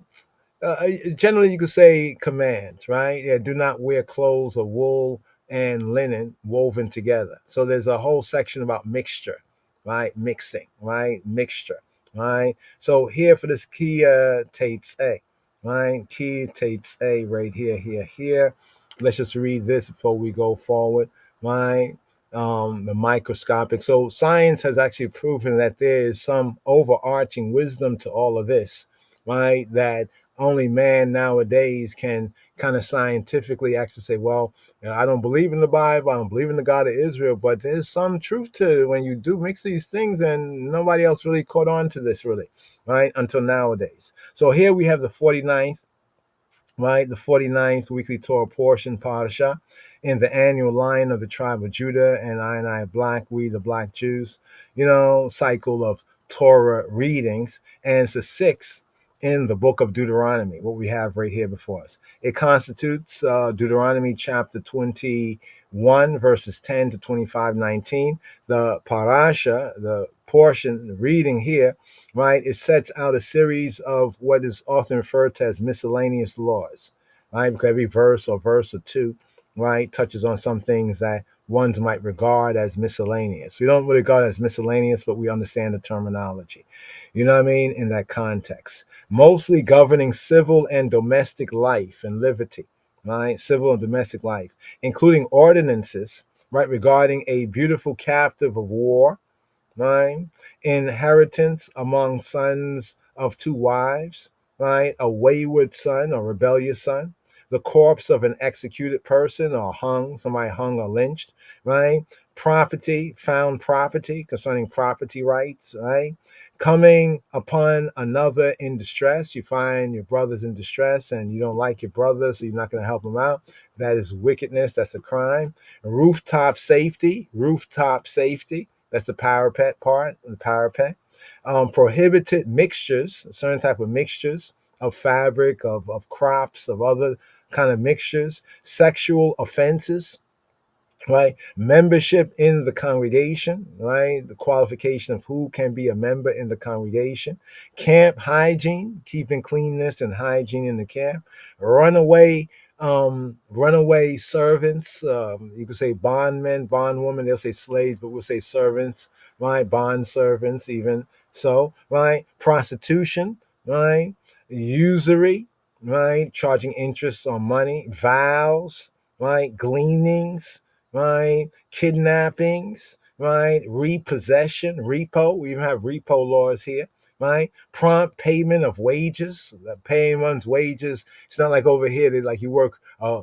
generally you could say commands, right? Yeah, do not wear clothes of wool and linen woven together. So there's a whole section about mixture, right? Mixing, right? Mixture, right? So here for this kia Tetzei, right? Kia Tetzei right here. Let's just read this before we go forward, right? The microscopic. So science has actually proven that there is some overarching wisdom to all of this, right? That only man nowadays can kind of scientifically actually say, well, I don't believe in the Bible, I don't believe in the God of Israel, but there's some truth to it when you do mix these things, and nobody else really caught on to this, really, right, until nowadays. So here we have the 49th, right, the 49th weekly Torah portion, Parasha, in the annual line of the tribe of Judah, and I black, we the black Jews, cycle of Torah readings, and it's the 6th in the book of Deuteronomy, what we have right here before us. It constitutes Deuteronomy chapter 21, verses 10 to 25:19. The parasha, the portion, the reading here, right, it sets out a series of what is often referred to as miscellaneous laws, right? Because every verse or two, right, touches on some things that ones might regard as miscellaneous. We don't really regard it as miscellaneous, but we understand the terminology. You know what I mean? In that context. Mostly governing civil and domestic life and liberty, right? Civil and domestic life, including ordinances, right, regarding a beautiful captive of war, right? Inheritance among sons of 2 wives, right? A wayward son or rebellious son, the corpse of an executed person or somebody hung or lynched, right? Property, found property concerning property rights, right? Coming upon another in distress. You find your brother's in distress and you don't like your brother, so you're not going to help him out. That is wickedness. That's a crime. Rooftop safety, that's the parapet part, the parapet. Prohibited mixtures, certain type of mixtures of fabric, of crops, of other kind of mixtures. Sexual offenses, right? Membership in the congregation, right? The qualification of who can be a member in the congregation. Camp hygiene, keeping cleanness and hygiene in the camp. Runaway servants. You could say bondmen, bondwomen. They'll say slaves, but we'll say servants, right? Bond servants, even so, right? Prostitution, right? Usury, right? Charging interest on money, vows, right? Gleanings, right? Kidnappings, right? Repossession, repo. We even have repo laws here, right? Prompt payment of wages, paying one's wages. It's not like over here, they like you work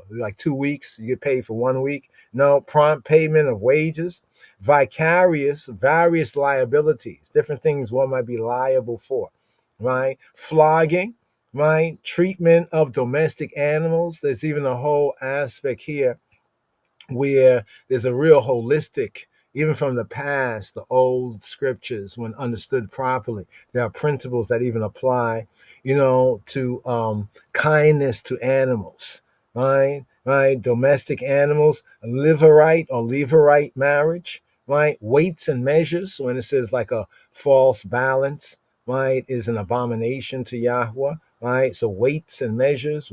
like 2 weeks, you get paid for 1 week. No, prompt payment of wages, vicarious, various liabilities, different things one might be liable for, right? Flogging, right? Treatment of domestic animals. There's even a whole aspect here where there's a real holistic, even from the past, the old scriptures, when understood properly, there are principles that even apply, to kindness to animals, right? Right, domestic animals, liverite or levirate marriage, right? Weights and measures, when it says like a false balance, right, is an abomination to Yahweh, right? So weights and measures,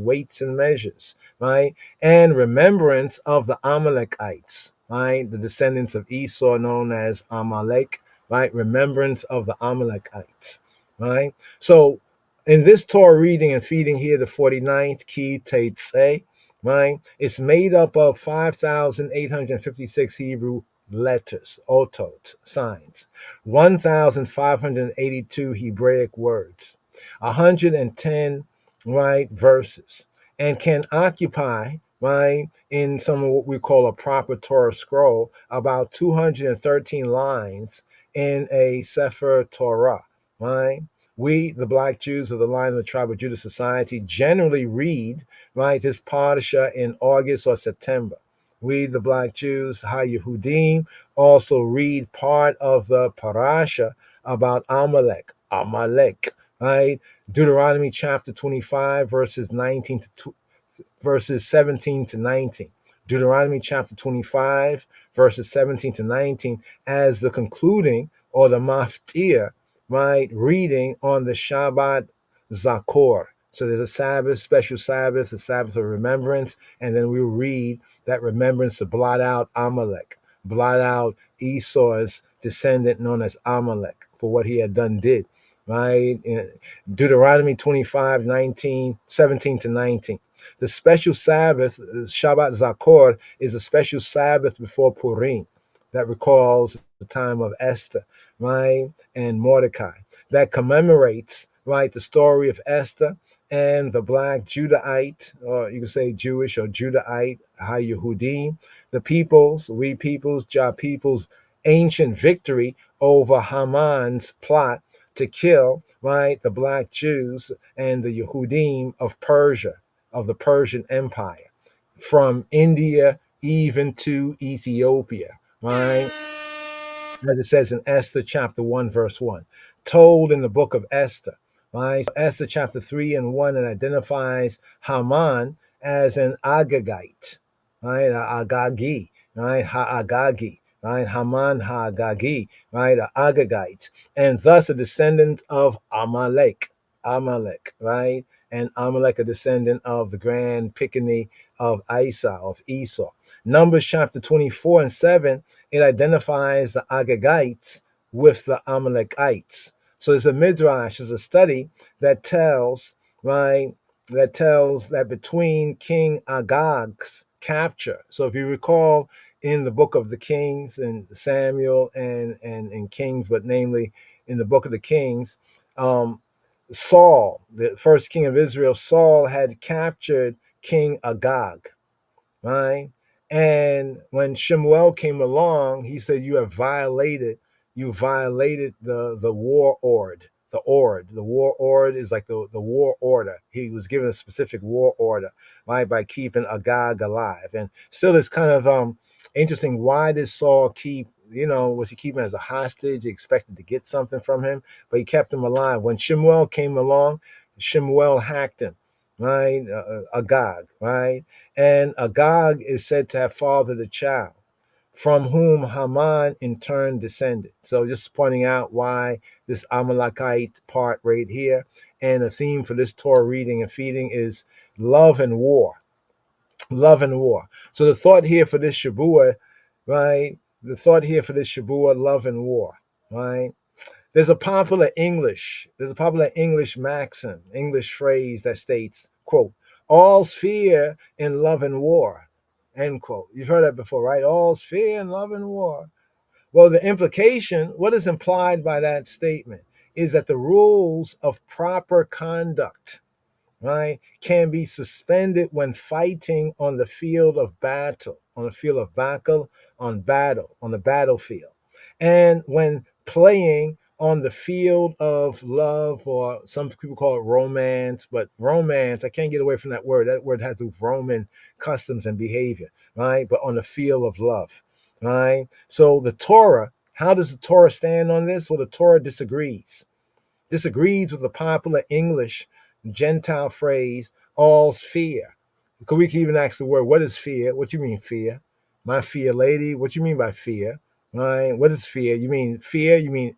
right? And remembrance of the Amalekites, right? The descendants of Esau known as Amalek, right? Remembrance of the Amalekites, right? So in this Torah reading and feeding here, the 49th key Tetzei, right? It's made up of 5,856 Hebrew letters, otot, signs, 1,582 Hebraic words, 110, right, verses, and can occupy, right, in some of what we call a proper Torah scroll, about 213 lines in a Sefer Torah, right? We, the black Jews of the line of the tribe of Judah Society, generally read, right, this Parasha in August or September. We, the black Jews, Ha-Yehudim, also read part of the Parasha about Amalek, right? Deuteronomy chapter 25, verses 17 to 19. Deuteronomy chapter 25, verses 17 to 19, as the concluding or the maftir, right, reading on the Shabbat Zakor. So there's a Sabbath, special Sabbath, a Sabbath of remembrance, and then we read that remembrance to blot out Amalek, blot out Esau's descendant known as Amalek for what he had did, right? In Deuteronomy 25, 17 to 19. The special Sabbath, Shabbat Zakor, is a special Sabbath before Purim that recalls the time of Esther, right, and Mordecai, that commemorates, right, the story of Esther and the black Judahite, or you can say Jewish or Judahite, Ha-Yehudim, the peoples, we peoples, Jah peoples, ancient victory over Haman's plot to kill, right, the black Jews and the Yehudim of Persia, of the Persian Empire, from India even to Ethiopia, right? As it says in Esther chapter 1, verse 1, told in the book of Esther, right? So Esther chapter 3 and 1, it identifies Haman as an Agagite, right? Agagi, right? Ha'agagi, right? Haman Ha'agagi, right? Agagite, and thus a descendant of Amalek, right? And Amalek, a descendant of the grand Picani of Esau. Numbers chapter 24 and 7, it identifies the Agagites with the Amalekites. So there's a midrash, there's a study that tells, right, that between King Agag's capture. So if you recall in the book of the Kings and Samuel and Kings, but namely in the book of the Kings, Saul, the first king of Israel, Saul had captured King Agag, right? And when Shemuel came along, he said, you violated the war ord. The war ord is like the war order. He was given a specific war order, right, by keeping Agag alive. And still it's kind of interesting, why did Saul was he keeping him as a hostage? He expected to get something from him, but he kept him alive. When Shemuel came along, Shemuel hacked him, right? Agag, right? And Agag is said to have fathered a child from whom Haman in turn descended. So just pointing out why this Amalekite part right here. And the theme for this Torah reading and feeding is love and war. Love and war. So the thought here for this Shabua, right? The thought here for this Shabua, love and war. right? There's a popular English maxim, English phrase that states, quote, all's fear in love and war, end quote. You've heard that before, right? All's fear in love and war. Well, the implication, what is implied by that statement, is that the rules of proper conduct, right, can be suspended when fighting on the field of battle, on the field of battle, on the battlefield, and when playing on the field of love, or some people call it romance, but romance, I can't get away from that word. That word has to do with Roman customs and behavior, right? But on the field of love, right? So the Torah, how does the Torah stand on this? Well, the Torah disagrees with the popular English Gentile phrase, all's fear. Because we can even ask the word, what is fear? What you mean fear? My fear lady, what you mean by fear? Right? What is fear? You mean fear? You mean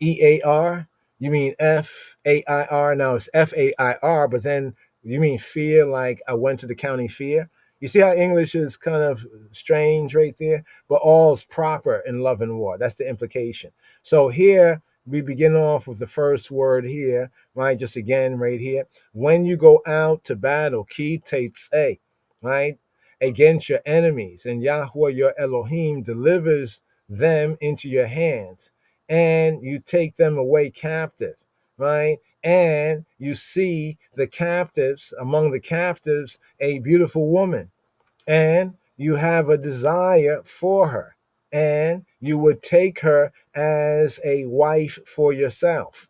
Fear? You mean Fair? Now it's Fair, but then you mean fear like I went to the county fair? You see how English is kind of strange right there? But all's proper in love and war. That's the implication. So here we begin off with the first word here, right? Just again, right here. When you go out to battle, ki tetzei, right? Against your enemies, and Yahweh your Elohim delivers them into your hands, and you take them away captive, right? And you see the captives, among the captives, a beautiful woman, and you have a desire for her, and you would take her as a wife for yourself.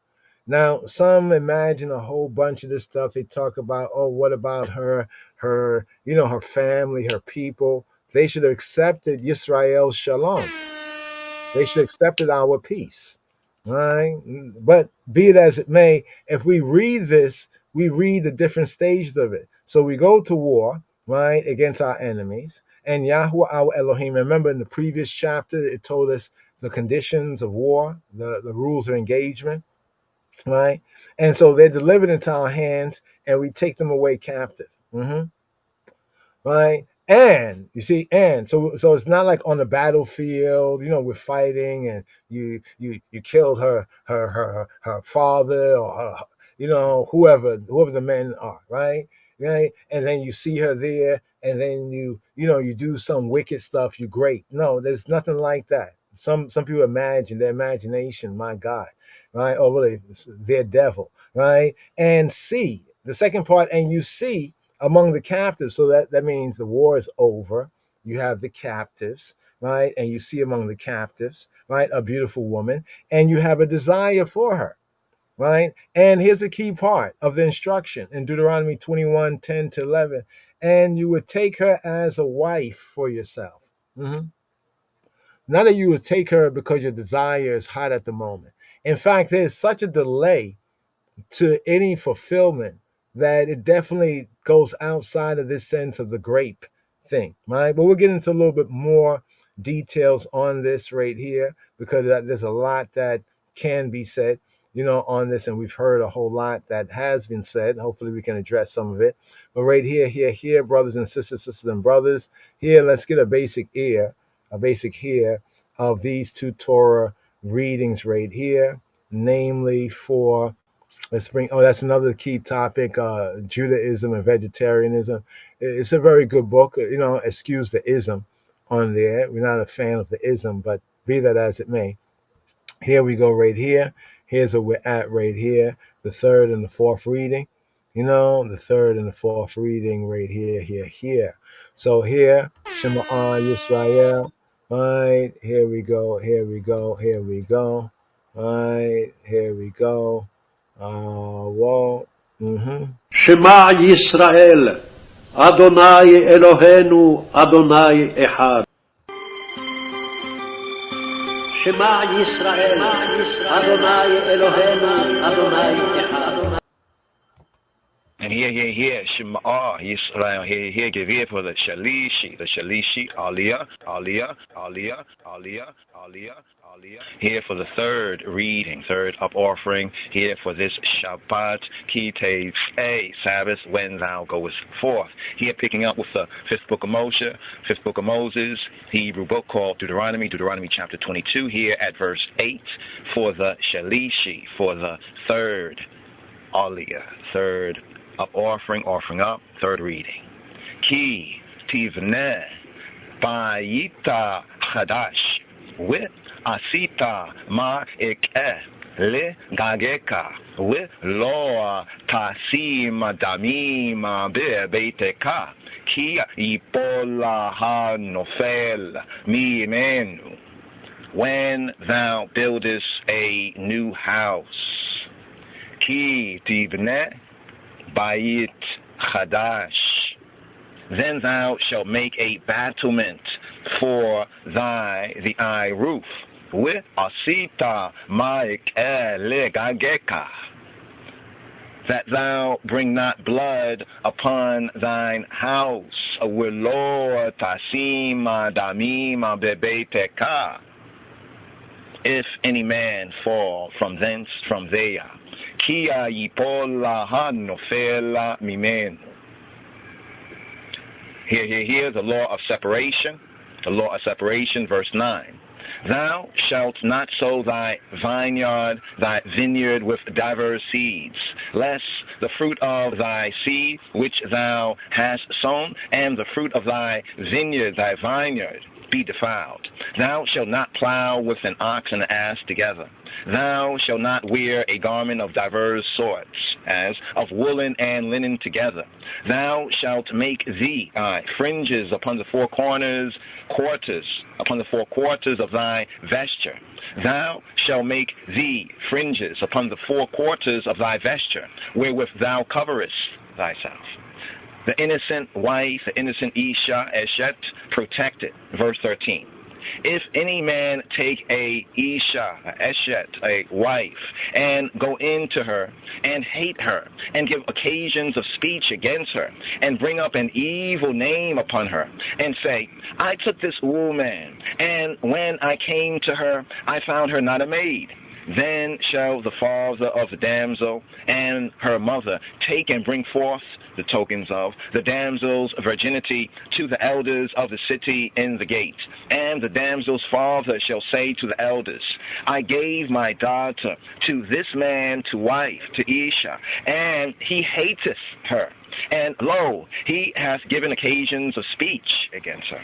Now, some imagine a whole bunch of this stuff. They talk about, oh, what about her family, her people? They should have accepted Yisrael's shalom. They should have accepted our peace, right? But be it as it may, if we read this, we read the different stages of it. So we go to war, right, against our enemies, and Yahweh our Elohim. Remember in the previous chapter, it told us the conditions of war, the rules of engagement, right? And so they're delivered into our hands, and we take them away captive. Right? And you see, and so it's not like on the battlefield, we're fighting and you killed her father, or her, whoever the men are, right? Right? And then you see her there, and then you do some wicked stuff, you're great. No, there's nothing like that. Some people imagine, their imagination, my God, right? Oh, really, their devil, right? And see the second part, and you see among the captives. So that means the war is over. You have the captives, right? And you see among the captives, right, a beautiful woman, and you have a desire for her, right? And here's the key part of the instruction in Deuteronomy 21:10-11. And you would take her as a wife for yourself. Not that you would take her because your desire is hot at the moment. In fact, there's such a delay to any fulfillment that it definitely goes outside of this sense of the grape thing, right? But we'll get into a little bit more details on this right here, because there's a lot that can be said, on this, and we've heard a whole lot that has been said. Hopefully we can address some of it. But right here, brothers and sisters and brothers, here, let's get a basic hear of these two Torah readings right here, namely for, let's bring, that's another key topic, Judaism and vegetarianism. It's a very good book, excuse the ism on there. We're not a fan of the ism, but be that as it may. Here we go right here. Here's where we're at right here. The third and the fourth reading. The third and the fourth reading right here. So here, Shema Yisrael. Right, here we go. Right, here we go. Whoa. שמע ישראל, אדוני אלוהינו, אדוני אחד. שמע ישראל, אדוני אלוהינו, אדוני אחד. And here, Shema Yisrael, here, give ear for the Shalishi, Aliyah. Here for the third reading, third up offering, here for this Shabbat, Ki Tetzei, Sabbath, when thou goest forth. Here picking up with the fifth book of Moses, Hebrew book called Deuteronomy chapter 22, here at verse 8, for the Shalishi, for the third Aliyah, third up offering up, third reading. Ki tivneh beweT'ah chadash with asita ma ikeh le gageka with lo tasim damim beweTah ki yipola hanofel mimenu. When thou buildest a new house, ki tivneh Bayit Chadash, then thou shalt make a battlement for the eye roof with asita ma'ikeh legageka, that thou bring not blood upon thine house, willo tasim damim beweTah, if any man fall from there. Kia yipola hanofela mimenu. Here, the law of separation. The law of separation, verse 9. Thou shalt not sow thy vineyard with diverse seeds, lest the fruit of thy seed which thou hast sown, and the fruit of thy vineyard, be defiled. Thou shalt not plow with an ox and an ass together. Thou shalt not wear a garment of diverse sorts, as of woolen and linen together. Thou shalt make thee fringes upon the four quarters of thy vesture. Thou shalt make thee fringes upon the four quarters of thy vesture, wherewith thou coverest thyself. The innocent wife, the innocent Isha, Eshet, protected. Verse 13. If any man take a Isha, a Eshet, a wife, and go into her, and hate her, and give occasions of speech against her, and bring up an evil name upon her, and say, I took this woman, and when I came to her, I found her not a maid. Then shall the father of the damsel and her mother take and bring forth the tokens of the damsel's virginity to the elders of the city in the gate. And the damsel's father shall say to the elders, I gave my daughter to this man to wife, to Isha, and he hateth her. And lo, he hath given occasions of speech against her,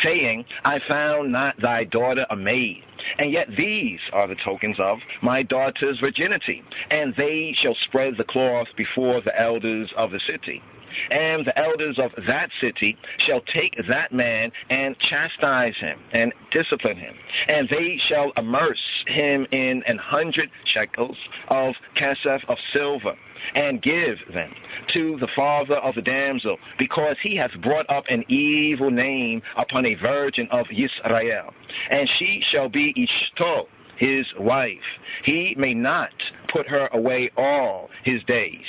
saying, I found not thy daughter a maid. And yet these are the tokens of my daughter's virginity, and they shall spread the cloth before the elders of the city. And the elders of that city shall take that man and chastise him and discipline him, and they shall immerse him in 100 shekels of kesef of silver, and give them to the father of the damsel, because he hath brought up an evil name upon a virgin of Yisrael. And she shall be Ishto, his wife. He may not put her away all his days.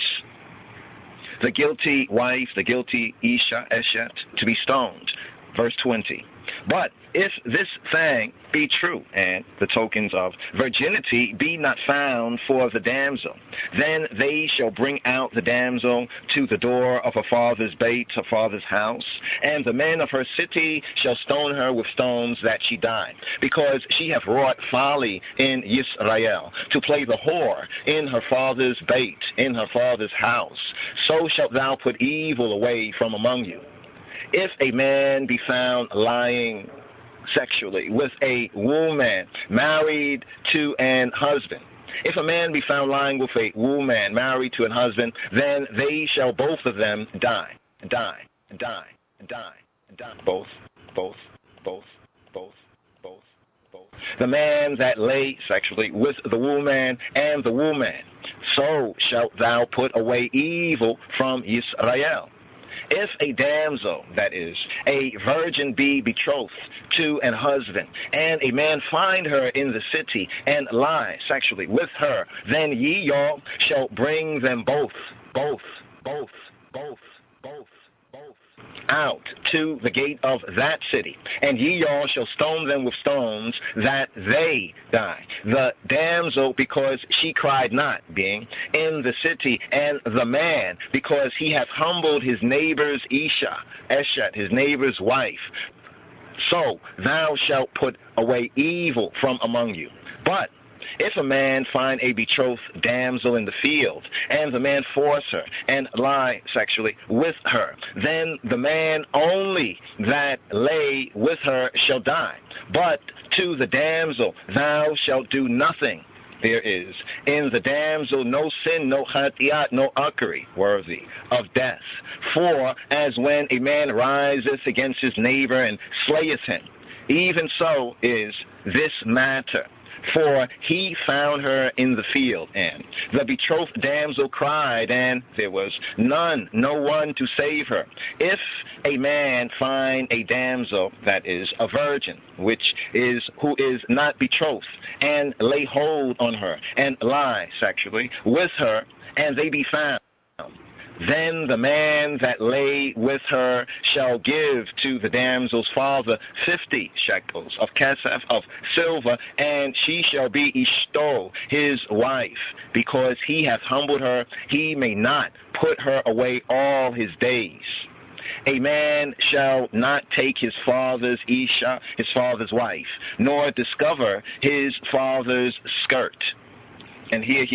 The guilty wife, the guilty Isha, Eshet, to be stoned. Verse 20. But if this thing be true, and the tokens of virginity be not found for the damsel, then they shall bring out the damsel to the door of her father's bait, her father's house, and the men of her city shall stone her with stones that she die, because she hath wrought folly in Yisrael, to play the whore in her father's bait, in her father's house. So shalt thou put evil away from among you. If a man be found lying sexually with a woman married to an husband, if a man be found lying with a woman married to an husband, then they shall both of them die. Both. The man that lay sexually with the woman and the woman, so shalt thou put away evil from Yisrael. If a damsel, that is, a virgin, be betrothed to an husband, and a man find her in the city and lie sexually with her, then ye all shall bring them both both out to the gate of that city, and ye all shall stone them with stones, that they die. The damsel, because she cried not, being in the city, and the man, because he hath humbled his neighbor's Eshet, his neighbor's wife. So thou shalt put away evil from among you. But if a man find a betrothed damsel in the field, and the man force her, and lie sexually with her, then the man only that lay with her shall die. But to the damsel thou shalt do nothing. There is in the damsel no sin, no chatiat, no uckery worthy of death. For as when a man riseth against his neighbor and slayeth him, even so is this matter. For he found her in the field, and the betrothed damsel cried, and there was no one to save her. If a man find a damsel that is a virgin, who is not betrothed, and lay hold on her, and lie sexually with her, and they be found, then the man that lay with her shall give to the damsel's father 50 shekels of kesef, of silver, and she shall be ishto, his wife, because he hath humbled her. He may not put her away all his days. A man shall not take his father's isha, his father's wife, nor discover his father's skirt. And here,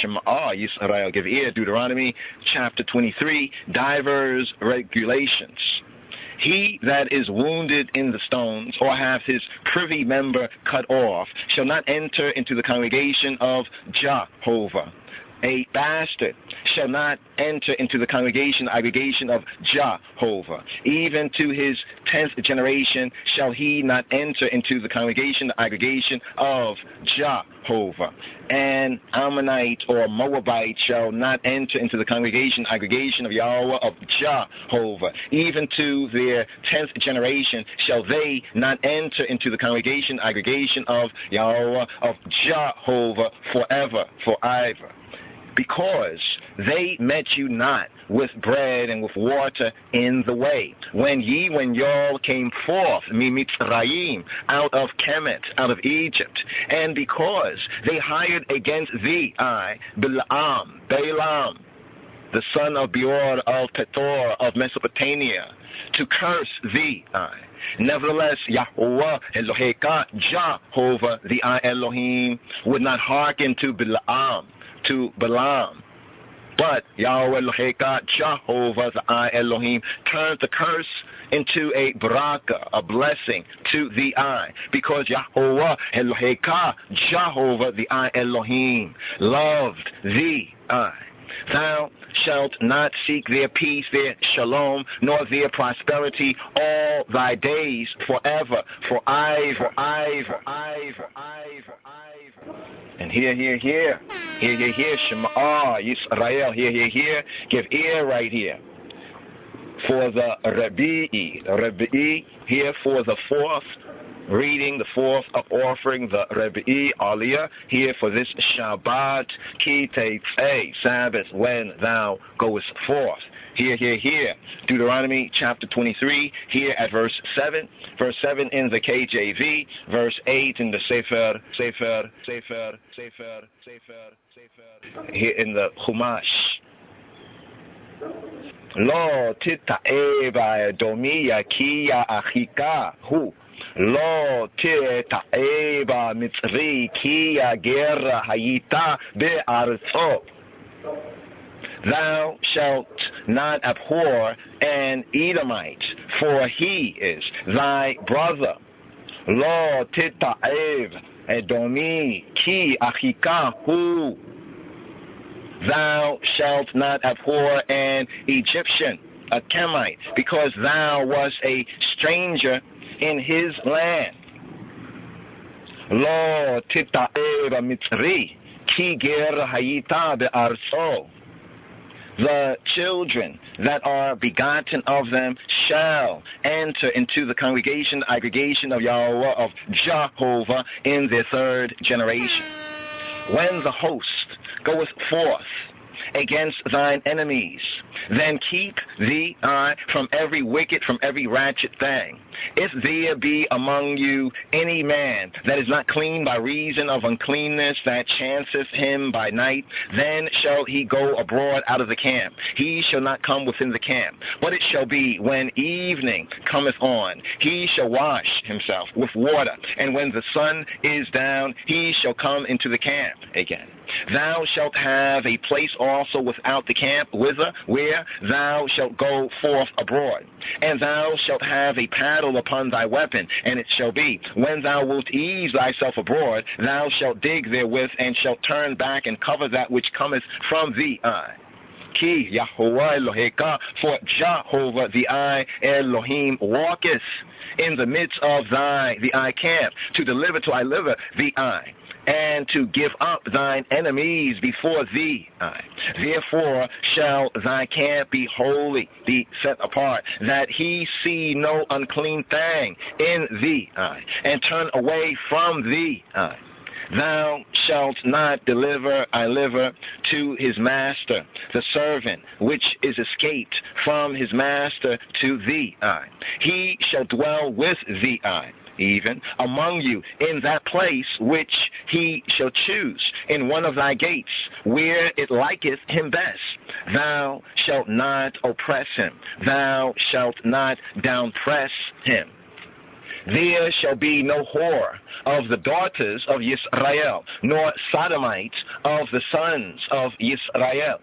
Shema Yisrael, give ear, Deuteronomy chapter 23, divers regulations. He that is wounded in the stones, or hath his privy member cut off, shall not enter into the congregation of Jehovah. A bastard shall not enter into the aggregation of Jehovah. Even to his 10th generation shall he not enter into the aggregation of Jehovah. An Ammonite or Moabite shall not enter into the aggregation of Yahweh of Jehovah. Even to their 10th generation shall they not enter into the aggregation of Yahweh of Jehovah forever, forever. Because they met you not with bread and with water in the way, when y'all came forth, Mitzrayim, out of Kemet, out of Egypt, and because they hired against thee, Balaam, the son of Beor of Petor of Mesopotamia, to curse thee, Nevertheless, Yahweh Eloheka, Jehovah, the Elohim, would not hearken to Balaam, but Yahweh Eloheka, Jehovah, the Elohim, turned the curse into a baraka, a blessing to the because Yahweh Eloheka, Jehovah, the Elohim, loved thee. Thou shalt not seek their peace, their shalom, nor their prosperity all thy days forever, for I. And hear, Shema Yisrael, hear, give ear right here. For the Rebi'i, here for the fourth reading, the fourth offering, the Rebi'i Aliyah, here for this Shabbat, Ki Tetzei, Sabbath, when thou goest forth. Here, Deuteronomy chapter 23, here at verse 7 in the KJV, verse 8 in the Sefer, here in the Chumash. Lo tita'e domiya kiya achika hu. Lo tita'e mitzri kiya gera hayita be'arzo. Thou shalt not abhor an Edomite, for he is thy brother. Lo tita'ev edomi ki achika hu. Thou shalt not abhor an Egyptian, a Chemite, because thou wast a stranger in his land. Lo tita'ev mitzri ki ger hayita be'arso. The children that are begotten of them shall enter into the aggregation of Yahweh of Jehovah in their 3rd generation. When the host goeth forth against thine enemies. Then keep thee from every wicked, from every ratchet thing. If there be among you any man that is not clean by reason of uncleanness that chanceth him by night, then shall he go abroad out of the camp. He shall not come within the camp. But it shall be when evening cometh on, he shall wash himself with water, and when the sun is down, he shall come into the camp again. Thou shalt have a place also without the camp, whither, where thou shalt go forth abroad. And thou shalt have a paddle upon thy weapon, and it shall be, when thou wilt ease thyself abroad, thou shalt dig therewith, and shalt turn back and cover that which cometh from thee. Ki Yahuwah Eloheka, for Jehovah the I Elohim walketh in the midst of the I camp, to deliver the I, and to give up thine enemies before thee. Therefore shall thy camp be holy, be set apart, that he see no unclean thing in thee, and turn away from thee. Thou shalt not deliver to his master, the servant which is escaped from his master to thee. He shall dwell with thee, even among you, in that place which he shall choose, in one of thy gates, where it liketh him best. Thou shalt not oppress him, thou shalt not downpress him. There shall be no whore of the daughters of Yisrael, nor sodomite of the sons of Yisrael.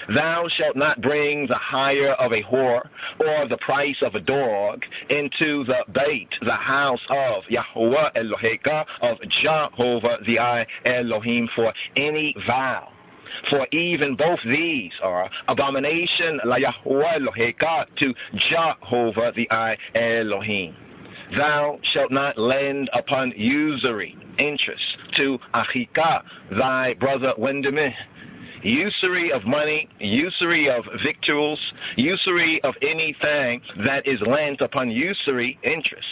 Thou shalt not bring the hire of a whore or the price of a dog into the beit, the house of Yahuwah Eloheka, of Jehovah the I Elohim, for any vow. For even both these are abomination la Yahuwah Eloheka, to Jehovah the I Elohim. Thou shalt not lend upon usury, interest, to Achika, thy brother Wendemeh. Usury of money, usury of victuals, usury of anything that is lent upon usury, interest.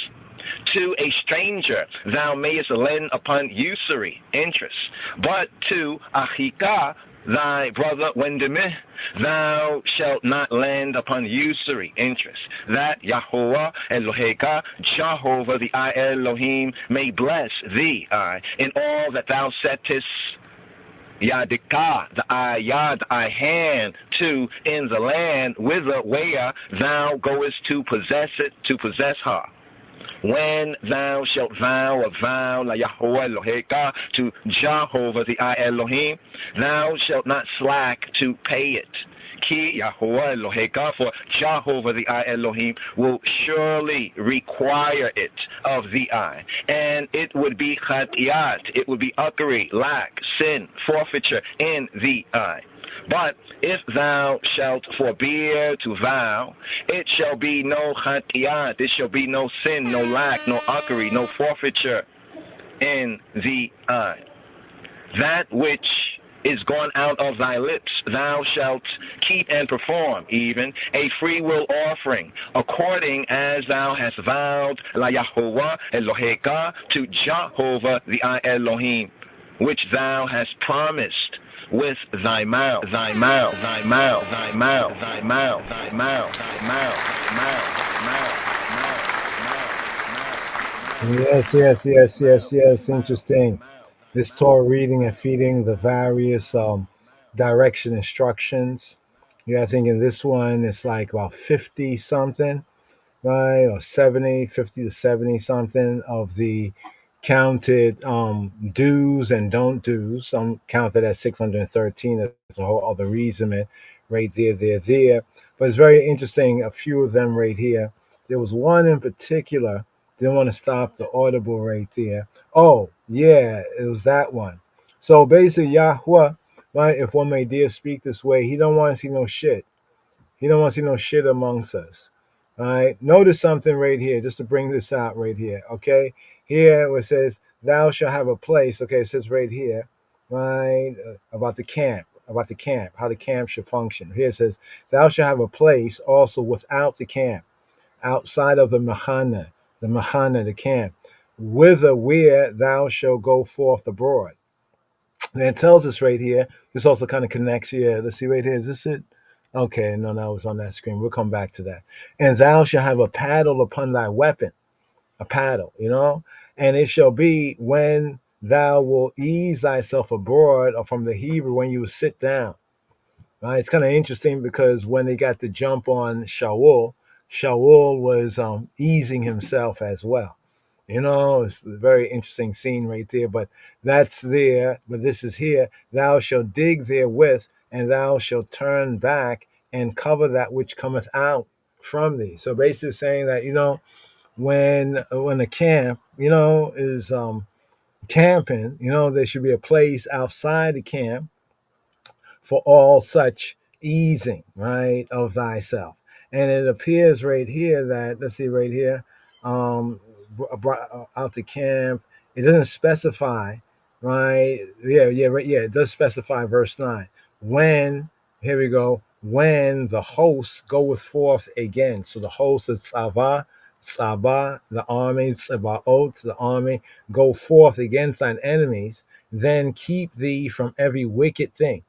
To a stranger thou mayest lend upon usury, interest, but to Achika, thy brother Wendemeh, thou shalt not lend upon usury, interest, that Yahuwah Eloheka, Jehovah the I Elohim, may bless thee in all that thou settest Yadika, the I hand to in the land, whither where thou goest to possess it, to possess her. When thou shalt vow a vow la Yahuwah Eloheka, to Jehovah the I Elohim, thou shalt not slack to pay it. Ki Yahuwah Eloheka, for Jehovah the I Elohim will surely require it of the I, and it would be chatiat, it would be uckery, lack, sin, forfeiture in the I. But if thou shalt forbear to vow, it shall be no chatiat, it shall be no sin, no lack, no uckery, no forfeiture in the I. That which is gone out of thy lips, thou shalt keep and perform, even a free will offering, according as thou hast vowed la Yahuwah Eloheka, to Jehovah the I Elohim, which thou hast promised with thy mouth, thy mouth, thy mouth, thy mouth, thy mouth, thy mouth, thy mouth, thy mouth, Yes. Interesting. This Torah reading and feeding the various direction instructions. Yeah, I think in this one it's like about 50 something, right? Or 50 to 70 something of the counted do's and don't do's. Some counted at 613 as a whole other reason right there. But it's very interesting, a few of them right here. There was one in particular, didn't want to stop the audible right there. Oh, yeah, it was that one. So basically, Yahweh, right, if one may dare speak this way, he don't want to see no shit. He don't want to see no shit amongst us. All right. Notice something right here, just to bring this out right here. Okay. Here where it says, thou shalt have a place. Okay. It says right here, right, about the camp, how the camp should function. Here it says, thou shalt have a place also without the camp, outside of the Mahana, the camp, whither where thou shalt go forth abroad. And it tells us right here, this also kind of connects. Yeah, let's see right here. Is this it? Okay, no, no, it's on that screen. We'll come back to that. And thou shalt have a paddle upon thy weapon, a paddle, and it shall be when thou will ease thyself abroad, or from the Hebrew, when you sit down. It's kind of interesting because when they got the jump on Shaul, Shaul was easing himself as well. It's a very interesting scene right there, but that's there. But this is here. Thou shalt dig therewith, and thou shalt turn back and cover that which cometh out from thee. So basically saying that, when the camp, is camping, there should be a place outside the camp for all such easing, right, of thyself. And it appears right here that, let's see right here, out the camp, it doesn't specify, right? Yeah, right, yeah, it does specify verse 9. When, here we go, when the host goeth forth again. So the host is Sabah, the army, Sabaoth, the army, go forth against thine enemies, then keep thee from every wicked thing,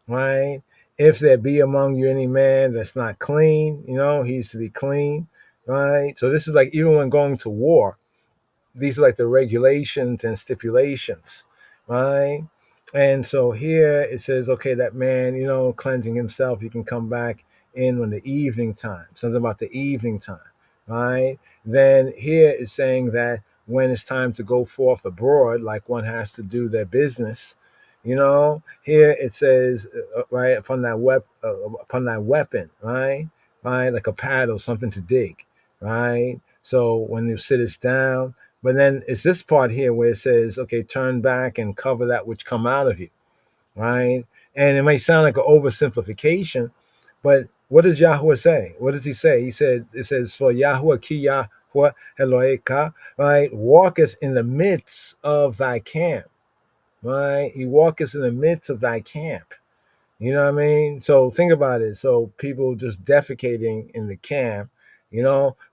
right? If there be among you any man that's not clean, he's to be clean, right? So this is like even when going to war, these are like the regulations and stipulations, right? And so here it says, okay, that man, cleansing himself, he can come back in when the evening time, something about the evening time, right? Then here it's saying that when it's time to go forth abroad, like one has to do their business, here it says, right, upon that weapon, right, like a paddle, something to dig, right? So when you sit us down, but then it's this part here where it says, okay, turn back and cover that which come out of you, right? And it may sound like an oversimplification, but what does Yahweh say? What does he say? It says, for Yahweh ki Yahweh Eloheka, right, walketh in the midst of thy camp, right? He walketh in the midst of thy camp. You know what I mean? So think about it. So people just defecating in the camp,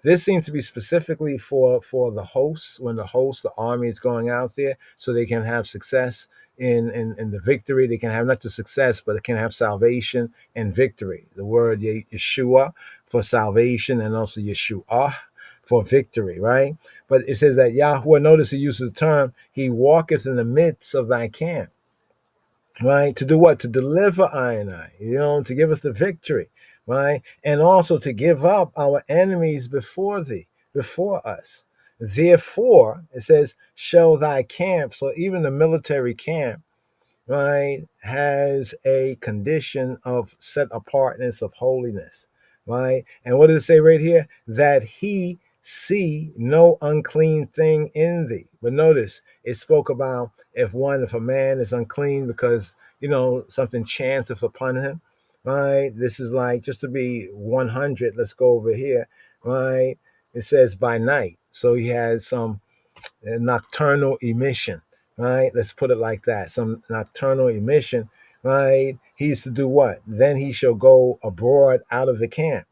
this seems to be specifically for the hosts, when the army is going out there, so they can have success in the victory. They can have not just success, but it can have salvation and victory. The word Yeshua for salvation, and also Yeshua for victory, right? But it says that Yahweh, notice he uses the term, he walketh in the midst of thy camp, right? To do what? To deliver I and I, to give us the victory, right? And also to give up our enemies before thee, before us. Therefore, it says, show thy camp. So even the military camp, right, has a condition of set apartness, of holiness, right? And what does it say right here? That he see no unclean thing in thee. But notice it spoke about if a man is unclean because something chanceth upon him, right? This is like, just to be 100, let's go over here, right? It says by night, so he has some nocturnal emission, right? Let's put it like that. Some nocturnal emission, right? He's to do what? Then he shall go abroad out of the camp,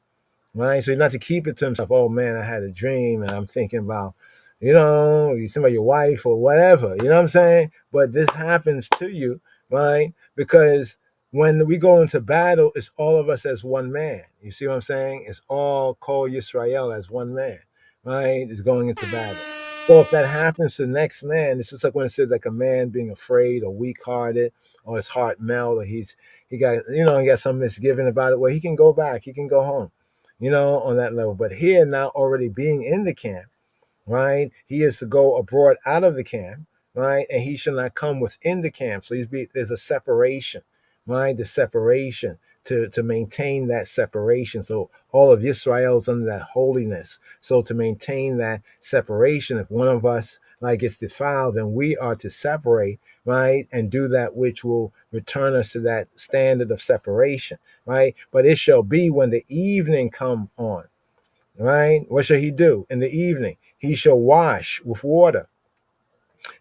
right? So he's not to keep it to himself. Oh man, I had a dream and I'm thinking about, you think about your wife or whatever, you know what I'm saying? But this happens to you, right? Because when we go into battle, it's all of us as one man. You see what I'm saying? It's all called Yisrael as one man, right? It's going into battle. So if that happens to the next man, it's just like when it says like a man being afraid or weak hearted, or his heart melt, or he got some misgiving about it. Well, he can go back, he can go home, on that level. But here now, already being in the camp, right? He is to go abroad out of the camp, right? And he shall not come within the camp. So there's a separation, right? The separation to maintain that separation. So all of Israel's under that holiness. So to maintain that separation, if one of us like gets defiled, then we are to separate, right? And do that which will return us to that standard of separation, right? But it shall be when the evening come on, right? What shall he do in the evening? He shall wash with water.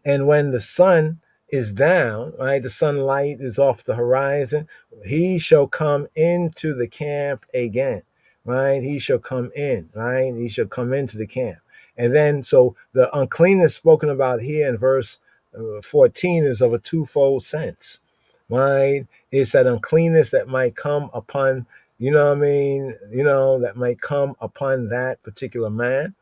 And when the sun is down, right, the sunlight is off the horizon, he shall come into the camp again, right? He shall come in, right? He shall come into the camp. And then, so the uncleanness spoken about here in verse 14 is of a twofold sense, right? It's that uncleanness that might come upon, you know what I mean, that might come upon that particular man,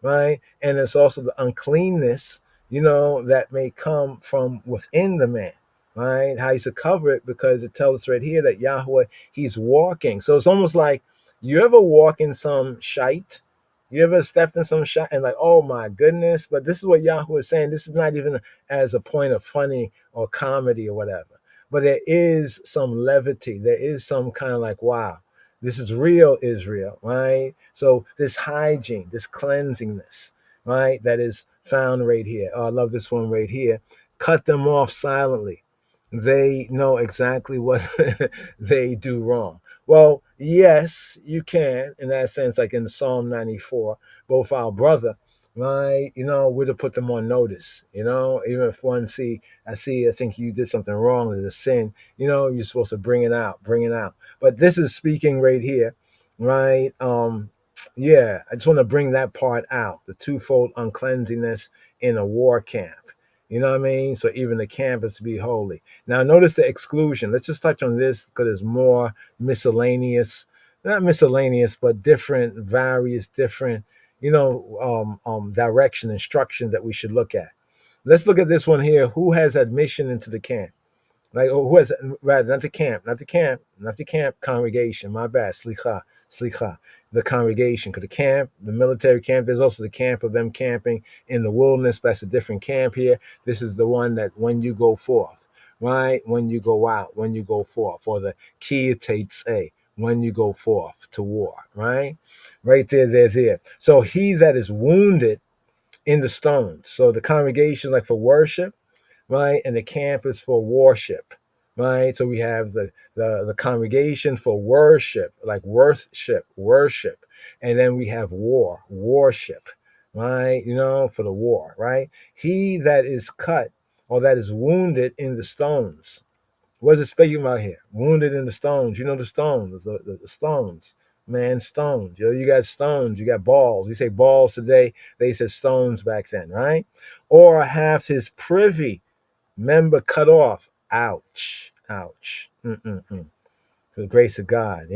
right? And it's also the uncleanness, that may come from within the man, right? How he's to cover it, because it tells us right here that Yahweh, he's walking. So it's almost like, you ever walk in some shite? You ever stepped in some shite and like, oh my goodness? But this is what Yahweh is saying. This is not even as a point of funny or comedy or whatever. But there is some levity. There is some kind of like, wow, this is real Israel, right? So this hygiene, this cleansingness, right, that is found right here. Oh, I love this one right here. Cut them off silently. They know exactly what they do wrong. Well, yes, you can, in that sense, like in Psalm 94, both our brother, right, we're to put them on notice, even if I think you did something wrong, there's a sin, you're supposed to bring it out, But this is speaking right here, right? Yeah, I just want to bring that part out, the twofold uncleanliness in a war camp. You know what I mean? So even the camp is to be holy. Now notice the exclusion. Let's just touch on this because there's more miscellaneous, not miscellaneous, but various different, direction, instruction that we should look at. Let's look at this one here. Who has admission into the camp? Like, who has, rather, not the camp congregation. My bad, slicha, the congregation. Because the military camp, there's also the camp of them camping in the wilderness. But that's a different camp here. This is the one that when you go forth, right? When you go out, when you go forth, or the Plea Tetzei, when you go forth to war, right? Right there. So he that is wounded in the stones. So the congregation, like for worship, right? And the camp is for worship, right? So we have the congregation for worship, like worship. And then we have worship, right? For the war, right? He that is cut or that is wounded in the stones. What is it speaking about here? Wounded in the stones. The stones, the stones. Man, stones. You got stones, you got balls. We say balls today, they said stones back then, right? Or have his privy member cut off. Ouch. For the grace of God,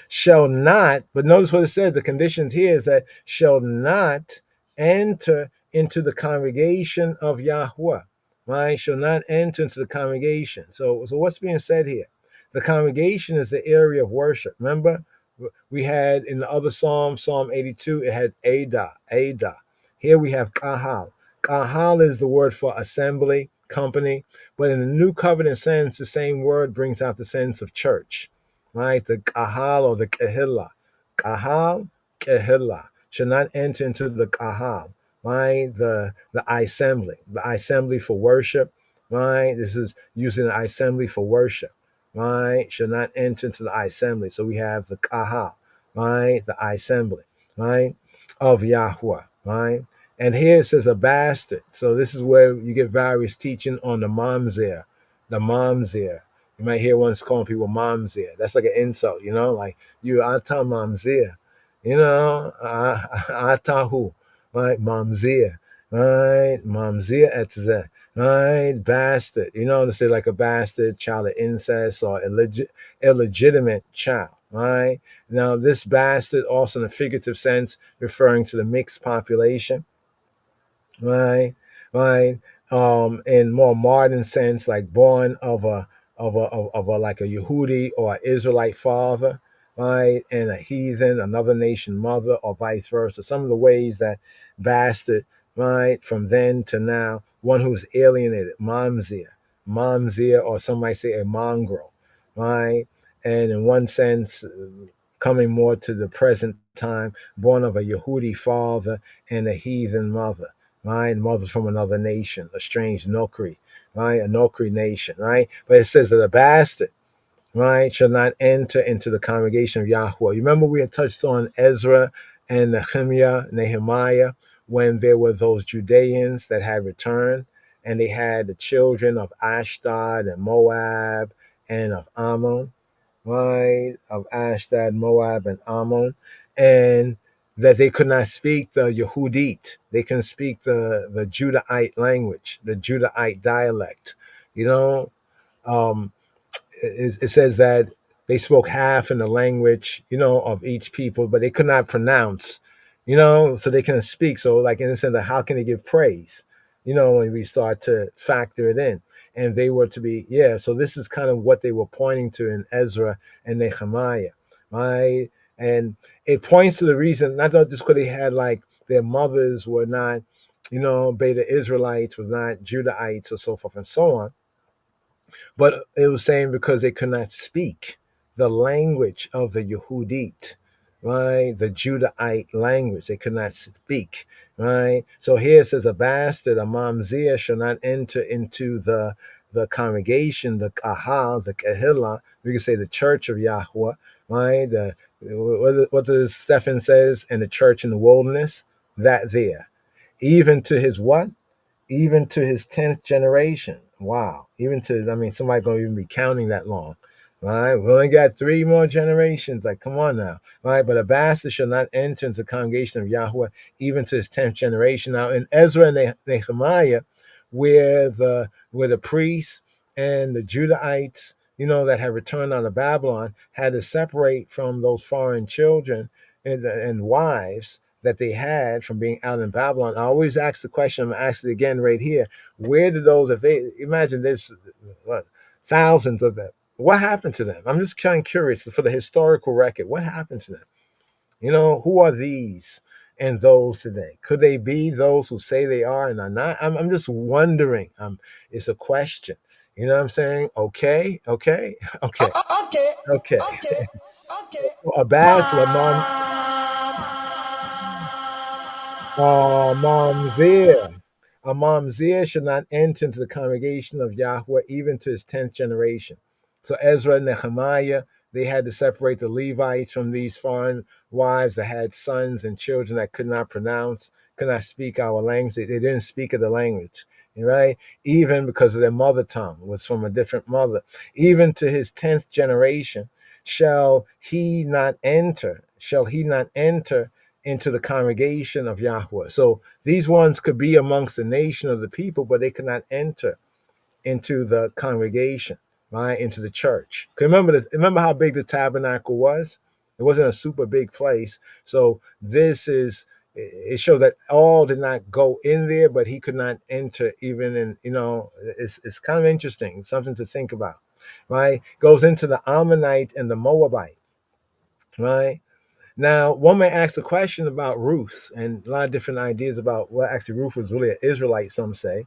shall not, but notice what it says, the conditions here is that shall not enter into the congregation of Yahweh, right? Shall not enter into the congregation. So what's being said here? The congregation is the area of worship. Remember, we had in the other Psalm 82, it had Ada. Here we have Kahal. Kahal is the word for assembly, company. But in the New Covenant sense, the same word brings out the sense of church, right? The kahal or the kehillah. Kahal, kehillah. Should not enter into the kahal, right? The assembly for worship, right? This is using the assembly for worship, right? Should not enter into the assembly. So we have the kahal, right? The assembly, right? Of Yahweh, right? And here it says a bastard. So this is where you get various teaching on the mamzer. The mamzer. You might hear one's calling people mamzer. That's like an insult, like you ata mamzer. Ata who? Right? Mamzer. Right? Mamzer etzeh. Right? Bastard. To say like a bastard, child of incest, or illegitimate child. Right? Now this bastard also in a figurative sense referring to the mixed population, right, in more modern sense, like born of a like a Yehudi or Israelite father, right, and a heathen, another nation mother, or vice versa. Some of the ways that bastard, right, from then to now, one who's alienated, mamzir, or some might say a mongrel, right, and in one sense, coming more to the present time, born of a Yehudi father and a heathen mother, right? Mother from another nation, a strange Nokri, right? A Nokri nation, right? But it says that a bastard, right, shall not enter into the congregation of Yahweh. You remember we had touched on Ezra and Nehemiah, when there were those Judeans that had returned, and they had the children of Ashdod and Moab and of Ammon, right? Of Ashdod, Moab, and Ammon. And that they could not speak the Yehudit. They couldn't speak the Judahite language, the Judahite dialect. You know, um, it says that they spoke half in the language, of each people, but they could not pronounce, so they couldn't speak. So, like in the sense of how can they give praise, when we start to factor it in. And they were to be, yeah. So this is kind of what they were pointing to in Ezra and Nehemiah, right? And it points to the reason, not just because they had like their mothers were not, Beta Israelites, was not Judahites, or so forth and so on, but it was saying because they could not speak the language of the Yehudit, right? The Judahite language. They could not speak, right? So here it says a bastard, a mamzir, shall not enter into the congregation, the kahal, the kahila. We can say the church of Yahweh, right? What does Stephen says in the church in the wilderness? That there. Even to his what? Even to his 10th generation. Wow. Even to his, I mean, somebody gonna even be counting that long. Right? We only got 3 more generations. Like, come on now. Right? But a bastard shall not enter into the congregation of Yahweh, even to his 10th generation. Now in Ezra and Nehemiah, where the priests and the Judahites, that had returned out of Babylon, had to separate from those foreign children and wives that they had from being out in Babylon. I always ask the question, I'm going to ask it again right here. Where did those, if they, imagine there's what, thousands of them, what happened to them? I'm just kind of curious for the historical record. What happened to them? Who are these and those today? Could they be those who say they are and are not? I'm just wondering. It's a question. You know what I'm saying? Okay, okay, okay, Okay. okay. Okay. Okay. Abbas, Mamzer. A Mamzer should not enter into the congregation of Yahweh even to his 10th generation. So Ezra and Nehemiah, they had to separate the Levites from these foreign wives that had sons and children that could not pronounce, could not speak our language. They didn't speak of the language, right? Even because of their mother tongue was from a different mother. Even to his 10th generation shall he not enter into the congregation of Yahweh. So these ones could be amongst the nation of the people, but they could not enter into the congregation, right? Into the church. Remember how big the tabernacle was? It wasn't a super big place. So it shows that all did not go in there, but he could not enter even in, it's kind of interesting, something to think about, right? Goes into the Ammonite and the Moabite, right? Now, one may ask a question about Ruth and a lot of different ideas about, well, actually, Ruth was really an Israelite, some say,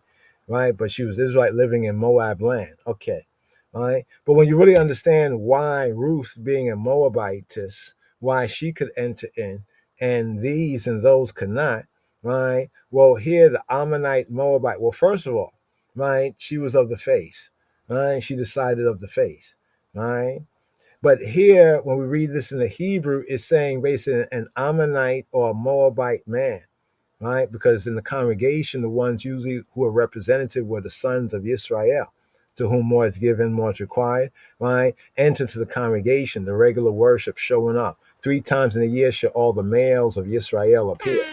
right? But she was Israelite living in Moab land. Okay, right? But when you really understand why Ruth, being a Moabitess, why she could enter in and these and those could not, right? Well, here, the Ammonite Moabite, well, first of all, right, she was of the faith, right? She decided of the faith, right? But here, when we read this in the Hebrew, it's saying basically an Ammonite or a Moabite man, right? Because in the congregation, the ones usually who are representative were the sons of Israel, to whom more is given, more is required, right? Enter to the congregation, the regular worship showing up. 3 times in a year shall all the males of Israel appear.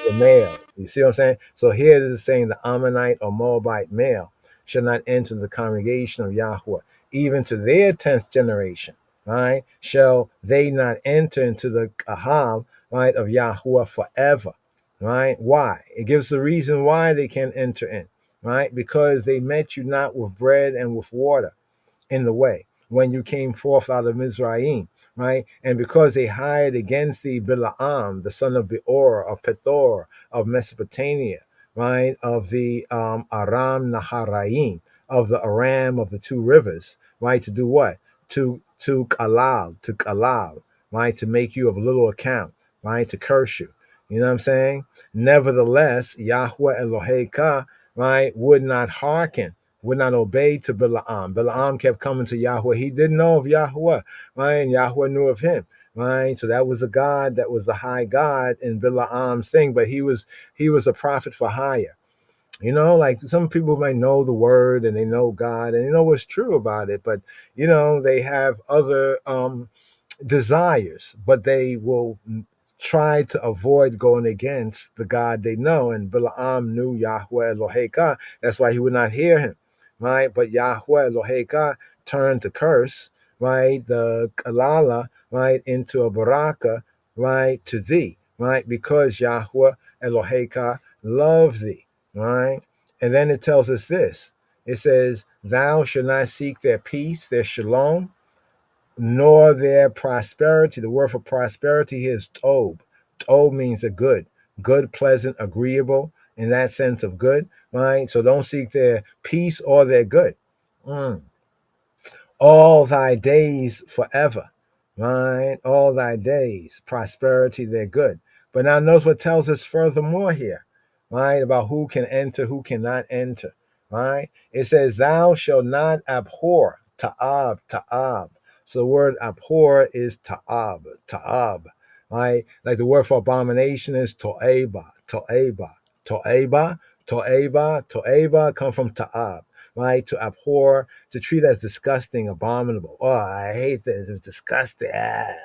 The male. You see what I'm saying? So here it is saying the Ammonite or Moabite male shall not enter the congregation of Yahweh, even to their 10th generation, right? Shall they not enter into the Kahal, right, of Yahweh forever, right? Why? It gives the reason why they can't enter in, right? Because they met you not with bread and with water in the way when you came forth out of Mizraim, right? And because they hired against thee Bilaam, the son of Beor, of Pethor, of Mesopotamia, right? Of the Aram Naharaim, of the Aram of the 2 rivers, right? To do what? To kalal, right? To make you of little account, right? To curse you. You know what I'm saying? Nevertheless, Yahweh Eloheka, right, would not hearken, would not obey to Balaam. Balaam kept coming to Yahweh. He didn't know of Yahweh, right? And Yahweh knew of him, right? So that was a God that was the high God in Balaam's thing, but he was a prophet for hire. Like some people might know the word and they know God and they know what's true about it, but they have other desires, but they will tried to avoid going against the God they know. And Balaam knew Yahweh Eloheka. That's why he would not hear him, right? But Yahweh Eloheka turned to curse, right? The Kalala, right, into a baraka, right, to thee, right? Because Yahweh Eloheka loved thee, right? And then it tells us this. It says, thou shalt not seek their peace, their shalom, nor their prosperity. The word for prosperity here is tob. Tob means a good, good, pleasant, agreeable, in that sense of good, right? So don't seek their peace or their good. Mm. All thy days forever, right? All thy days, prosperity, they're good. But now notice what tells us furthermore here, right? About who can enter, who cannot enter, right? It says, thou shalt not abhor, ta'ab, ta'ab. So the word abhor is ta'ab, ta'ab, right? Like the word for abomination is to'eba, to'eba, to'eba, to'eba, to'eba come from ta'ab, right? To abhor, to treat as disgusting, abominable. Oh, I hate this. It's disgusting. Ah.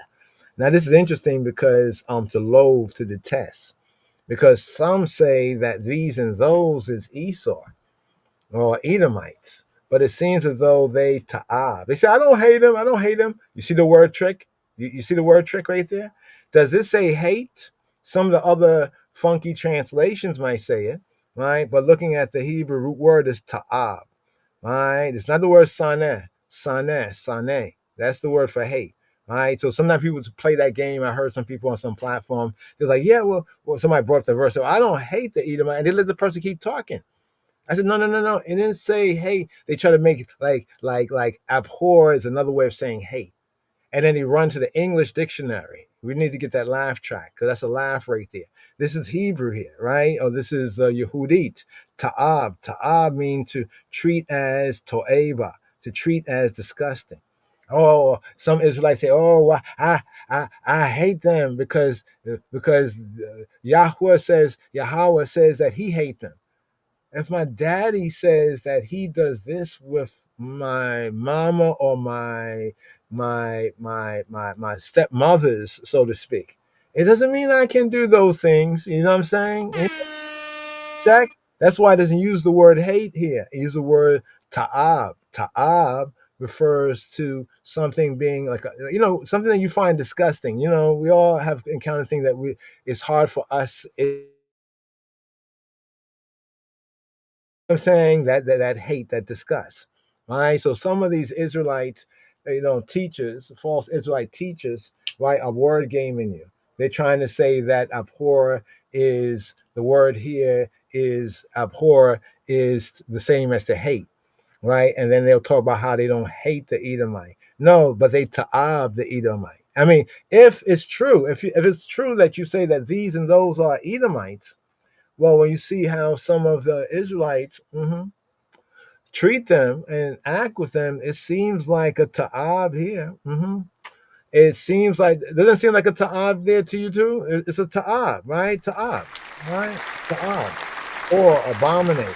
Now this is interesting because to loathe, to detest. Because some say that these and those is Esau or Edomites, but it seems as though they ta'ab. They say, I don't hate him. I don't hate him. You see the word trick? You see the word trick right there? Does this say hate? Some of the other funky translations might say it, right? But looking at the Hebrew root word is ta'ab. All right, it's not the word saneh, saneh, saneh. That's the word for hate. All right, so sometimes people play that game. I heard some people on some platform. They're like, "Yeah, well, somebody brought up the verse. So I don't hate the Edomite," and they let the person keep talking. I said, "No, no, no, no. It didn't say hate. They try to make it like abhor is another way of saying hate." And then he run to the English dictionary. We need to get that laugh track because that's a laugh right there. This is Hebrew here, right? Or this is Yehudit. Ta'ab. Ta'ab means to treat as to'eba, to treat as disgusting. Oh, some Israelites say, "Oh, I hate them because Yahweh says that He hate them." If my daddy says that he does this with my mama or my stepmothers, so to speak, it doesn't mean I can do those things. You know what I'm saying? Jack? That's why it doesn't use the word hate here. It uses the word ta'ab. Ta'ab refers to something being like something that you find disgusting. We all have encountered things that it's hard for us. I'm saying that hate, that disgust, right? So some of these Israelites, teachers, false Israelite teachers, right, are word gaming you. They're trying to say that abhor is the word here is abhor is the same as to hate, right? And then they'll talk about how they don't hate the Edomite. No, but they ta'ab the Edomite. I mean, if it's true, if it's true that you say that these and those are Edomites, well, when you see how some of the Israelites treat them and act with them, it seems like a ta'ab here. It seems like, it doesn't seem like a ta'ab there to you too? It's a ta'ab, right? Ta'ab, right? Ta'ab. Or abominate.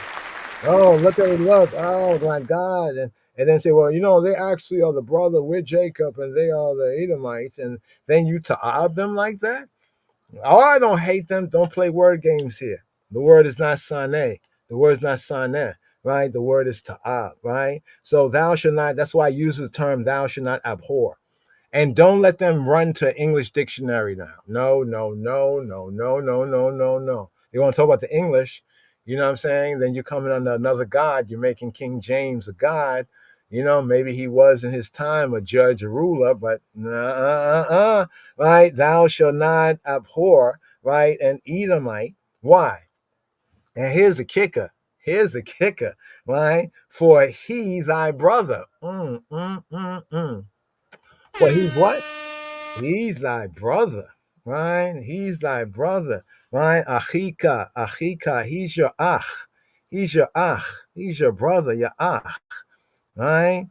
Oh, look at it, look. Oh, my God. And then say, well, they actually are the brother with Jacob and they are the Edomites. And then you ta'ab them like that? Oh, I don't hate them. Don't play word games here. The word is not saneh. The word is not saneh, right? The word is ta'ab, right? So thou shalt not, that's why I use the term thou shalt not abhor. And don't let them run to English dictionary now. No, no, no, no, no, no, no, no, no. You want to talk about the English, you know what I'm saying? Then you're coming under another God. You're making King James a God. Maybe he was in his time a judge, a ruler, but right? Thou shalt not abhor, right? An Edomite. Why? And here's the kicker. Here's the kicker, right? For he thy brother. For he's what? He's thy brother, right? He's thy brother, right? Achika, achika. He's your ach. He's your ach. He's your brother, your ach, right?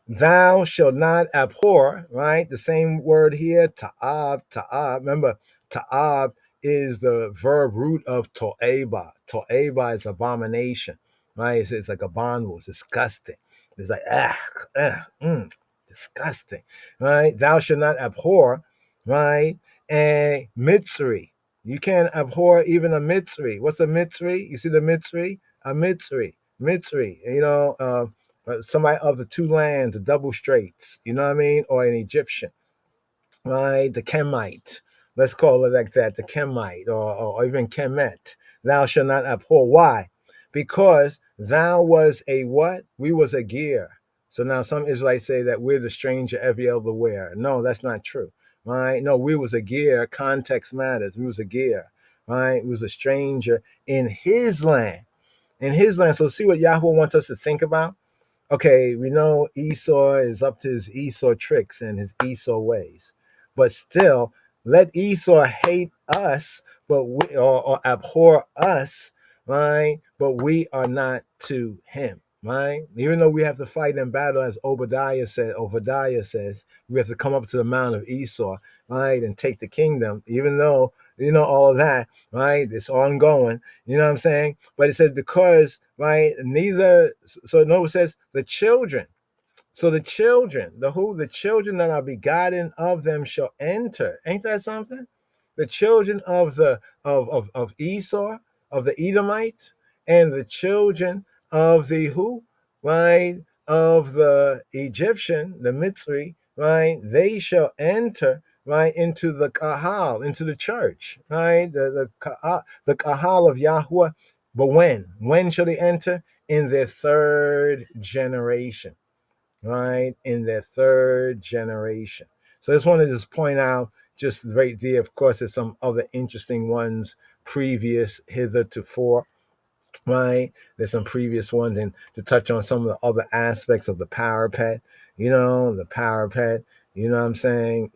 Thou shalt not abhor, right? The same word here, ta'ab, ta'ab. Remember, ta'ab is the verb root of to'eba. To'eba is abomination, right? It's like abominable, it's disgusting. It's like, disgusting, right? Thou shalt not abhor, right? a Mitzri. You can't abhor even a Mitzri. What's a Mitzri? You see the Mitzri? A Mitzri. Mitzri. Somebody of the two lands, the double straits. You know what I mean? Or an Egyptian, right? The Kemite. Let's call it like that, the Kemite, or even Kemet. Thou shalt not abhor. Why? Because thou was a what? We was a gear. So now some Israelites say that we're the stranger every other where. No, that's not true. Right? No, we was a gear. Context matters. We was a gear. Right? We was a stranger in his land. In his land. So see what Yahweh wants us to think about? Okay, we know Esau is up to his Esau tricks and his Esau ways, but still, let Esau hate us, but or abhor us, right? But we are not to him, right? Even though we have to fight in battle, as Obadiah says, we have to come up to the mount of Esau, right, and take the kingdom. Even though all of that, right? It's ongoing. You know what I'm saying? But it says because, right, neither, so no, it says the children. So the children, the children that are begotten of them shall enter. Ain't that something? The children of of Esau, of the Edomite, and the children of the who? Right? Of the Egyptian, the Mitzri, right? They shall enter right into the kahal, into the church, right? The kahal of Yahweh. But when? When shall they enter? In their third generation, right? In their third generation. So I just wanted to just point out just right there. Of course, there's some other interesting ones previous hitherto, right? There's some previous ones, and to touch on some of the other aspects of the parapet, the parapet, you know what I'm saying,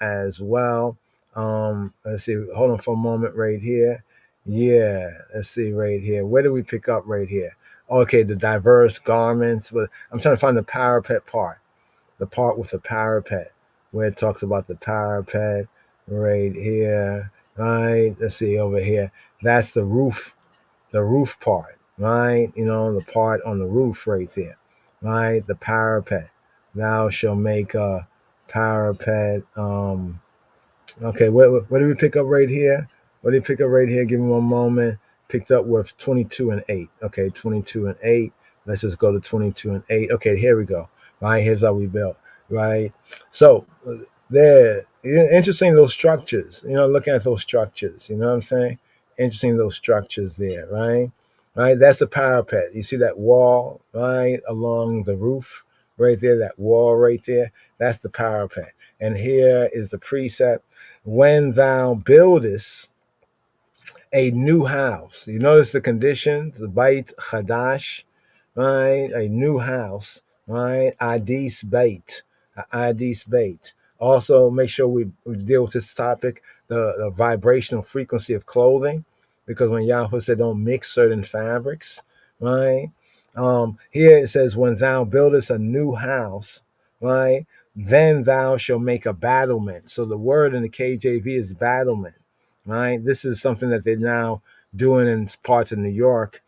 as well. Let's see, hold on for a moment right here. Yeah, let's see right here. Where do we pick up right here? Okay, the diverse garments, but I'm trying to find the parapet part, the part with the parapet, where it talks about the parapet right here, right? Let's see over here. That's the roof part, right? The part on the roof right there, right? The parapet. Thou shalt make a parapet. Okay, what do we pick up right here? What do you pick up right here? Give me one moment. Picked up with 22 and 8. Okay, 22 and 8. Let's just go to 22 and 8. Okay, here we go. Right, here's how we built. Right. So there, interesting those structures. Looking at those structures. You know what I'm saying? Interesting those structures there. Right. Right. That's the parapet. You see that wall right along the roof right there. That wall right there. That's the parapet. And here is the precept. When thou buildest a new house, you notice the conditions, the Beit Chadash, right? A new house, right? Adis Beit, Adis Beit. Also, make sure we deal with this topic, the vibrational frequency of clothing, because when Yahweh said don't mix certain fabrics, right? Here it says, when thou buildest a new house, right? Then thou shalt make a battlement. So the word in the KJV is battlement, right? This is something that they're now doing in parts of New York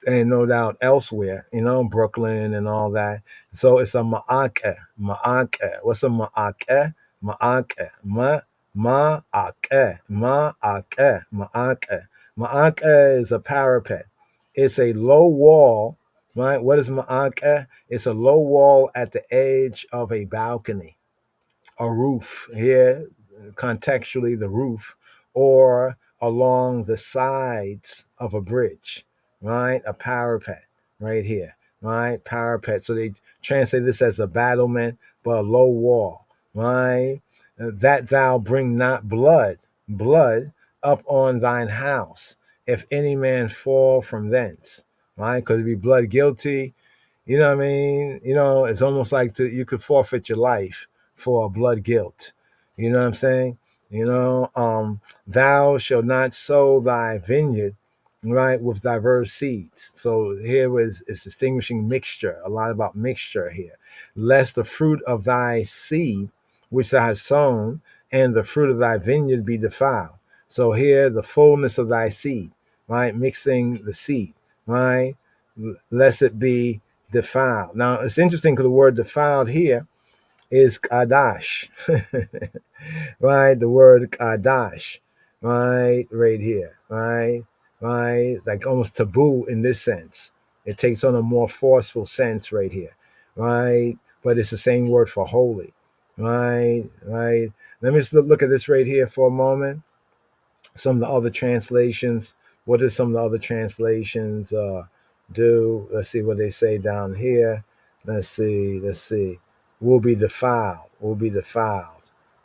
and no doubt elsewhere, Brooklyn and all that. So it's a ma'akeh, ma'akeh. What's a ma'akeh? Ma'akeh, ma'akeh, ma'akeh, ma'akeh. Ma'akeh is a parapet. It's a low wall, right? What is ma'akeh? It's a low wall at the edge of a balcony, a roof here, contextually the roof, or along the sides of a bridge, right? A parapet right here, right? Parapet. So they translate this as a battlement, but a low wall, right? That thou bring not blood up on thine house, if any man fall from thence, right? Because if be blood guilty, you know what I mean? It's almost like you could forfeit your life for blood guilt. You know what I'm saying? Thou shalt not sow thy vineyard, right, with diverse seeds. So here is distinguishing mixture, a lot about mixture here. Lest the fruit of thy seed, which thou hast sown, and the fruit of thy vineyard be defiled. So here, the fullness of thy seed, right, mixing the seed, right, lest it be defiled. Now, it's interesting because the word defiled here is Kadash. Right? The word Kadash. Right here. Right? Like almost taboo in this sense. It takes on a more forceful sense right here. Right? But it's the same word for holy. Right? Let me just look at this right here for a moment. Some of the other translations. What do some of the other translations do? Let's see what they say down here. Let's see. Will be defiled.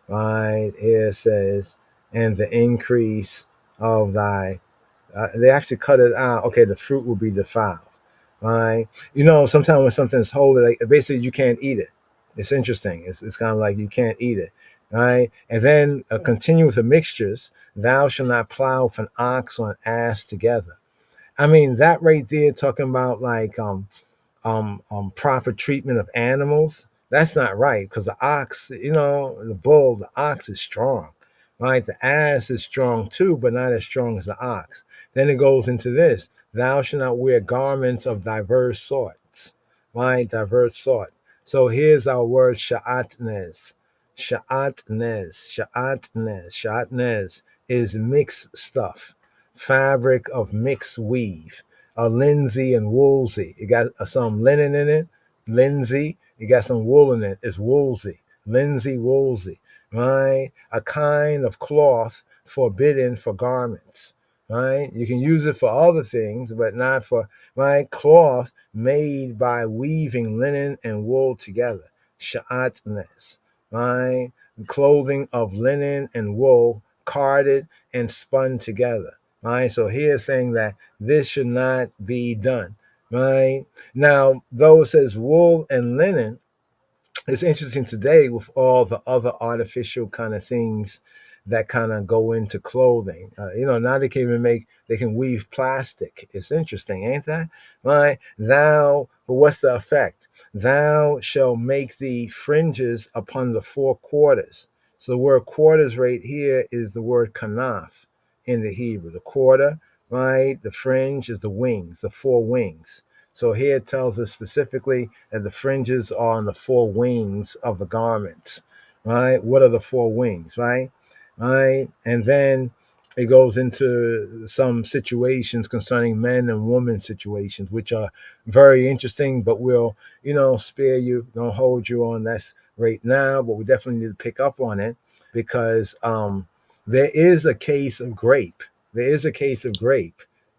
Right here it says, and the increase of thy. They actually cut it out. Okay, the fruit will be defiled. Right. Sometimes when something's holy, like basically you can't eat it. It's interesting. It's kind of like you can't eat it. Right. And then continue with the mixtures. Thou shalt not plow with an ox or an ass together. I mean, that right there talking about like proper treatment of animals. That's not right, because the ox, the bull, the ox is strong, right? The ass is strong too, but not as strong as the ox. Then it goes into this: thou shalt not wear garments of diverse sorts, right? Diverse sort. So here's our word sha'atnez. Sha'atnez is mixed stuff, fabric of mixed weave. Linsey and woolsey. You got some linen in it, linsey. You got some wool in it. It's woolsey, linsey, woolsey. Right? A kind of cloth forbidden for garments. Right? You can use it for other things, but not for cloth made by weaving linen and wool together. Sha'atnes. Right? Clothing of linen and wool carded and spun together. Right? So here saying that this should not be done. Right? Now, though it says wool and linen, it's interesting today with all the other artificial kind of things that kind of go into clothing. Now they can weave plastic. It's interesting, ain't that? Right? But what's the effect? Thou shall make the fringes upon the four quarters. So the word quarters right here is the word kanaf in the Hebrew. The quarter, right? The fringe is the wings, the four wings. So here it tells us specifically that the fringes are on the four wings of the garments, right? What are the four wings, right? And then it goes into some situations concerning men and women situations, which are very interesting, but we'll, spare you, don't hold you on that's right now, but we definitely need to pick up on it because there is a case of grape.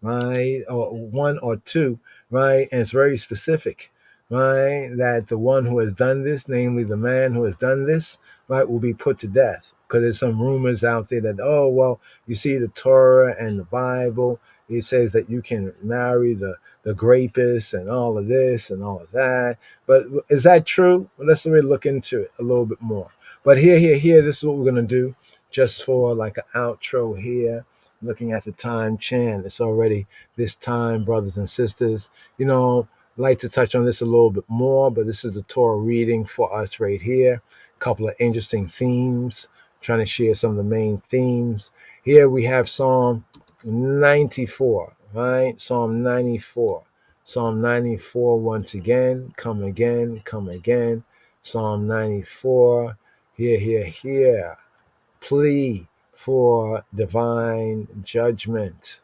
Right? Or one or two, right? And it's very specific, right? That the one who has done this, namely the man who has done this, right, will be put to death. Because there's some rumors out there that, oh, well, you see the Torah and the Bible, it says that you can marry the grapist and all of this and all of that. But is that true? Well, let's really look into it a little bit more. But here, this is what we're going to do just for like an outro here. Looking at the time, Chan, it's already this time, brothers and sisters. Like to touch on this a little bit more, but this is the Torah reading for us right here. A couple of interesting themes, trying to share some of the main themes. Here we have Psalm 94, right? Psalm 94 once again, come again. Psalm 94, here. Plea for divine judgment,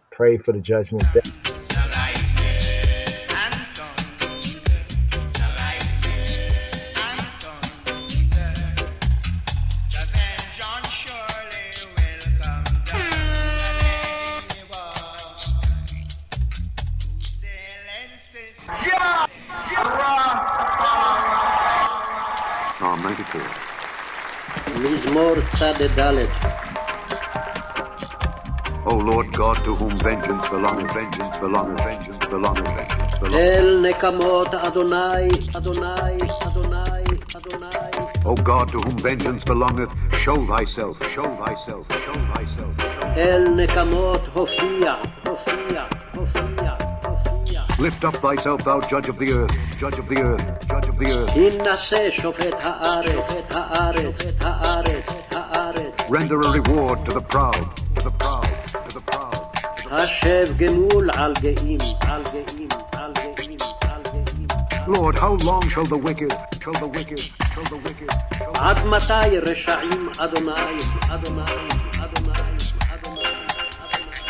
Pray for the judgment day. Psalm 94. מזמור צד. O Lord God, to whom vengeance belongeth. אל נקמות אדוני. O God, to whom vengeance belongeth, show thyself. אל נקמות הופיע. Lift up thyself, thou judge of the earth. הנשא שופט הארץ. Render a reward to the proud. השב גמול על גאים. Lord, how long shall the wicked, עד מתי רשעים אדוני, אדוני, אדוני, אדוני.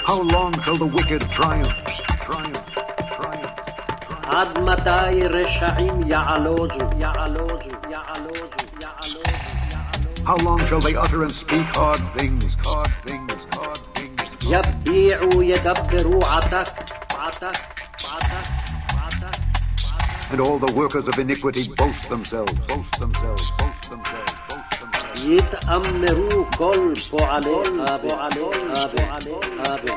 how long shall the wicked triumph? עד מתי רשעים יעלוזו, יעלוזו, יעלוזו, יעלוזו. How long shall they utter and speak hard things? יביעו ידברו עתק, עתק, עתק, עתק. And all the workers of iniquity boast themselves. יתאמרו כל פועלי אבה, אבה, אבה, אבה.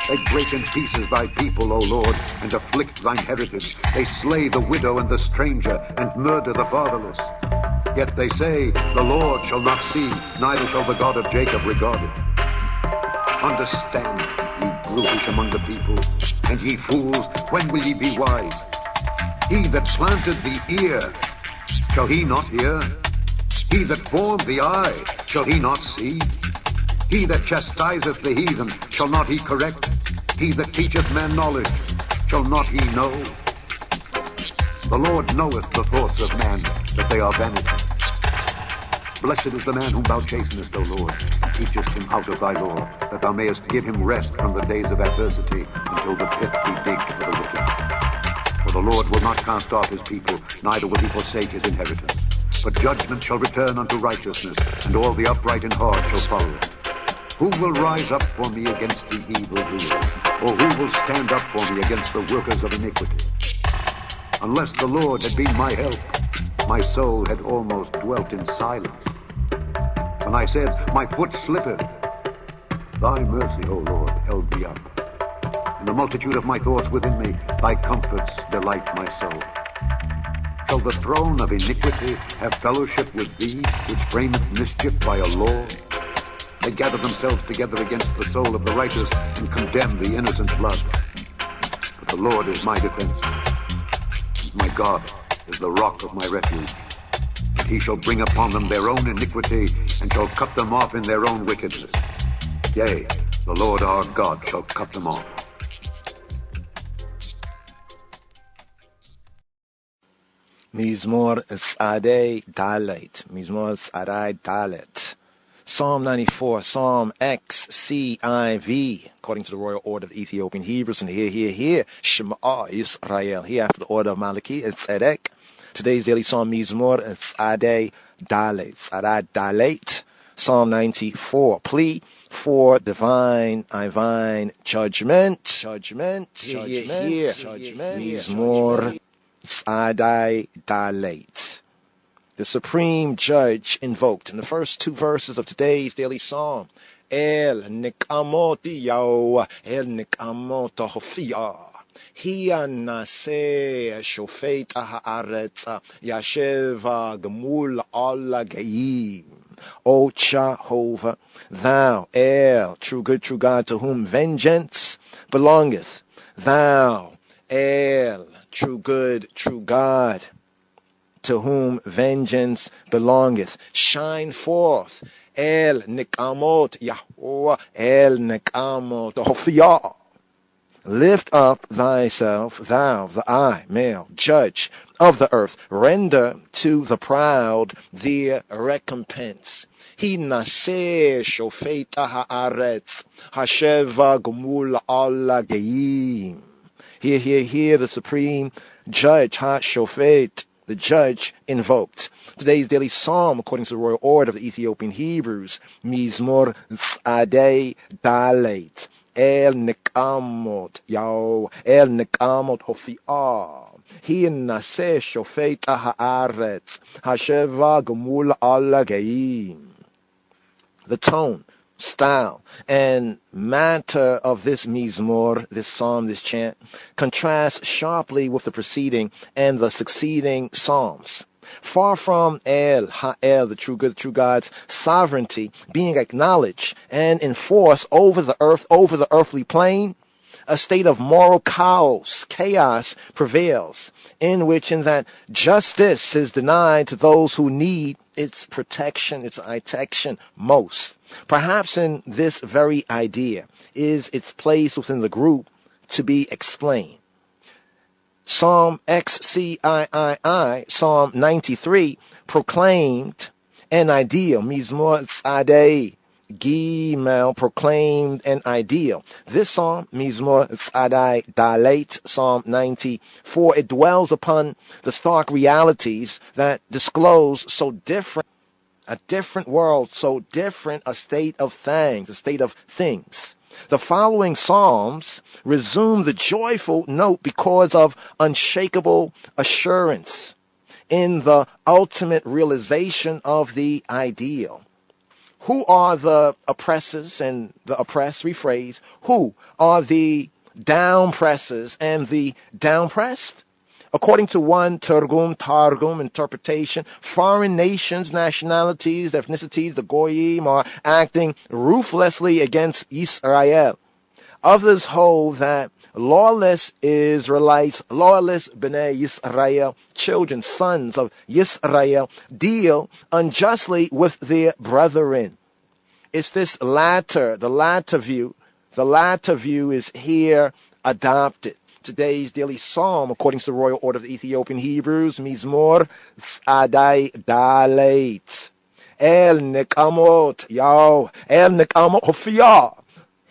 They break in pieces thy people, O Lord, and afflict thine heritage. They slay the widow and the stranger, and murder the fatherless. Yet they say, the Lord shall not see, neither shall the God of Jacob regard it. Understand, ye brutish among the people, and ye fools, when will ye be wise? He that planted the ear, shall he not hear? He that formed the eye, shall he not see? He that chastiseth the heathen, shall not he correct? He that teacheth men knowledge, shall not he know? The Lord knoweth the thoughts of man, that they are vanity. Blessed is the man whom thou chastenest, O Lord, and teachest him out of thy law, that thou mayest give him rest from the days of adversity, until the pit be digged for the wicked. For the Lord will not cast off his people, neither will he forsake his inheritance. But judgment shall return unto righteousness, and all the upright in heart shall follow it. Who will rise up for me against the evildoers? Or who will stand up for me against the workers of iniquity? Unless the Lord had been my help, my soul had almost dwelt in silence. When I said, my foot slippeth, thy mercy, O Lord, held me up. In the multitude of my thoughts within me, thy comforts delight my soul. Shall the throne of iniquity have fellowship with thee, which frameth mischief by a law? They gather themselves together against the soul of the righteous, and condemn the innocent blood. But the Lord is my defense. My God is the rock of my refuge. And he shall bring upon them their own iniquity, and shall cut them off in their own wickedness. Yea, the Lord our God shall cut them off. Mizmor Tzadei Dalet. Mizmor Tzadei Dalet. Psalm 94, Psalm XCIV, according to the royal order of the Ethiopian Hebrews. And here, Shema Yisrael. Here after the order of Malachi, it's Tzedek. Today's daily Psalm, Mizmor Tzadei Dalet. Tzadei Dalet. Psalm 94, Plea for divine judgment. Here. Mizmor Tzadei Dalet. The supreme judge invoked in the first two verses of today's daily psalm. El nikamot yaw, el nikamot hofia. Hiya naseh shofet haaretz, yashev gemul al geim. O Jehovah, thou, El, true good, true God, to whom vengeance belongeth. Thou, El, true good, true God, to whom vengeance belongeth. Shine forth, El Nikamot Yahweh, El Nikamot Hofiyah. Lift up thyself, thou, the I, male, judge of the earth. Render to the proud their recompense. He naseh shofeta haaretz, hasheva gumul al geim. Here, the supreme judge, ha-shofet, the judge invoked. Today's daily psalm, according to the royal order of the Ethiopian Hebrews, Mizmor Tzadei Dalet, El Nikamot Yaw, El Nikamot Hofi'ah, Hi Naseh Shofet Haaretz, Hasheva Gemul Al Geim. The tone, style, and matter of this mizmor, this psalm, this chant, contrasts sharply with the preceding and the succeeding psalms. Far from El, Ha'el, the true good, true God's sovereignty being acknowledged and enforced over the earth, over the earthly plane, a state of moral chaos prevails, in that justice is denied to those who need its protection, its protection most. Perhaps in this very idea is its place within the group to be explained. Psalm XCII, Psalm 93, proclaimed an ideal. Mizmor Tzadei Gimel proclaimed an ideal. This psalm, Mizmor Tzadei Dalet, Psalm 94, it dwells upon the stark realities that disclose so different, a different world, so different a state of things, a state of things. The following psalms resume the joyful note because of unshakable assurance in the ultimate realization of the ideal. Who are the oppressors and the oppressed? Rephrase. Who are the downpressors and the downpressed? According to one Targum interpretation, foreign nations, nationalities, ethnicities, the Goyim, are acting ruthlessly against Israel. Others hold that lawless Israelites, lawless Bnei Yisrael, children, sons of Yisrael, deal unjustly with their brethren. It's this latter, the latter view is here adopted. Today's daily psalm, according to the Royal Order of the Ethiopian Hebrews, Mizmor Tzadei Dalet. El Nekamot, El Nekamot Hofiyah.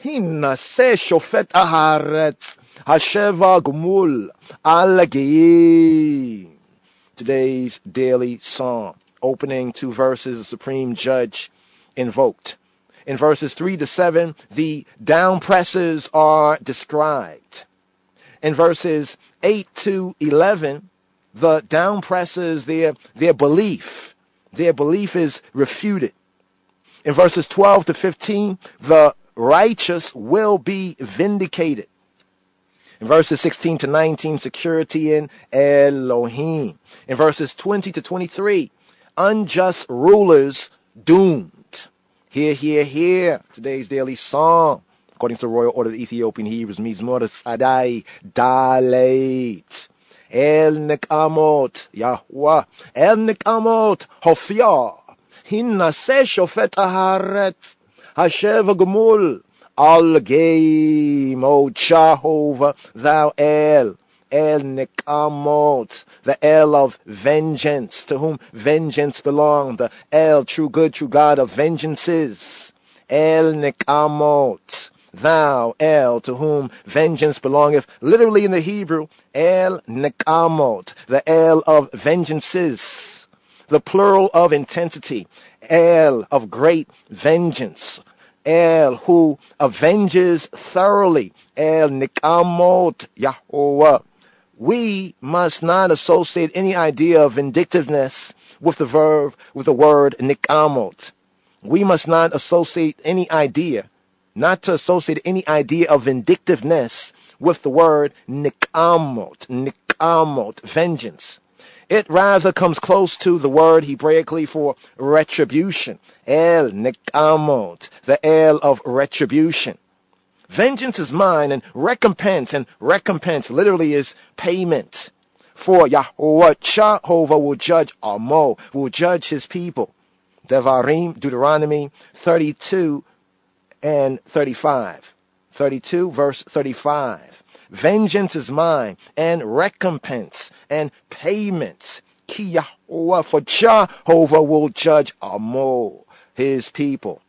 Hinase Shofet Aharetz. Hasheva Gumul Al Gizey. Today's daily psalm, opening two verses, the Supreme Judge invoked. In verses 3 to 7, the downpressors are described. In verses 8 to 11, the downpressors, their belief is refuted. In verses 12 to 15, the righteous will be vindicated. In verses 16 to 19, security in Elohim. In verses 20 to 23, unjust rulers doomed. Hear. Today's daily psalm, according to the Royal Order of the Ethiopian Hebrews, Mizmor Tzadei Dalet. El Nekamot, Yahweh. El Nekamot, Hofiyah. Hinase Shofet Aharetz. Hashev Gumul. Al Gizey, O Jehovah, thou El Nekamot, the El of vengeance, to whom vengeance belonged, the El, true good, true God of vengeances. El Nekamot, thou El, to whom vengeance belongeth. Literally in the Hebrew, El Nekamot, the El of vengeances, the plural of intensity, El of great vengeance. El, who avenges thoroughly. El Nekamot, Yahweh. We must not associate any idea of vindictiveness with the word Nekamot. We must not associate any idea of vindictiveness with the word Nekamot, vengeance. It rather comes close to the word Hebraically for retribution. El Nekamot, the El of retribution. Vengeance is mine, and recompense literally is payment. For Yahweh, Jehovah will judge Amo, will judge his people. Devarim, Deuteronomy 32 and 35. 32 verse 35. Vengeance is mine, and recompense and payments. Ki Yahweh, for Jehovah will judge Amo, his people.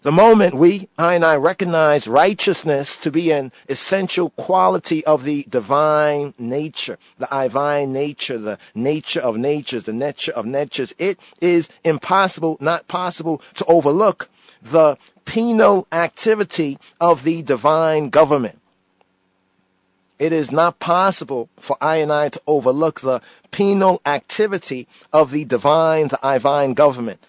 The moment I and I recognize righteousness to be an essential quality of the divine nature, the divine nature, the nature of natures, the nature of natures, it is not possible to overlook the penal activity of the divine government. It is not possible for I and I to overlook the penal activity of the divine government.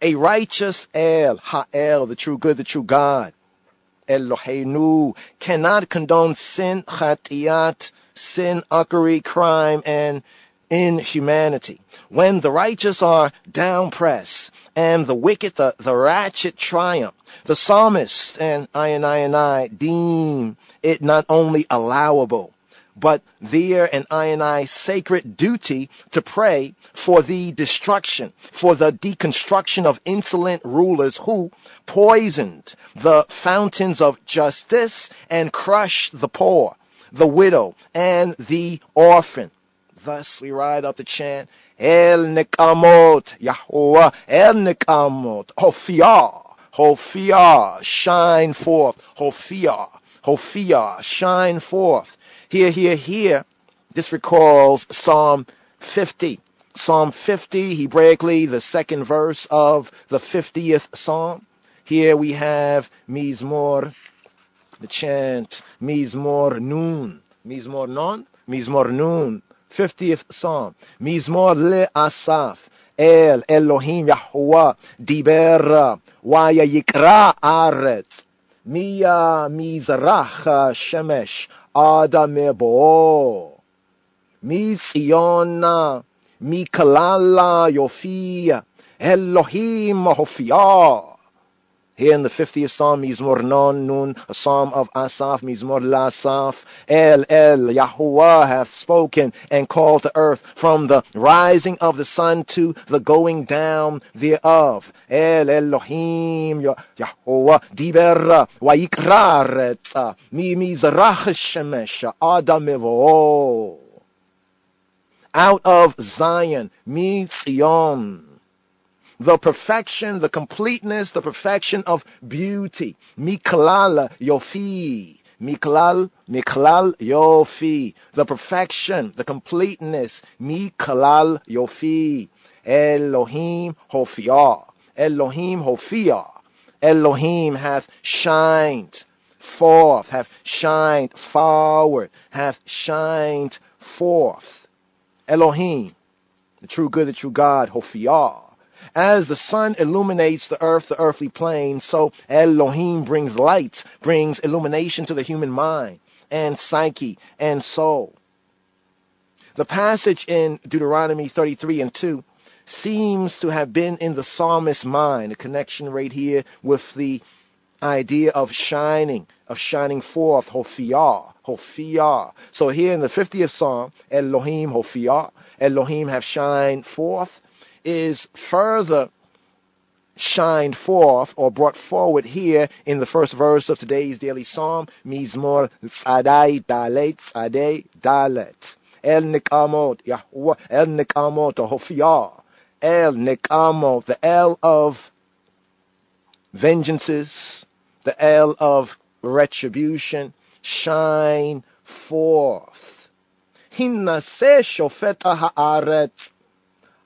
A righteous El, Ha'el, the true good, the true God, Eloheinu, cannot condone sin, Chatiyat, sin, uckery, crime, and inhumanity. When the righteous are downpressed and the wicked, the ratchet triumph, the psalmist and I deem it not only allowable, but there and I sacred duty to pray for the destruction, for the deconstruction of insolent rulers who poisoned the fountains of justice and crushed the poor, the widow, and the orphan. Thus we ride up the chant, El Nikamot, Yahuwah, El Nikamot, Hophia, shine forth, Hophia, shine forth. Here. This recalls Psalm 50. Psalm 50, Hebraically, the second verse of the 50th Psalm. Here we have Mizmor, the chant, Mizmor Nun, 50th Psalm. Mizmor le Asaf, El Elohim Yahuwah, Diber, Waya Yikra Aretz, Mia Mizrach Shemesh, Adamebo, Mitziona, Mikalala Yofia, Elohim Hophia. Here in the 50th Psalm, Mizmor Non Nun, a Psalm of Asaph, Mizmor Lasaph, El Yahuwah hath spoken and called the earth from the rising of the sun to the going down thereof. El Elohim Yahuwah Diber Wayikra Retza Mi Mizrach Shemesh Adamevo. Out of Zion, Mitzion. The perfection, the completeness, the perfection of beauty. Miklal Yofi. Miklal Yofi. The perfection, the completeness. Miklal Yofi. Elohim Hophia. Elohim Hophia. Elohim hath shined forth, hath shined forward, hath shined forth. Elohim, the true good, the true God, Hophia. As the sun illuminates the earth, the earthly plane, so Elohim brings light, brings illumination to the human mind and psyche and soul. The passage in Deuteronomy 33:2 seems to have been in the psalmist's mind, a connection right here with the idea of shining forth, Hophia. So here in the 50th Psalm, Elohim Hophia, Elohim have shined forth, is further shined forth or brought forward here in the first verse of today's daily psalm, Mizmor Tzadai Dalet. El Nikamot, Yahuwah, El Nikamot, Hophia. El Nikamot, the L of vengeances, the L of retribution, shine forth. Hinnaseh shofeta haaretz.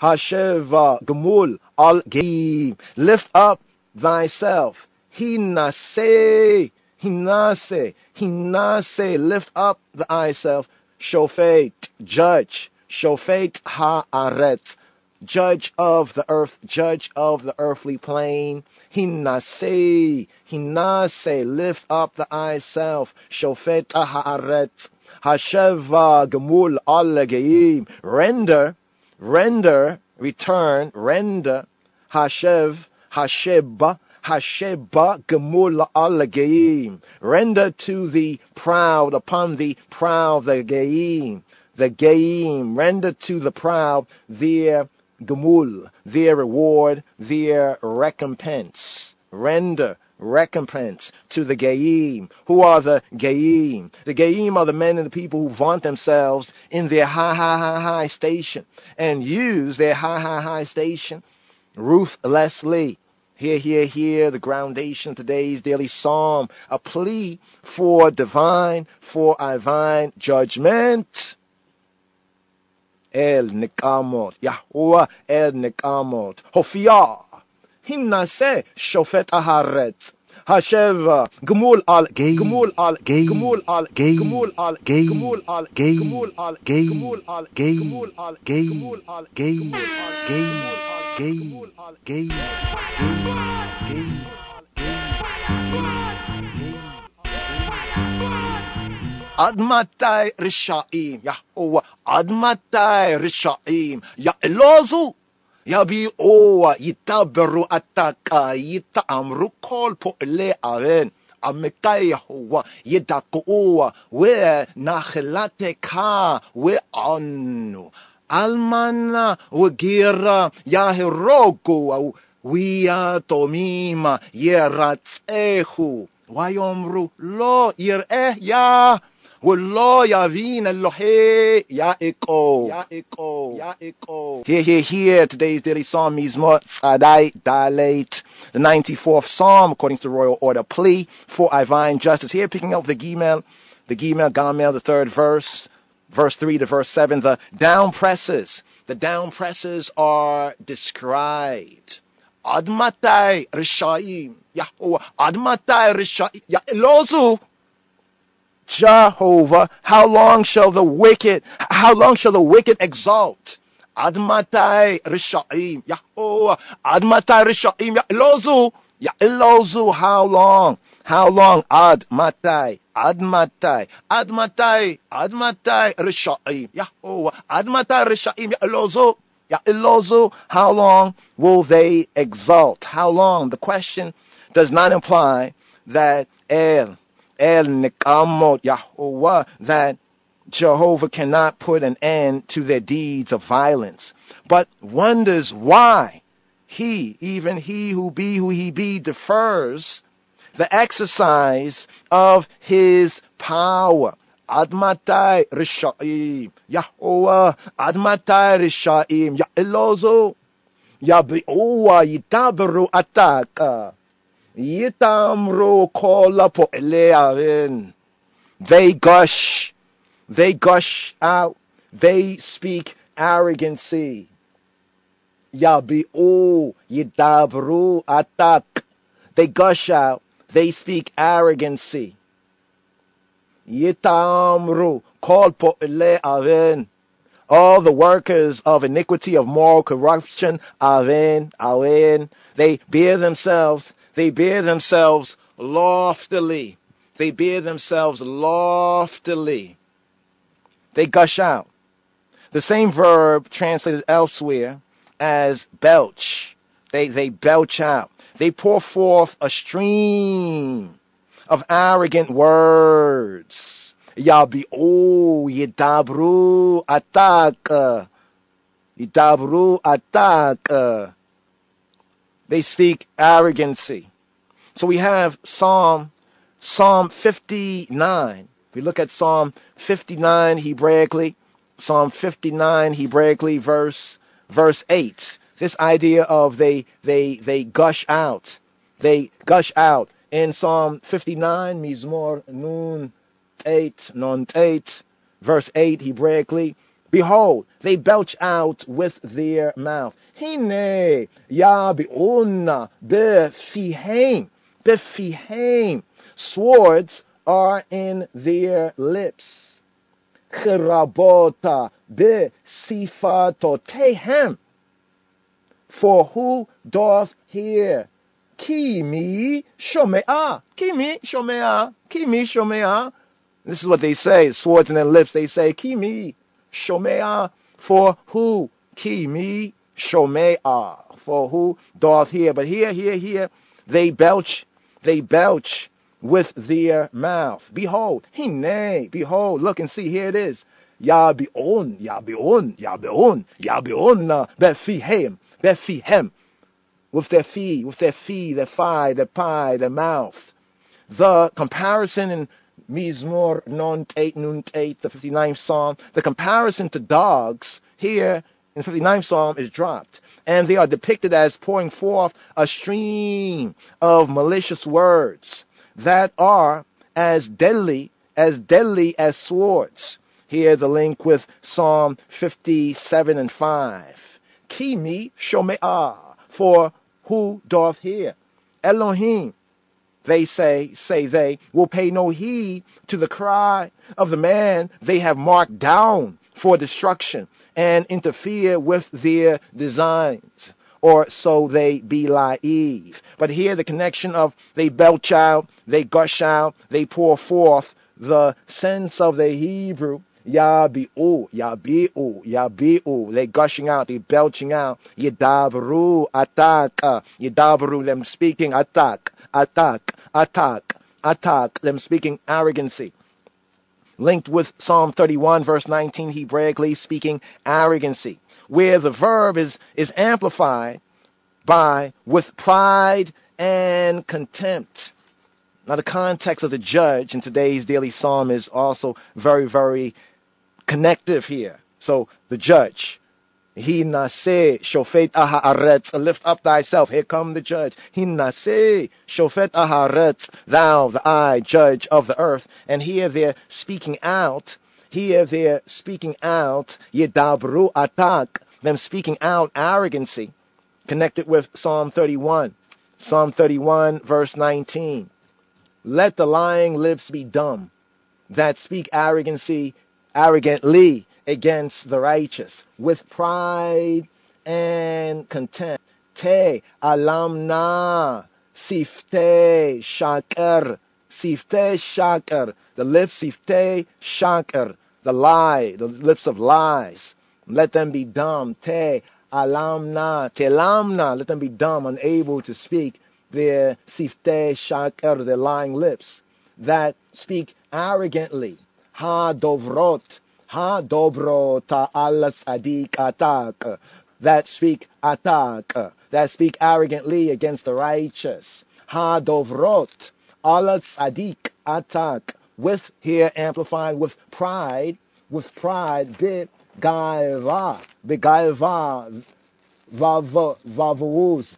Hasheva Gemul al Geim. Lift up thyself. Hinase. Lift up thyself. Shofet, judge. Shofet haaretz. Judge of the earth, judge of the earthly plane. Hinase. Lift up thyself. Shofet haaretz. Hasheva Gemul al Geim. Render, return, Hasheba, Gemul al-Geim. Render to the proud, upon the proud, the Geim. Render to the proud their Gemul, their reward, their recompense. Render recompense to the Geim. Who are the Geim? The Geim are the men and the people who vaunt themselves in their high station and use their high station ruthlessly. Here, the groundation of today's daily psalm, a plea for divine judgment. El Nikamot, Yahuwah El Nikamot, Hophia. Hinnaseh shofet haaretz. Hasheva Gemul al Geim. Gemul al Geim. Gemul al Geim. Gemul al Geim. Gemul al Geim. Gemul al Geim. Gemul al Geim. Gemul al Geim. Gemul al Geim. Geim. Admatai Rishaim. Yahuwah. Admatai Rishaim. Ya Elozu. Yabi'oa yitaberu ataka yitaamru kol po'le aven Amikai Yahuwah Yedakua we Nachelateka we Anu Almana Wagira Yahirogu we Tomima Yeratzehu Wayomru Lo Ya Wallo Yavin Elohe Yaiko. Here. Today's daily psalm Mizmor Tzadai Dalet, the 94th psalm according to the royal order Plea for divine justice. Here picking up the Gamel, the third verse 3 to verse 7. The down presses are described. Admatai Rishaim Yahuwah Admatai Rishaim Yaelozu Jehovah, how long shall the wicked exalt? Admatai Rishaim Yahuwah Admatai Rishaim Yaelozu how long? Admatai Rishaim Yahuwah Admatai Rishaim Yaelozu how long will they exalt? How long? The question does not imply that El Nikamot Yahuwah, that Jehovah cannot put an end to their deeds of violence, but wonders why even he who he be, defers the exercise of his power. Admatai Rishaim Yahuwah Admatai Rishaim Yaelozu Yabi'uwa Yitabaru Ataka Yitamro kola po elearin. They gush out, they speak arrogancy. Yabi'u yidabru atak. They gush out, they speak arrogancy. Yitamru kol po elearin. All the workers of iniquity, of moral corruption, arin. They bear themselves loftily. They gush out. The same verb translated elsewhere as belch. They belch out. They pour forth a stream of arrogant words. Yabi'u yidabru atak. They speak arrogancy. So we have Psalm 59. We look at Psalm 59 Hebraically, verse 8. This idea of they gush out. They gush out. In Psalm 59, Mizmor Nun 8, verse 8 Hebraically, behold, they belch out with their mouth. Hine yabi'unna befihem. Swords are in their lips. Chirabota besifatotehem. For who doth hear? Kimi shomea. This is what they say. Swords in their lips. They say Kimi shomea. For who? Kimi shomea. For who doth hear? But here. They belch with their mouth. Behold, behold, look and see, here it is. Yabi'un, befihem. With their fee, their thigh, their pie, their mouth. The comparison in Mizmor Nun 8, the 59th Psalm, the comparison to dogs here in the 59th Psalm is dropped. And they are depicted as pouring forth a stream of malicious words that are as deadly as swords. Here the link with Psalm 57 and 5. Kimi shome'ah, for who doth hear? Elohim, they say they will pay no heed to the cry of the man they have marked down for destruction and interfere with their designs, or so they be naive. But here the connection of they belch out, they gush out, they pour forth, the sense of the Hebrew, yabi'u, they gushing out, they belching out, yidabru atak, them speaking atak, atak, them speaking arrogancy. Linked with Psalm 31, verse 19, Hebraically speaking arrogancy, where the verb is amplified by with pride and contempt. Now, the context of the judge in today's daily psalm is also very, very connective here. So, the judge. He nase shofet aharetz, lift up thyself. Here come the judge. He nase shofet aharetz, thou, the I, judge of the earth. And here they're speaking out. Yedabru atak, them speaking out arrogancy, connected with Psalm 31. Psalm 31, verse 19. Let the lying lips be dumb that speak arrogantly against the righteous, with pride and contempt. Te alamna sifte shaker, the lips sifte shaker, the lie, the lips of lies. Let them be dumb. Te lamna, let them be dumb, unable to speak their sifte shaker, their lying lips that speak arrogantly. Ha dobrot ta'alas adik atak, that speak arrogantly against the righteous. Ha dovrot alas adik atak, with here amplified with pride, begaiva, vavuuz,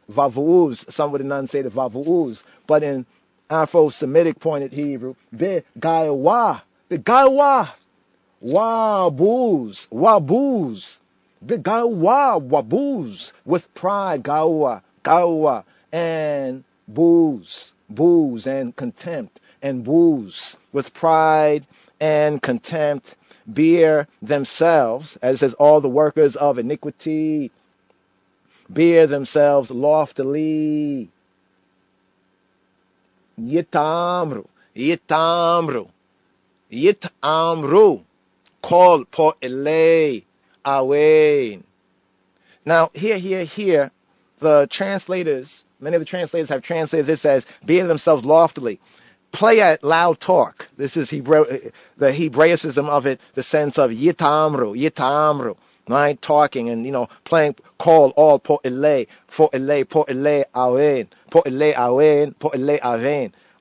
some would enunciate it vavuuz, but in Afro-Semitic pointed Hebrew, begaiwa, wabuz, wabuz, with pride, gawa, and booze and contempt, and booze, with pride and contempt, bear themselves, as it says, all the workers of iniquity, bear themselves loftily. Yitamru, call po elei awen. Now, here, the translators, many of the translators have translated this as bear themselves loftily. Play at loud talk. This is the Hebraicism of it, the sense of yitamru, right? Talking and, playing, call all po elei awen.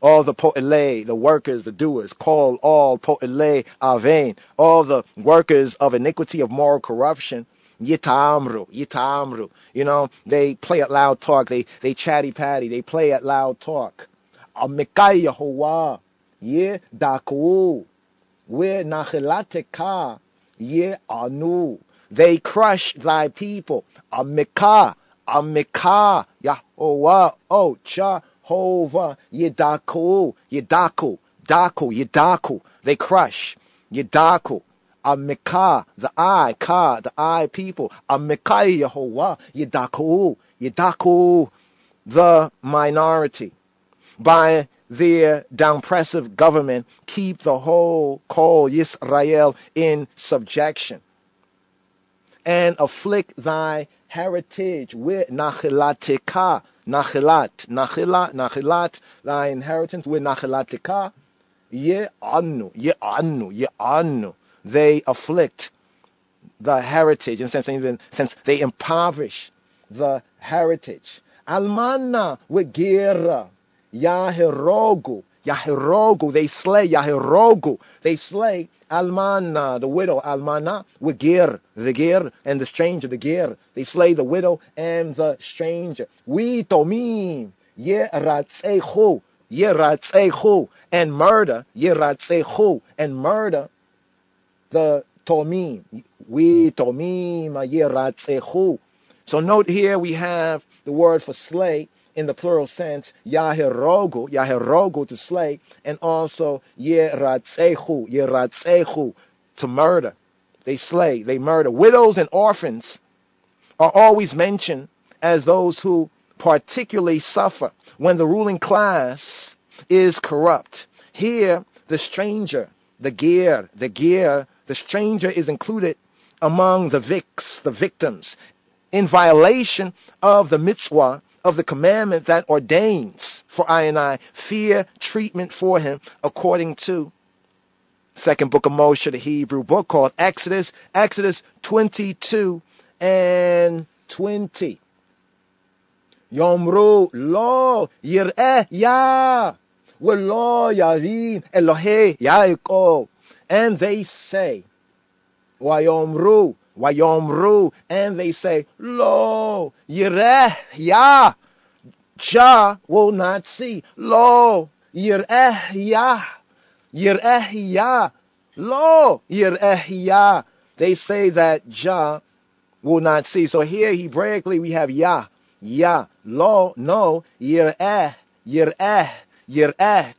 All the po'elei, the workers, the doers, call all po'elei avein, all the workers of iniquity, of moral corruption, yitamru. They play at loud talk, they chatty-patty, they play at loud talk. Amikai Yehovah, ye daku, we nachilateka, ye anu. They crush thy people. Amikah, Yehovah, oh, Jehovah, Yedaku. They crush. Yedaku. Amikah, the I people. Amikah Yehovah, Yedaku, the minority. By their downpressive government, keep the whole call Yisrael in subjection. And afflict thy heritage with nachilateka. Nachilat, thy inheritance with nachilateka. Ye anu. They afflict the heritage, in a sense they impoverish the heritage. Almana with gira. Yahirogu, they slay. They slay Almana, the widow. Almana with gir, the gir, and the stranger, the gir. They slay the widow and the stranger. We tomim, yeratzechu, and murder, and murder the tomim. We tomim, yeratzechu. So note here we have the word for slay in the plural sense, Yahirogu, to slay, and also Yeratzechu, to murder. They slay, they murder. Widows and orphans are always mentioned as those who particularly suffer when the ruling class is corrupt. Here, the stranger, the stranger is included among the victims, in violation of the mitzvah of the commandment that ordains for I fear treatment for him according to second book of Moshe, the Hebrew book called Exodus 22 and 20. Yomru lo yir'eh ya v'lo yavin Elohei Yaakov. And they say, Wayomru, and they say, Lo yir'eh ya, Jah will not see. Lo yir'eh ya, lo yir'eh ya. They say that Jah will not see. So here Hebraically we have ya, lo, no, yir'eh,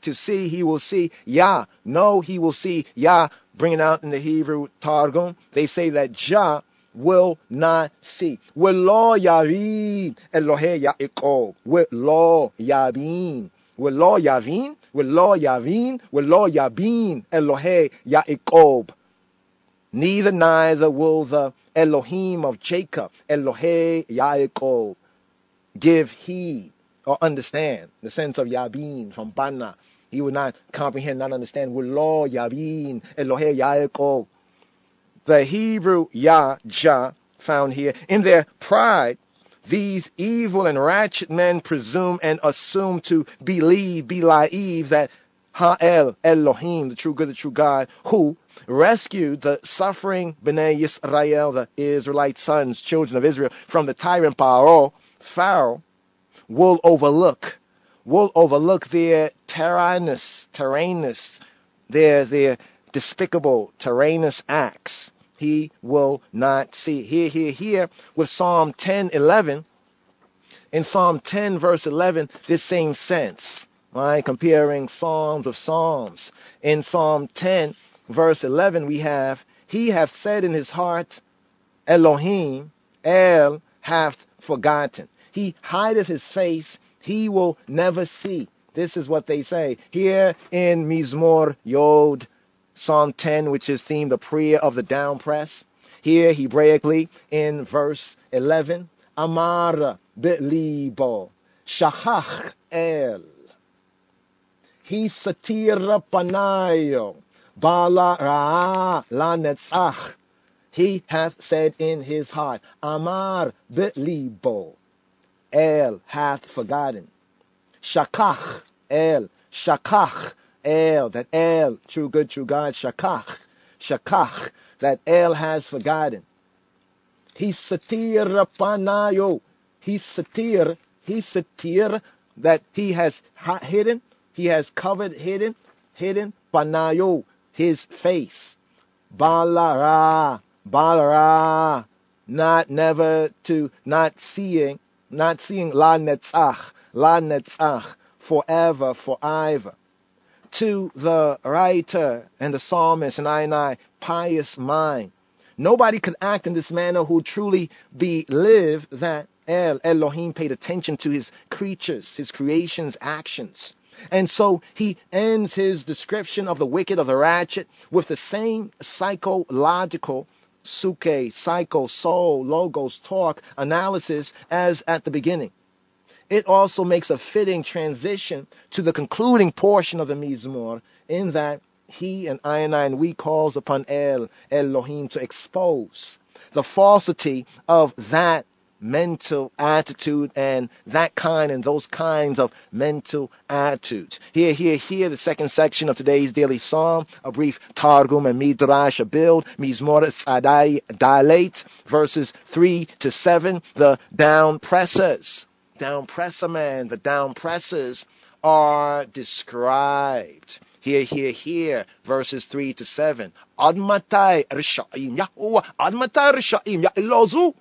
to see, he will see, ya, no, he will see, ya. Bringing out in the Hebrew Targum, they say that Jah will not see. V'lo yavin Elohei Yaakov. V'lo yavin Elohei Yaakov. Neither will the Elohim of Jacob, Elohei Yaakov, give heed or understand, the sense of Yabin from Bana. He would not comprehend, not understand. V'lo yavin Elohei Yaakov. The Hebrew Jah found here. In their pride, these evil and ratchet men presume and assume to believe that Ha'el, Elohim, the true good, the true God, who rescued the suffering Bnei Yisrael, the Israelite sons, children of Israel, from the tyrant Pharaoh, will overlook their tyrannous, their despicable, tyrannous acts. He will not see. Here, with Psalm 10:11, in Psalm 10, verse 11, this same sense, right? Comparing Psalms of Psalms. In Psalm 10, verse 11, we have, he hath said in his heart, Elohim, El hath forgotten. He hideth his face, he will never see. This is what they say. Here in Mizmor Yod, Psalm 10, which is themed the prayer of the down press. Here, Hebraically, in verse 11, Amar be'libo, shachach el, he satira panayo, bala ra'a la netzach. He hath said in his heart, Amar be'libo, El hath forgotten. Shakach, El, that El, true good, true God, Shakach, that El has forgotten. He satir panayo, he satir, that he has hidden, he has covered, hidden panayo, his face. Balara, not seeing la netzach, forever, forever. To the writer and the psalmist and I pious mind, nobody could act in this manner who truly believe that Elohim paid attention to his creatures, his creation's actions. And so he ends his description of the wicked, of the ratchet, with the same psychological soul, logos, talk, analysis as at the beginning. It also makes a fitting transition to the concluding portion of the Mizmor, in that he and I and we calls upon Elohim to expose the falsity of that mental attitude and that kind and those kinds of mental attitudes. Here, the second section of today's daily psalm, a brief Targum and Midrash, a build, Mizmor Tzadai Dalet, verses 3 to 7, the down pressers. The down pressers are described. Here, verses 3 to 7. Ad matai risha'im Yahuwah, ad matai risha'im Ya'ilozu.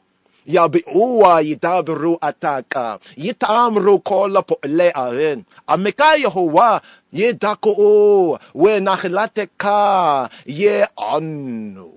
Yabi'uwa yidabru ataka, yitamru kola po'le'arin. Amika Yahuwah yidaku'u, we nachilateka ye'anu.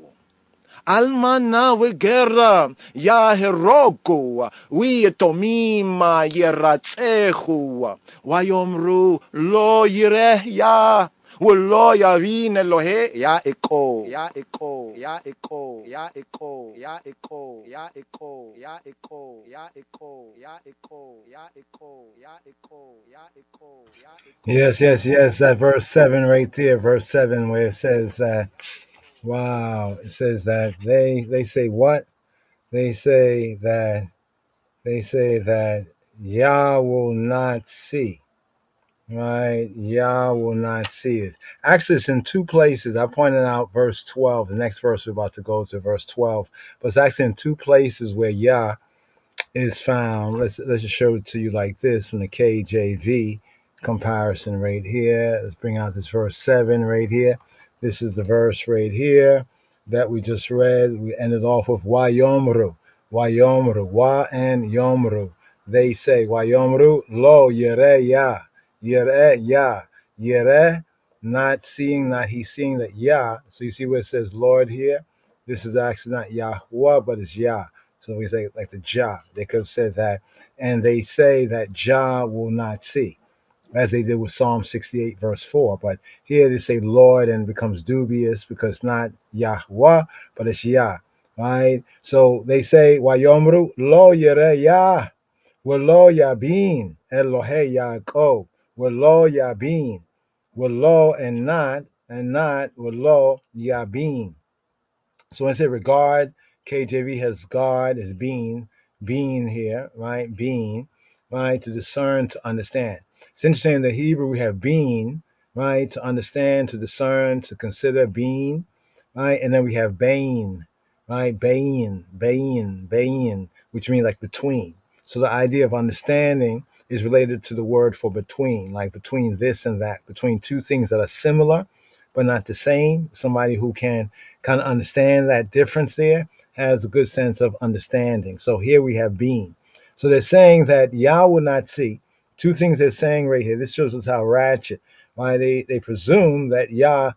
Almana v'gera yahirogu, v'yetomima yeratzechu, v'yomru lo yireh ya, Wallo Yavin Elohe Ya Eko Ya Eko Ya Eko Ya Eko Ya Eko Ya Eko Ya Eko Ya Eko Ya Eko Ya Eko Ya Eko Ya Eko Ya Eko. Yes. That verse 7 right there, verse 7, where it says that, wow, it says that they say what? They say that Yah will not see. Right? Yah will not see it. Actually, it's in two places. I pointed out verse 12. The next verse we're about to go to verse 12. But it's actually in two places where Yah is found. Let's just show it to you like this from the KJV comparison right here. Let's bring out this verse 7 right here. This is the verse right here that we just read. We ended off with Wayomru. Wayomru. Wa and Yomru. They say Wayomru lo yere ya. Yere ya. Yere, not seeing, not he seeing that Yah. So you see where it says Lord here? This is actually not Yahweh, but it's Yah. So we say like the Jah. They could have said that. And they say that Jah will not see, as they did with Psalm 68, verse 4. But here they say Lord, and it becomes dubious because it's not Yahweh, but it's Yah. Right? So they say, Wayomru lo yere Yah, lo yabin, Elohe Yaakov, lo yabin, lo and not, lo yabin. So when I say regard, KJV has guard as being here, right? Being, right? To discern, to understand. It's interesting in the Hebrew we have being, right? To understand, to discern, to consider being, right? And then we have bain, right? Bain, which means like between. So the idea of understanding is related to the word for between, like between this and that, between two things that are similar but not the same. Somebody who can kind of understand that difference there has a good sense of understanding. So here we have being. So they're saying that Yah will not see. Two things they're saying right here. This shows us how ratchet. Why they presume that Yah,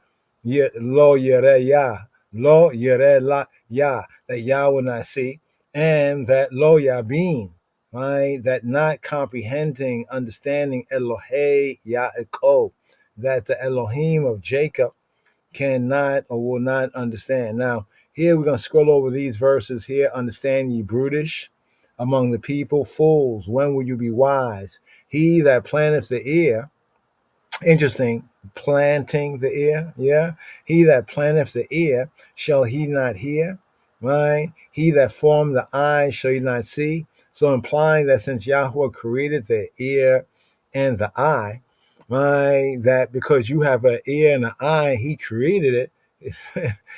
lo yere Yah, lo yere la Yah, that Yah will not see, and that lo Yabin, right? That not comprehending, understanding Elohe Yaakov, that the Elohim of Jacob cannot or will not understand. Now, here we're going to scroll over these verses here. Understand ye brutish among the people, fools, when will you be wise? He that planteth the ear, interesting, planting the ear, yeah. He that planteth the ear, shall he not hear? Right? He that formed the eye, shall he not see? So implying that since Yahweh created the ear and the eye, right, that because you have an ear and an eye, he created it.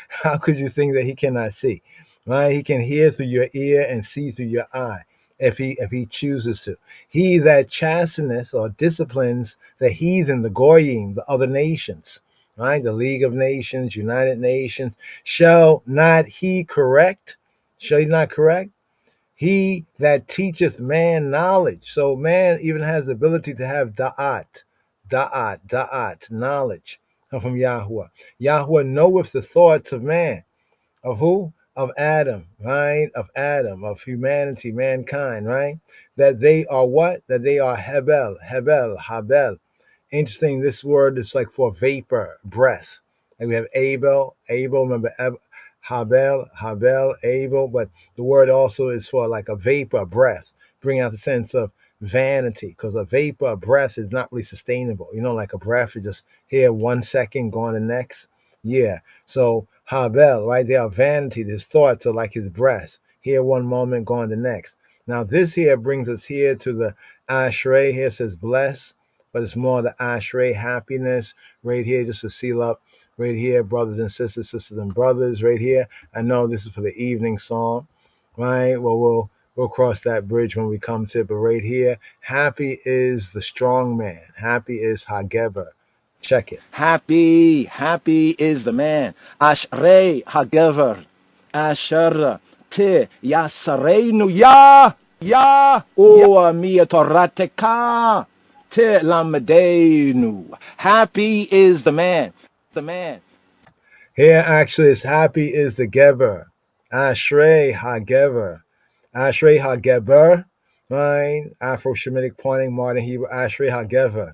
How could you think that he cannot see? Right? He can hear through your ear and see through your eye if he chooses to. He that chasteneth or disciplines the heathen, the goyim, the other nations, right? The League of Nations, United Nations, shall not he correct? Shall he not correct? He that teacheth man knowledge. So man even has the ability to have da'at, knowledge from Yahweh. Yahweh knoweth the thoughts of man. Of who? Of Adam, right? Of Adam, of humanity, mankind, right? That they are what? That they are Habel. Interesting, this word is like for vapor, breath. Like we have Abel, remember Habel, Abel, but the word also is for like a vapor, breath, bringing out the sense of vanity, because a vapor, breath is not really sustainable. You know, like a breath is just here 1 second, gone the next. Yeah. So Habel, right? They are vanity. His thoughts are like his breath. Here 1 moment, gone the next. Now this here brings us here to the Ashrei. Here says bless, but it's more the Ashrei, happiness, right here, just to seal up, right here, brothers and sisters and brothers, right here. I know this is for the evening song, right? Well, we'll cross that bridge when we come to it, but right here, happy is the strong man. Happy is Hageber. Check it. Happy is the man. Ashrei hagever. Asher te yasareinu ya o mia torateka te lamdeinu. Happy is the man. The man. Here actually is happy is the Geber. Ashrei HaGeber. Ashrei HaGeber. Right? Afro-Shemitic pointing, modern Hebrew. Ashrei HaGeber.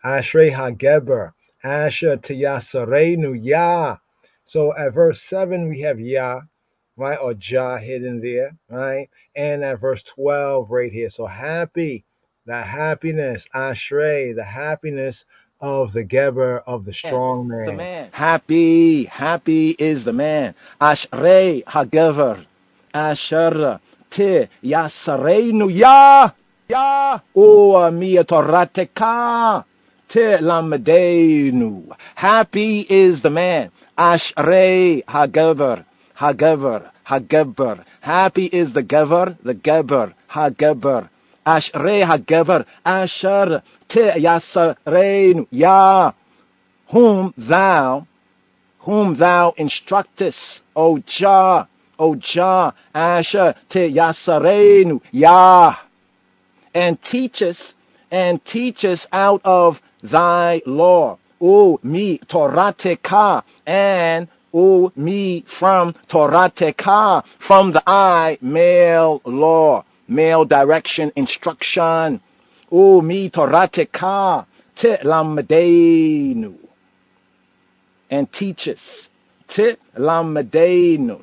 Ashrei HaGeber. Asher Tiyasarenu Yah. So at verse 7, we have Yah, right? Or Jah hidden there, right? And at verse 12 right here. So happy, the happiness, Ashrei, the happiness of the Geber, of the strong The man. man. Happy is the man. Ashrei hagever. Asher te yasareinu ya. Ya. O mia torateka. Te lamdeinu. Happy is the man. Ashrei hagever. Hagever. Happy is the Geber, Hageber. Ashrei hagever. Asher te yasareinu ya. Whom thou instructest, O Jah, Asher te Yasarenu, Yah, and teachest out of thy law, O mi Torateka, and O mi from Torateka, from the I, male law, male direction, instruction, O mi Torateka, te lamdeinu. And teaches. Tilamadenu.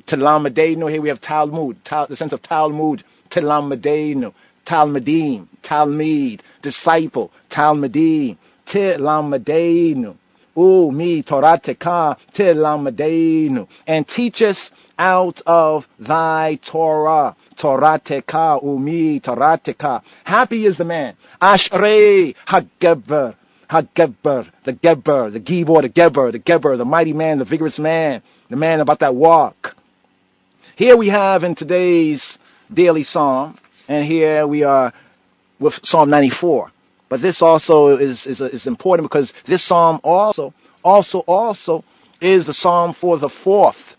Here we have Talmud. The sense of Talmud. Tilamadenu. Talmudim. Talmid. Disciple. Talmudim. Tilamadenu. Mi Torateka. Tilamadenu. And teaches out of thy Torah. Torateka. Mi Torateka. Happy is the man. Ashrei Hageber. HaGeber, the Geber, the mighty man, the vigorous man, the man about that walk. Here we have in today's daily psalm, and here we are with Psalm 94. But this also is important because this psalm also is the psalm for the fourth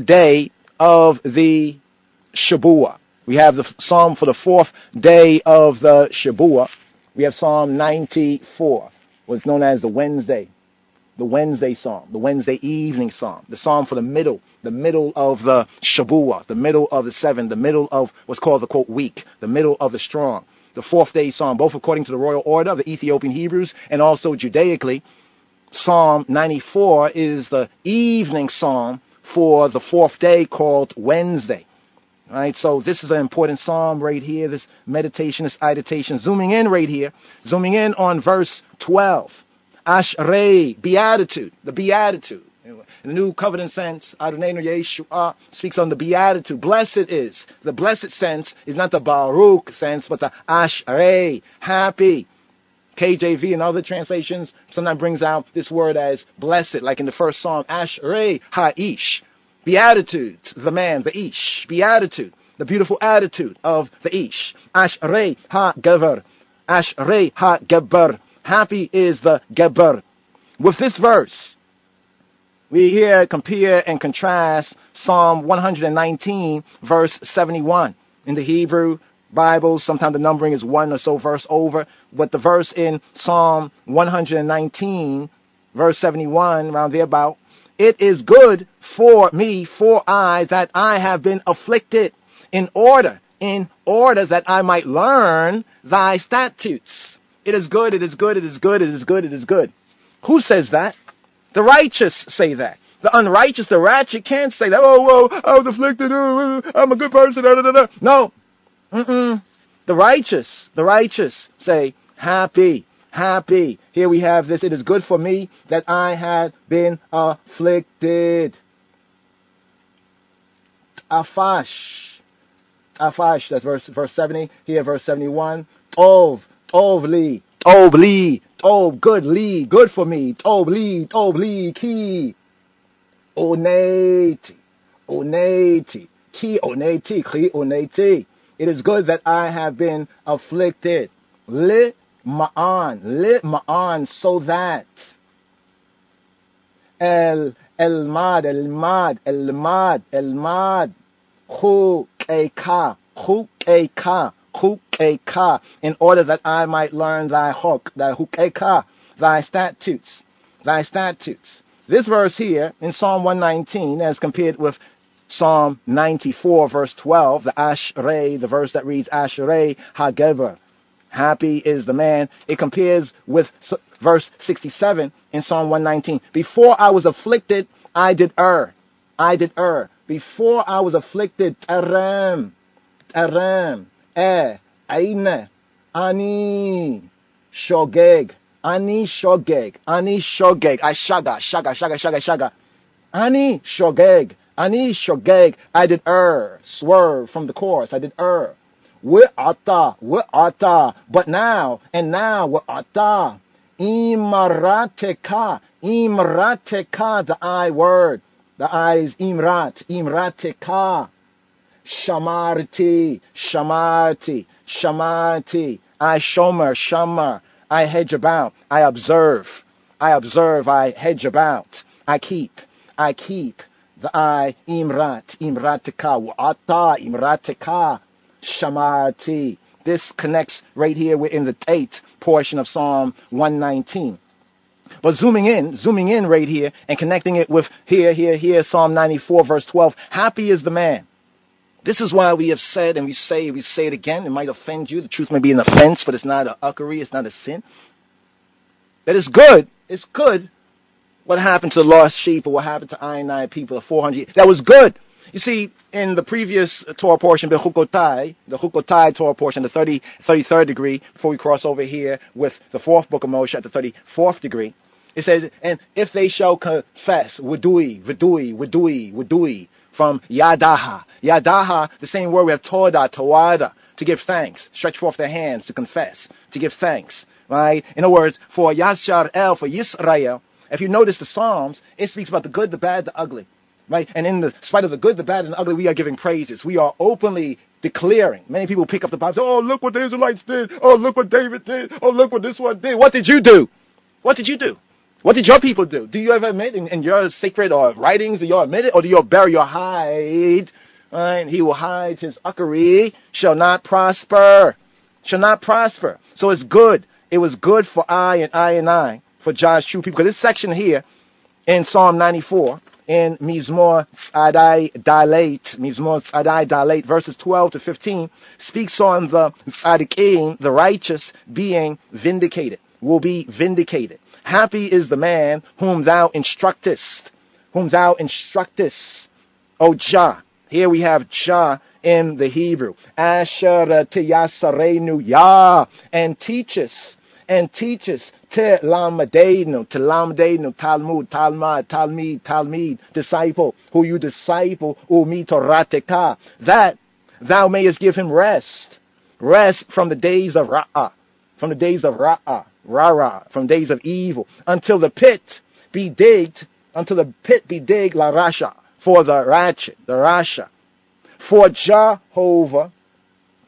day of the Shabuah. We have the psalm for the fourth day of the Shabuah. We have Psalm 94, what's known as the Wednesday Psalm, the Wednesday evening Psalm, the Psalm for the middle of the Shabuah, the middle of the seven, the middle of what's called the quote week, the middle of the strong, the fourth day Psalm, both according to the royal order of the Ethiopian Hebrews and also Judaically. Psalm 94 is the evening Psalm for the fourth day called Wednesday. All right, so this is an important psalm right here, this meditation, this meditation. Zooming in right here, zooming in on verse 12. Ashrei, beatitude, the beatitude. In the New Covenant sense, Adonai Yeshua speaks on the beatitude. Blessed is. The blessed sense is not the Baruch sense, but the Ashrei, happy. KJV and other translations sometimes brings out this word as blessed, like in the first psalm, Ashrei ha'ish. Beatitude, the man, the ish. Beatitude, the beautiful attitude of the ish. Ashrei ha-gever. Ashrei ha-geber. Happy is the geber. With this verse, we here compare and contrast Psalm 119, verse 71. In the Hebrew Bible, sometimes the numbering is one or so verse over. But the verse in Psalm 119, verse 71, around there about, it is good for me, for I, that I have been afflicted in order that I might learn thy statutes. It is good, it is good, it is good, it is good, it is good. Who says that? The righteous say that. The unrighteous, the ratchet can't say that. Oh, I was afflicted. I'm a good person. No. The righteous say, happy. Here we have this. It is good for me that I had been afflicted. Afash. That's verse 70. Here, verse 71. Tov li. Good for me. Tov li, ki. Oneti. Ki oneti. It is good that I have been afflicted. Ma'an, so that. Elmad. Chukeka, in order that I might learn thy hukeka, thy statutes. This verse here in Psalm 119, as compared with Psalm 94, verse 12, the Ashrei, the verse that reads Ashrei Hageber. Happy is the man. It compares with verse 67 in Psalm 119. Before I was afflicted, I did err. I did err. Before I was afflicted, taram, aine, ani, shogeg, ani shogeg, I shaga. Ani shogeg, I did err. Swerve from the chorus, I did err. We'ata, but now, we'ata. Imrateka, the I word. The I is imrateka. Shamarti. I shomer. I hedge about. I observe. I hedge about. I keep. The I imrateka. Wa'ata, imrateka. Shamarti. This connects right here. We're in the 8th portion of Psalm 119. But zooming in right here and connecting it with here, Psalm 94, verse 12. Happy is the man. This is why we have said, and we say it again. It might offend you. The truth may be an offense, but it's not a uckery. It's not a sin. That it's good. It's good. What happened to the lost sheep, or what happened to I and I people of 400 years? That was good. You see, in the previous Torah portion, the Chukotai Torah portion, the 33rd degree, before we cross over here with the 4th book of Moshe at the 34th degree, it says, and if they shall confess, Vidui, from Yadaha. Yadaha, the same word we have Toda, Tawada, to give thanks, stretch forth their hands to confess, to give thanks, right? In other words, for Yashar El, for Yisrael, if you notice the Psalms, it speaks about the good, the bad, the ugly. Right? And in the spite of the good, the bad, and the ugly, we are giving praises. We are openly declaring. Many people pick up the Bible and say, oh, look what the Israelites did. Oh, look what David did. Oh, look what this one did. What did you do? What did your people do? Do you ever admit in your sacred or writings, do you admit it? Or do you bury your hide? Right? He will hide his uckery, shall not prosper. So it's good. It was good for I, for God's true people. Because this section here in Psalm 94, in Mizmor Tzadai Dalate, verses 12 to 15, speaks on the tzadikim, the righteous, being vindicated, will be vindicated. Happy is the man whom thou instructest, O Jah. Here we have Jah in the Hebrew. Asher teyasarenu Yah, and teaches Telamdainu, Talmud, Talmid, disciple, who you disciple, umitorateka, that thou mayest give him rest from the days of Ra'ah, from days of evil, until the pit be digged, la Rasha, for the Rasha. For Jehovah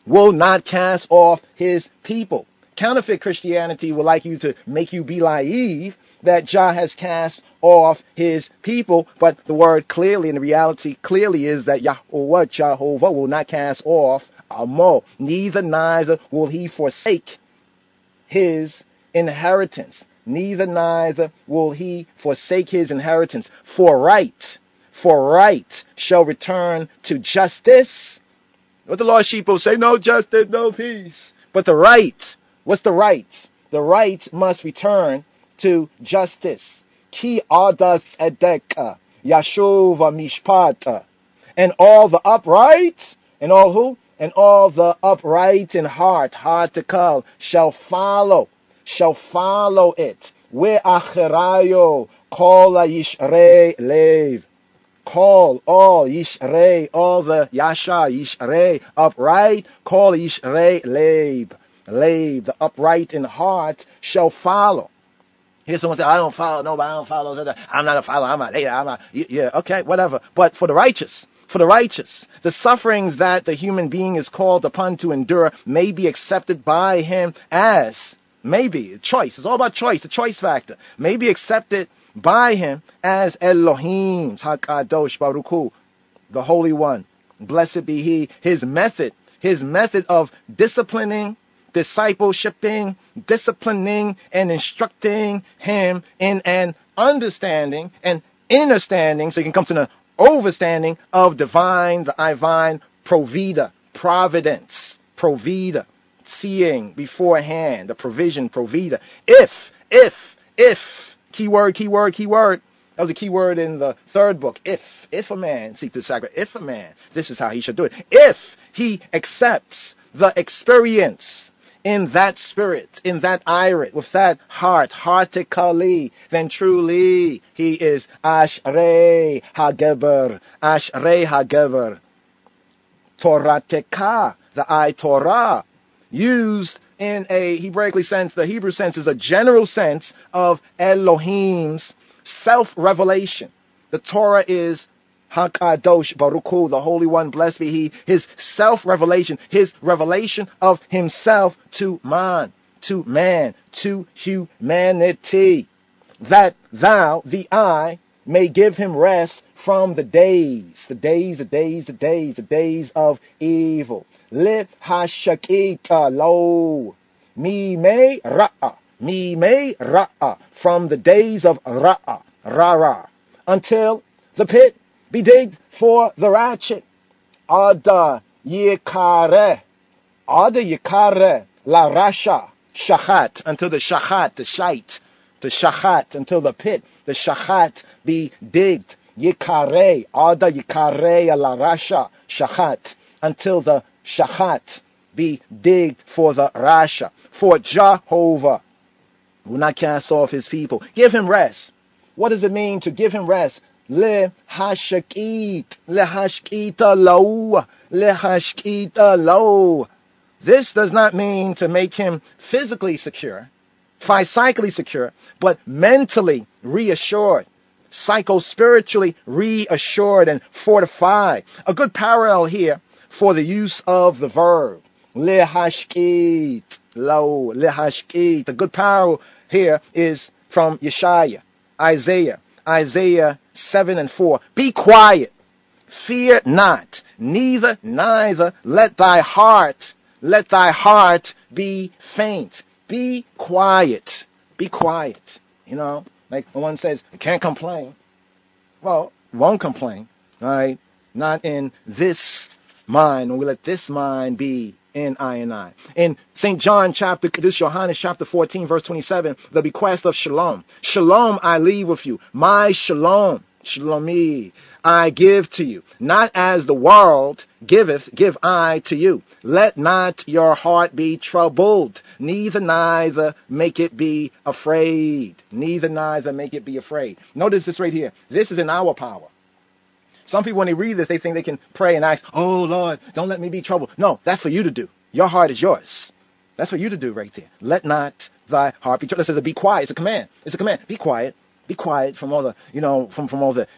will not cast off his people. Counterfeit Christianity would like you to make you believe that Jah has cast off his people, but the word clearly, and the reality clearly is that Jehovah will not cast off Amo. Neither will he forsake his inheritance. Will he forsake his inheritance. For right shall return to justice. What the lost sheep will say, no justice, no peace. But the right, what's the right? The right must return to justice. Ki adas edeka, yashuva mishpata. And all the upright, and all who? And all the upright in heart to call, shall follow it. We acherayo, kol yishrei lev. Call all yishrei, all the yasha yishrei, upright, call yishrei lev. The upright in heart shall follow. Here's someone say, I don't follow nobody, I don't follow, I'm not a follower, I'm not hater, I'm not, yeah, okay, whatever. But for the righteous, the sufferings that the human being is called upon to endure may be accepted by him as, maybe, choice. It's all about choice, the choice factor. May be accepted by him as Elohim, Hakadosh Baruch Hu, the Holy One. Blessed be he. His method of disciplining, discipleshiping, disciplining, and instructing him in an understanding and understanding, so you can come to an overstanding of divine, the divine providence, seeing beforehand, the provision, provida. If, keyword. That was a key word in the third book. If a man seeks to sacrifice, if a man, this is how he should do it. If he accepts the experience in that spirit, in that irit, with that heartically, then truly he is Ashrei HaGeber. Torateka, the Torah, used in a Hebraic sense, the Hebrew sense is a general sense of Elohim's self-revelation. The Torah is HaKadosh Baruch Hu, the Holy One, blessed be He, His self-revelation, His revelation of Himself to man, to humanity, that thou, the I, may give him rest from the days of evil. Lit hashakita lo, me may ra'a, from the days of rara, until the pit be digged for the ratchet. Ada yikare, la rasha, shachat, until the shachat, the shite, the shachat, until the pit, the shachat, be digged. Yikare, ada yikare la rasha, shachat, until the shachat be digged for the rasha. For Jehovah will not cast off his people. Give him rest. What does it mean to give him rest? Le hashkita lo. This does not mean to make him physically secure, physically secure, but mentally reassured, psycho-spiritually reassured and fortified. A good parallel here for the use of the verb. Lehashkit lo, lehashkit. The good parallel here is from Yeshaya, Isaiah 7:4. Be quiet, fear not, neither let thy heart be faint. Be quiet. You know, like when one says, I can't complain. Well, won't complain, right? Not in this mind, when we let this mind be in I and I. In St. John chapter, Johannes chapter 14, verse 27, the bequest of shalom. Shalom I leave with you. My shalom, shalomi, I give to you. Not as the world giveth, give I to you. Let not your heart be troubled, neither make it be afraid. Neither make it be afraid. Notice this right here. This is in our power. Some people, when they read this, they think they can pray and ask, oh, Lord, don't let me be troubled. No, that's for you to do. Your heart is yours. That's for you to do right there. Let not thy heart be troubled. It says, be quiet. It's a command. Be quiet. Be quiet from all the, from all the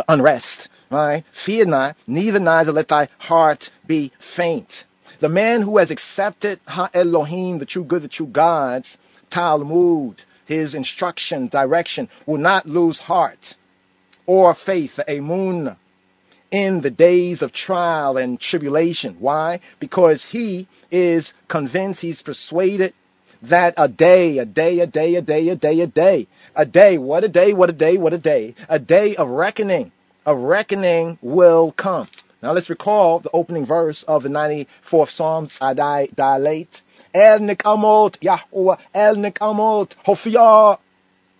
unrest. Right? Fear not, neither let thy heart be faint. The man who has accepted Ha-Elohim, the true good, the true God's Talmud, his instruction, direction, will not lose heart or faith, the emun, in the days of trial and tribulation. Why? Because he is convinced, he's persuaded that a day of reckoning will come. Now let's recall the opening verse of the 94th Psalm, Adai Dalet. El Nikamot, Yahweh, El Nikamot, Hophiyah.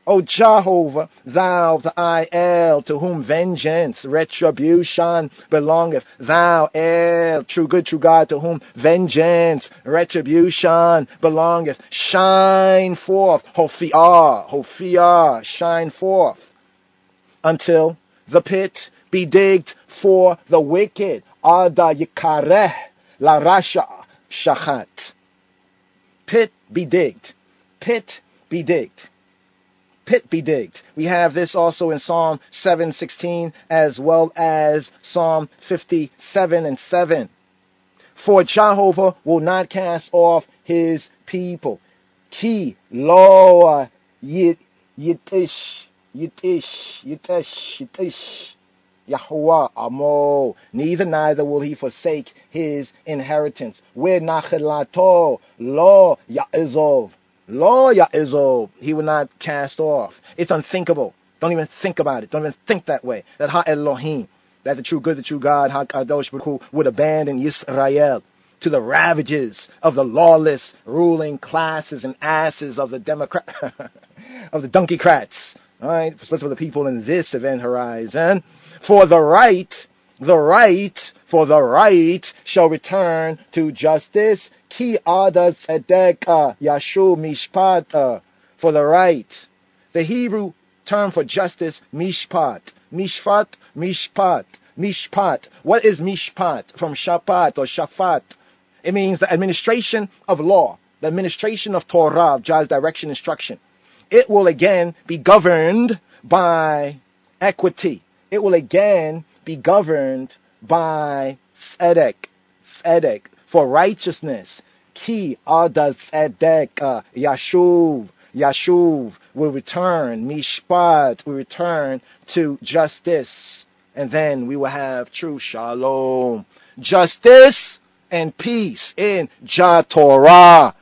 O Jehovah, thou the I El, to whom vengeance, retribution belongeth. Thou El, true good, true God, to whom vengeance, retribution belongeth. Shine forth, Hophiyah, shine forth, until the pit be digged for the wicked. Ada yikareh, la rasha, shachat. Pit be digged. Pit be digged. Pit be digged. We have this also in Psalm 7:16 as well as Psalm 57:7. For Jehovah will not cast off his people. Ki lo yitish. Yahuwah amo. Neither will he forsake his inheritance. We nachelato lo ya'izov. Lo Ya'izov, he will not cast off. It's unthinkable. Don't even think about it. Don't even think that way. That Ha-Elohim, that the true good, the true God, Ha-Kadosh Baruch Hu, would abandon Yisrael to the ravages of the lawless ruling classes and asses of the Democrat, of the Donkeycrats. All right, especially for the people in this event horizon. For the right shall return to justice. Ki ada tzedek yashu mishpat. For the right. The Hebrew term for justice, mishpat. Mishpat. What is mishpat? From shapat or shafat. It means the administration of law, the administration of Torah, of God's direction, instruction. It will again be governed by equity. It will again be governed by tzedek, for righteousness. Ki ada tzedek yashuv will return, mishpat will return to justice. And then we will have true shalom, justice and peace in Torah.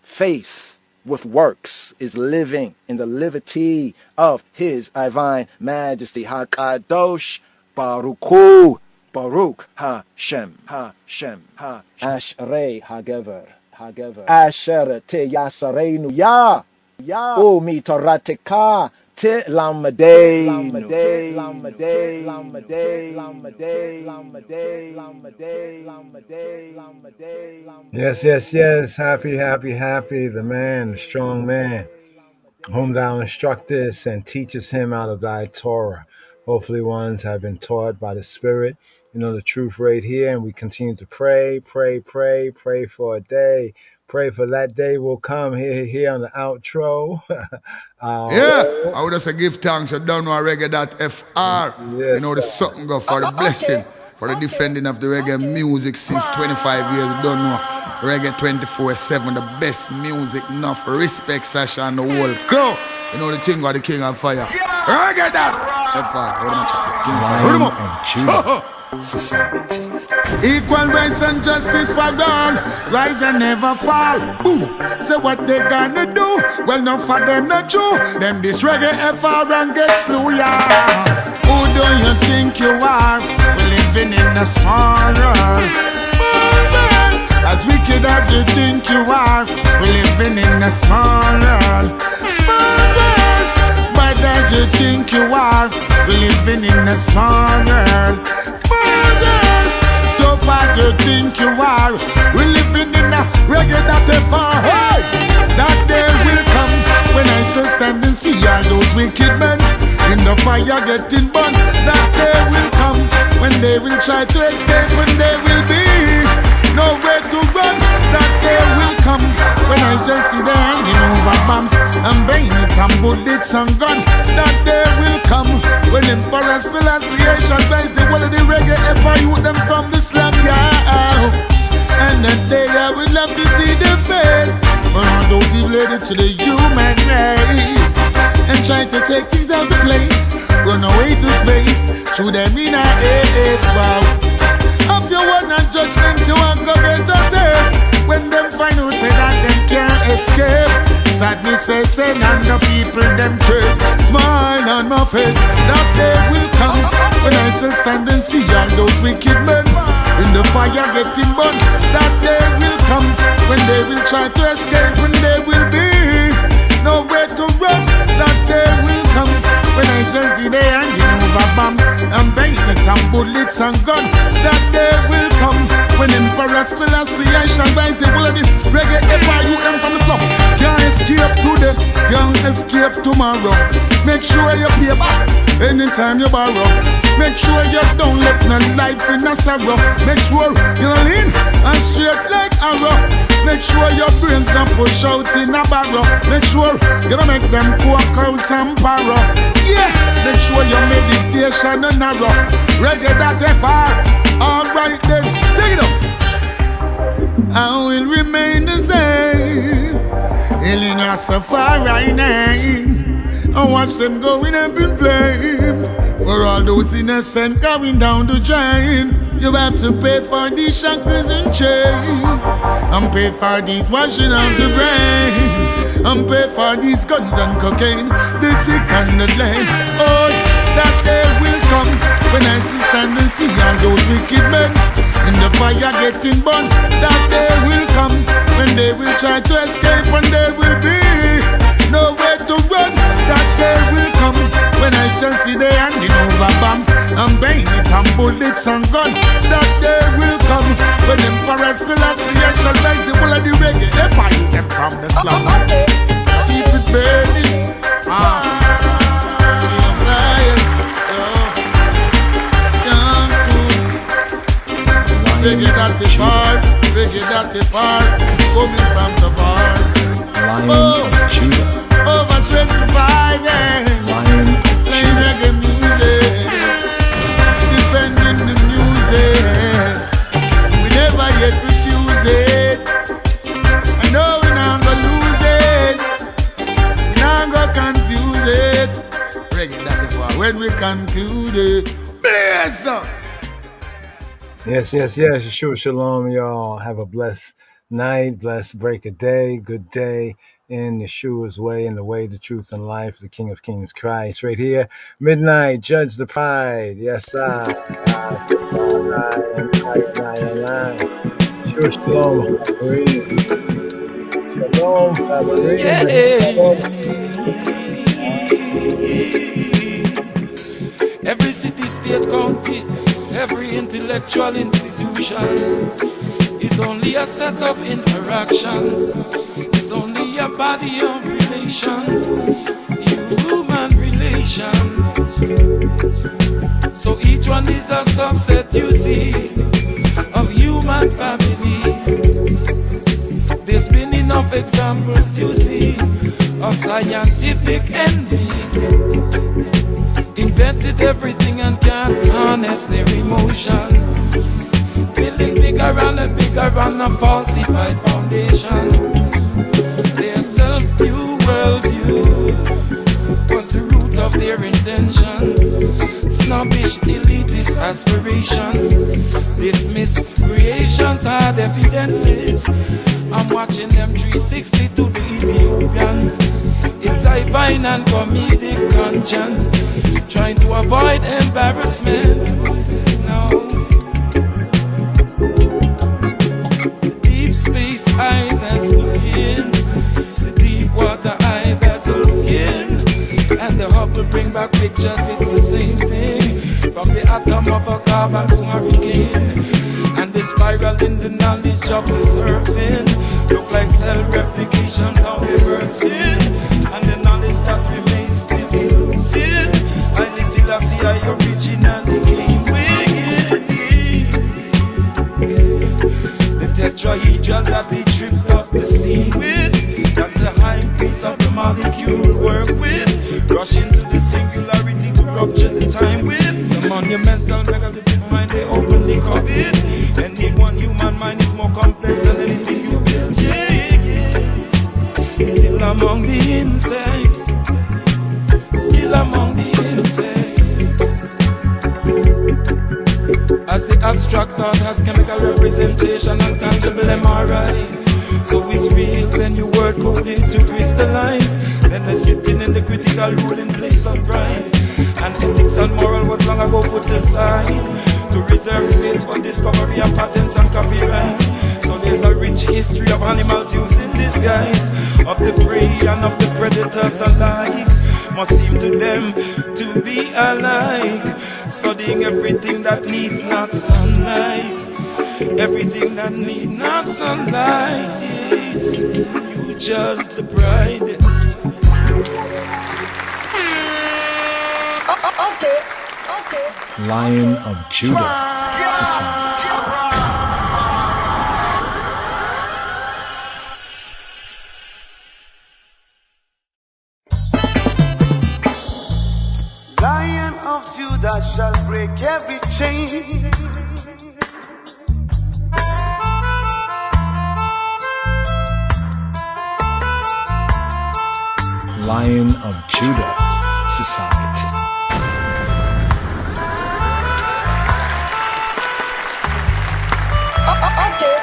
Faith with works is living in the liberty of His divine majesty. HaKadosh Baruch Hashem. Ashrei Hagever. Asher te yasareinu ya. Umi Torateka. Yes, happy, the man, the strong man, whom thou instructest and teachest him out of thy Torah. Hopefully ones have been taught by the Spirit, the truth right here, and we continue to pray for a day. Pray for that day will come here on the outro. I would just say give thanks. I don't know reggae.fr. Yes, there's something go for the blessing, for the defending of the reggae music since 25 years. I don't know. Reggae 24/7, the best music, enough respect, Sasha, and the whole crew. The king of the king of fire. Reggae.fr. Hold them up. Society. Equal rights and justice for all. Rise and never fall. Ooh. So what they gonna do? Well, not for them not true. Them this reggae FR and get slew, yeah. Who do you think you are? We're living in a small world. As wicked as you think you are, we're living in a small world. But as you think you are, we're living in a small world. Tough as you think you are, we're living in a reggae that far. Hey! That day will come when I shall stand and see all those wicked men in the fire getting burned. That day will come when they will try to escape, when there will be nowhere to run. That day will come when I shall see them hanging over bombs and bayonets and bullets and guns. That day will come when Emperor Selassie shall rise the whole of the reggae FR youth them from the slum, yeah. And that day I will love to see their face for all those who related to the human race and try to take things out of place, run away to space, through them in a ace, wow. If you want a judgment, you want go get a taste. When them find out say that them can't escape, sadness they say and the people them chase. Smile on my face, that day will come when I shall stand and see all those wicked men in the fire getting burned. That day will come when they will try to escape, when there will be nowhere to run. That day will come when I shall see they hanging over bombs and bayonets and bullets and guns. That day will come when Emperor Selassie shall rise the whole of the reggae FR you them from the slum. Can't escape today, can't escape tomorrow. Make sure you pay back anytime you borrow. Make sure you don't left no life in a sorrow. Make sure you don't lean and straight like arrow. Make sure your brains don't push out in a barrow. Make sure you don't make them walk out and borrow. Yeah, make sure your meditation and narrow. Reggae.fr. Alright then, take it up. I will remain the same. Healing Rastafari name. And watch them going up in flames. For all those innocent going down the drain. You have to pay for these shackles and chains, and pay for these washing of the brain, and pay for these guns and cocaine, the sick and the lame. Oh, that day will come when I stand and see all those wicked men in the fire getting burned. That day will come when they will try to escape, and there will be nowhere to run. That day will come when I shall see they handing over bombs and bayonet and bullets and gun. That day will come when Emperor Selassie shall raise the whole of the reggae. They fight them from the slum. Keep it burning. Reggae that is far, coming from the far. Lion of Judah. Over 25 years, playing reggae music, defending the music. We never yet refuse it. I know we not gonna lose it. We not gonna confuse it. Reggae that is far, when we conclude it. Bless up. Yes. Yeshua Shalom, y'all. Have a blessed night, blessed break of day, good day in Yeshua's way, in the way, the truth, and life, the King of Kings Christ. Right here, midnight, judge the pride. Yes, I. Yeshua Shalom, Shalom, Every city, state, county, every intellectual institution is only a set of interactions. It's only a body of relations, human relations. So each one is a subset, you see, of human family. There's been enough examples, you see, of scientific envy. Invented everything and can't harness their emotion. Building bigger and a falsified foundation. Their self-view, worldview was the root of their intentions. Snobbish, elitist aspirations. Dismiss creations, hard evidences. I'm watching them 360 to the Ethiopians. It's a fine and comedic conscience, trying to avoid embarrassment. No. The deep space eye that's looking, the deep water eye that's looking, and the Hubble bring back pictures, it's the same thing. From the atom of a carbon to hurricane, and the spiral in the knowledge of the surfing look like cell replications of the person, and the knowledge that remains still elusive. I Selassie, I originally came with the tetrahedral that they tripped up the scene with. That's the high priest of the molecule work with. Rush into the singularity to rupture the time with. The monumental megalithic mind they openly covet. Any one human mind is more complex than anything you build. Still among the insects. Still among the insects. As the abstract thought has chemical representation and tangible MRI. So it's real, then your word coded to crystallize. Then they're sitting in the critical ruling place of pride. And ethics and moral was long ago put aside to reserve space for discovery and patents and copyright. So there's a rich history of animals using disguise, of the prey and of the predators alike. Must seem to them to be alike, studying everything that needs not sunlight. Everything that needs not sunlight, yes. You judge the pride. Okay. Lion of Judah Society. Lion of Judah shall break every chain. Lion of Judah Society. Okay.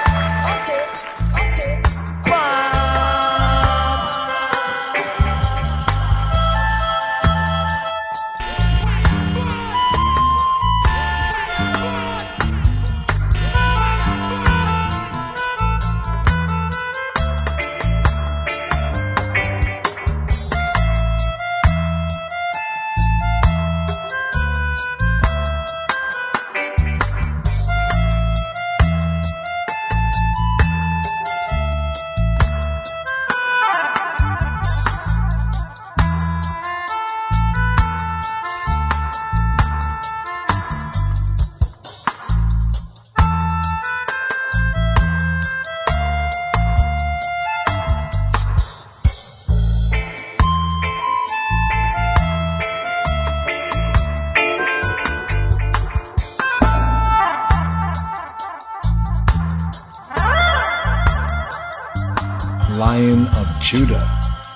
Lion of Judah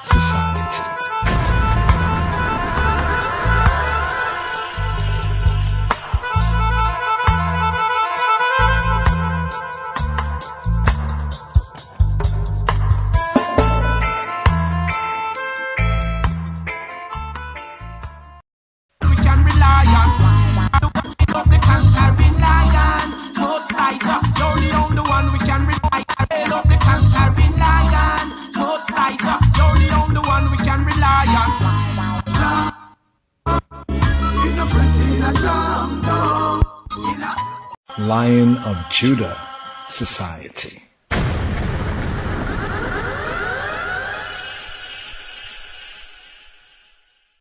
Society. Lion of Judah Society.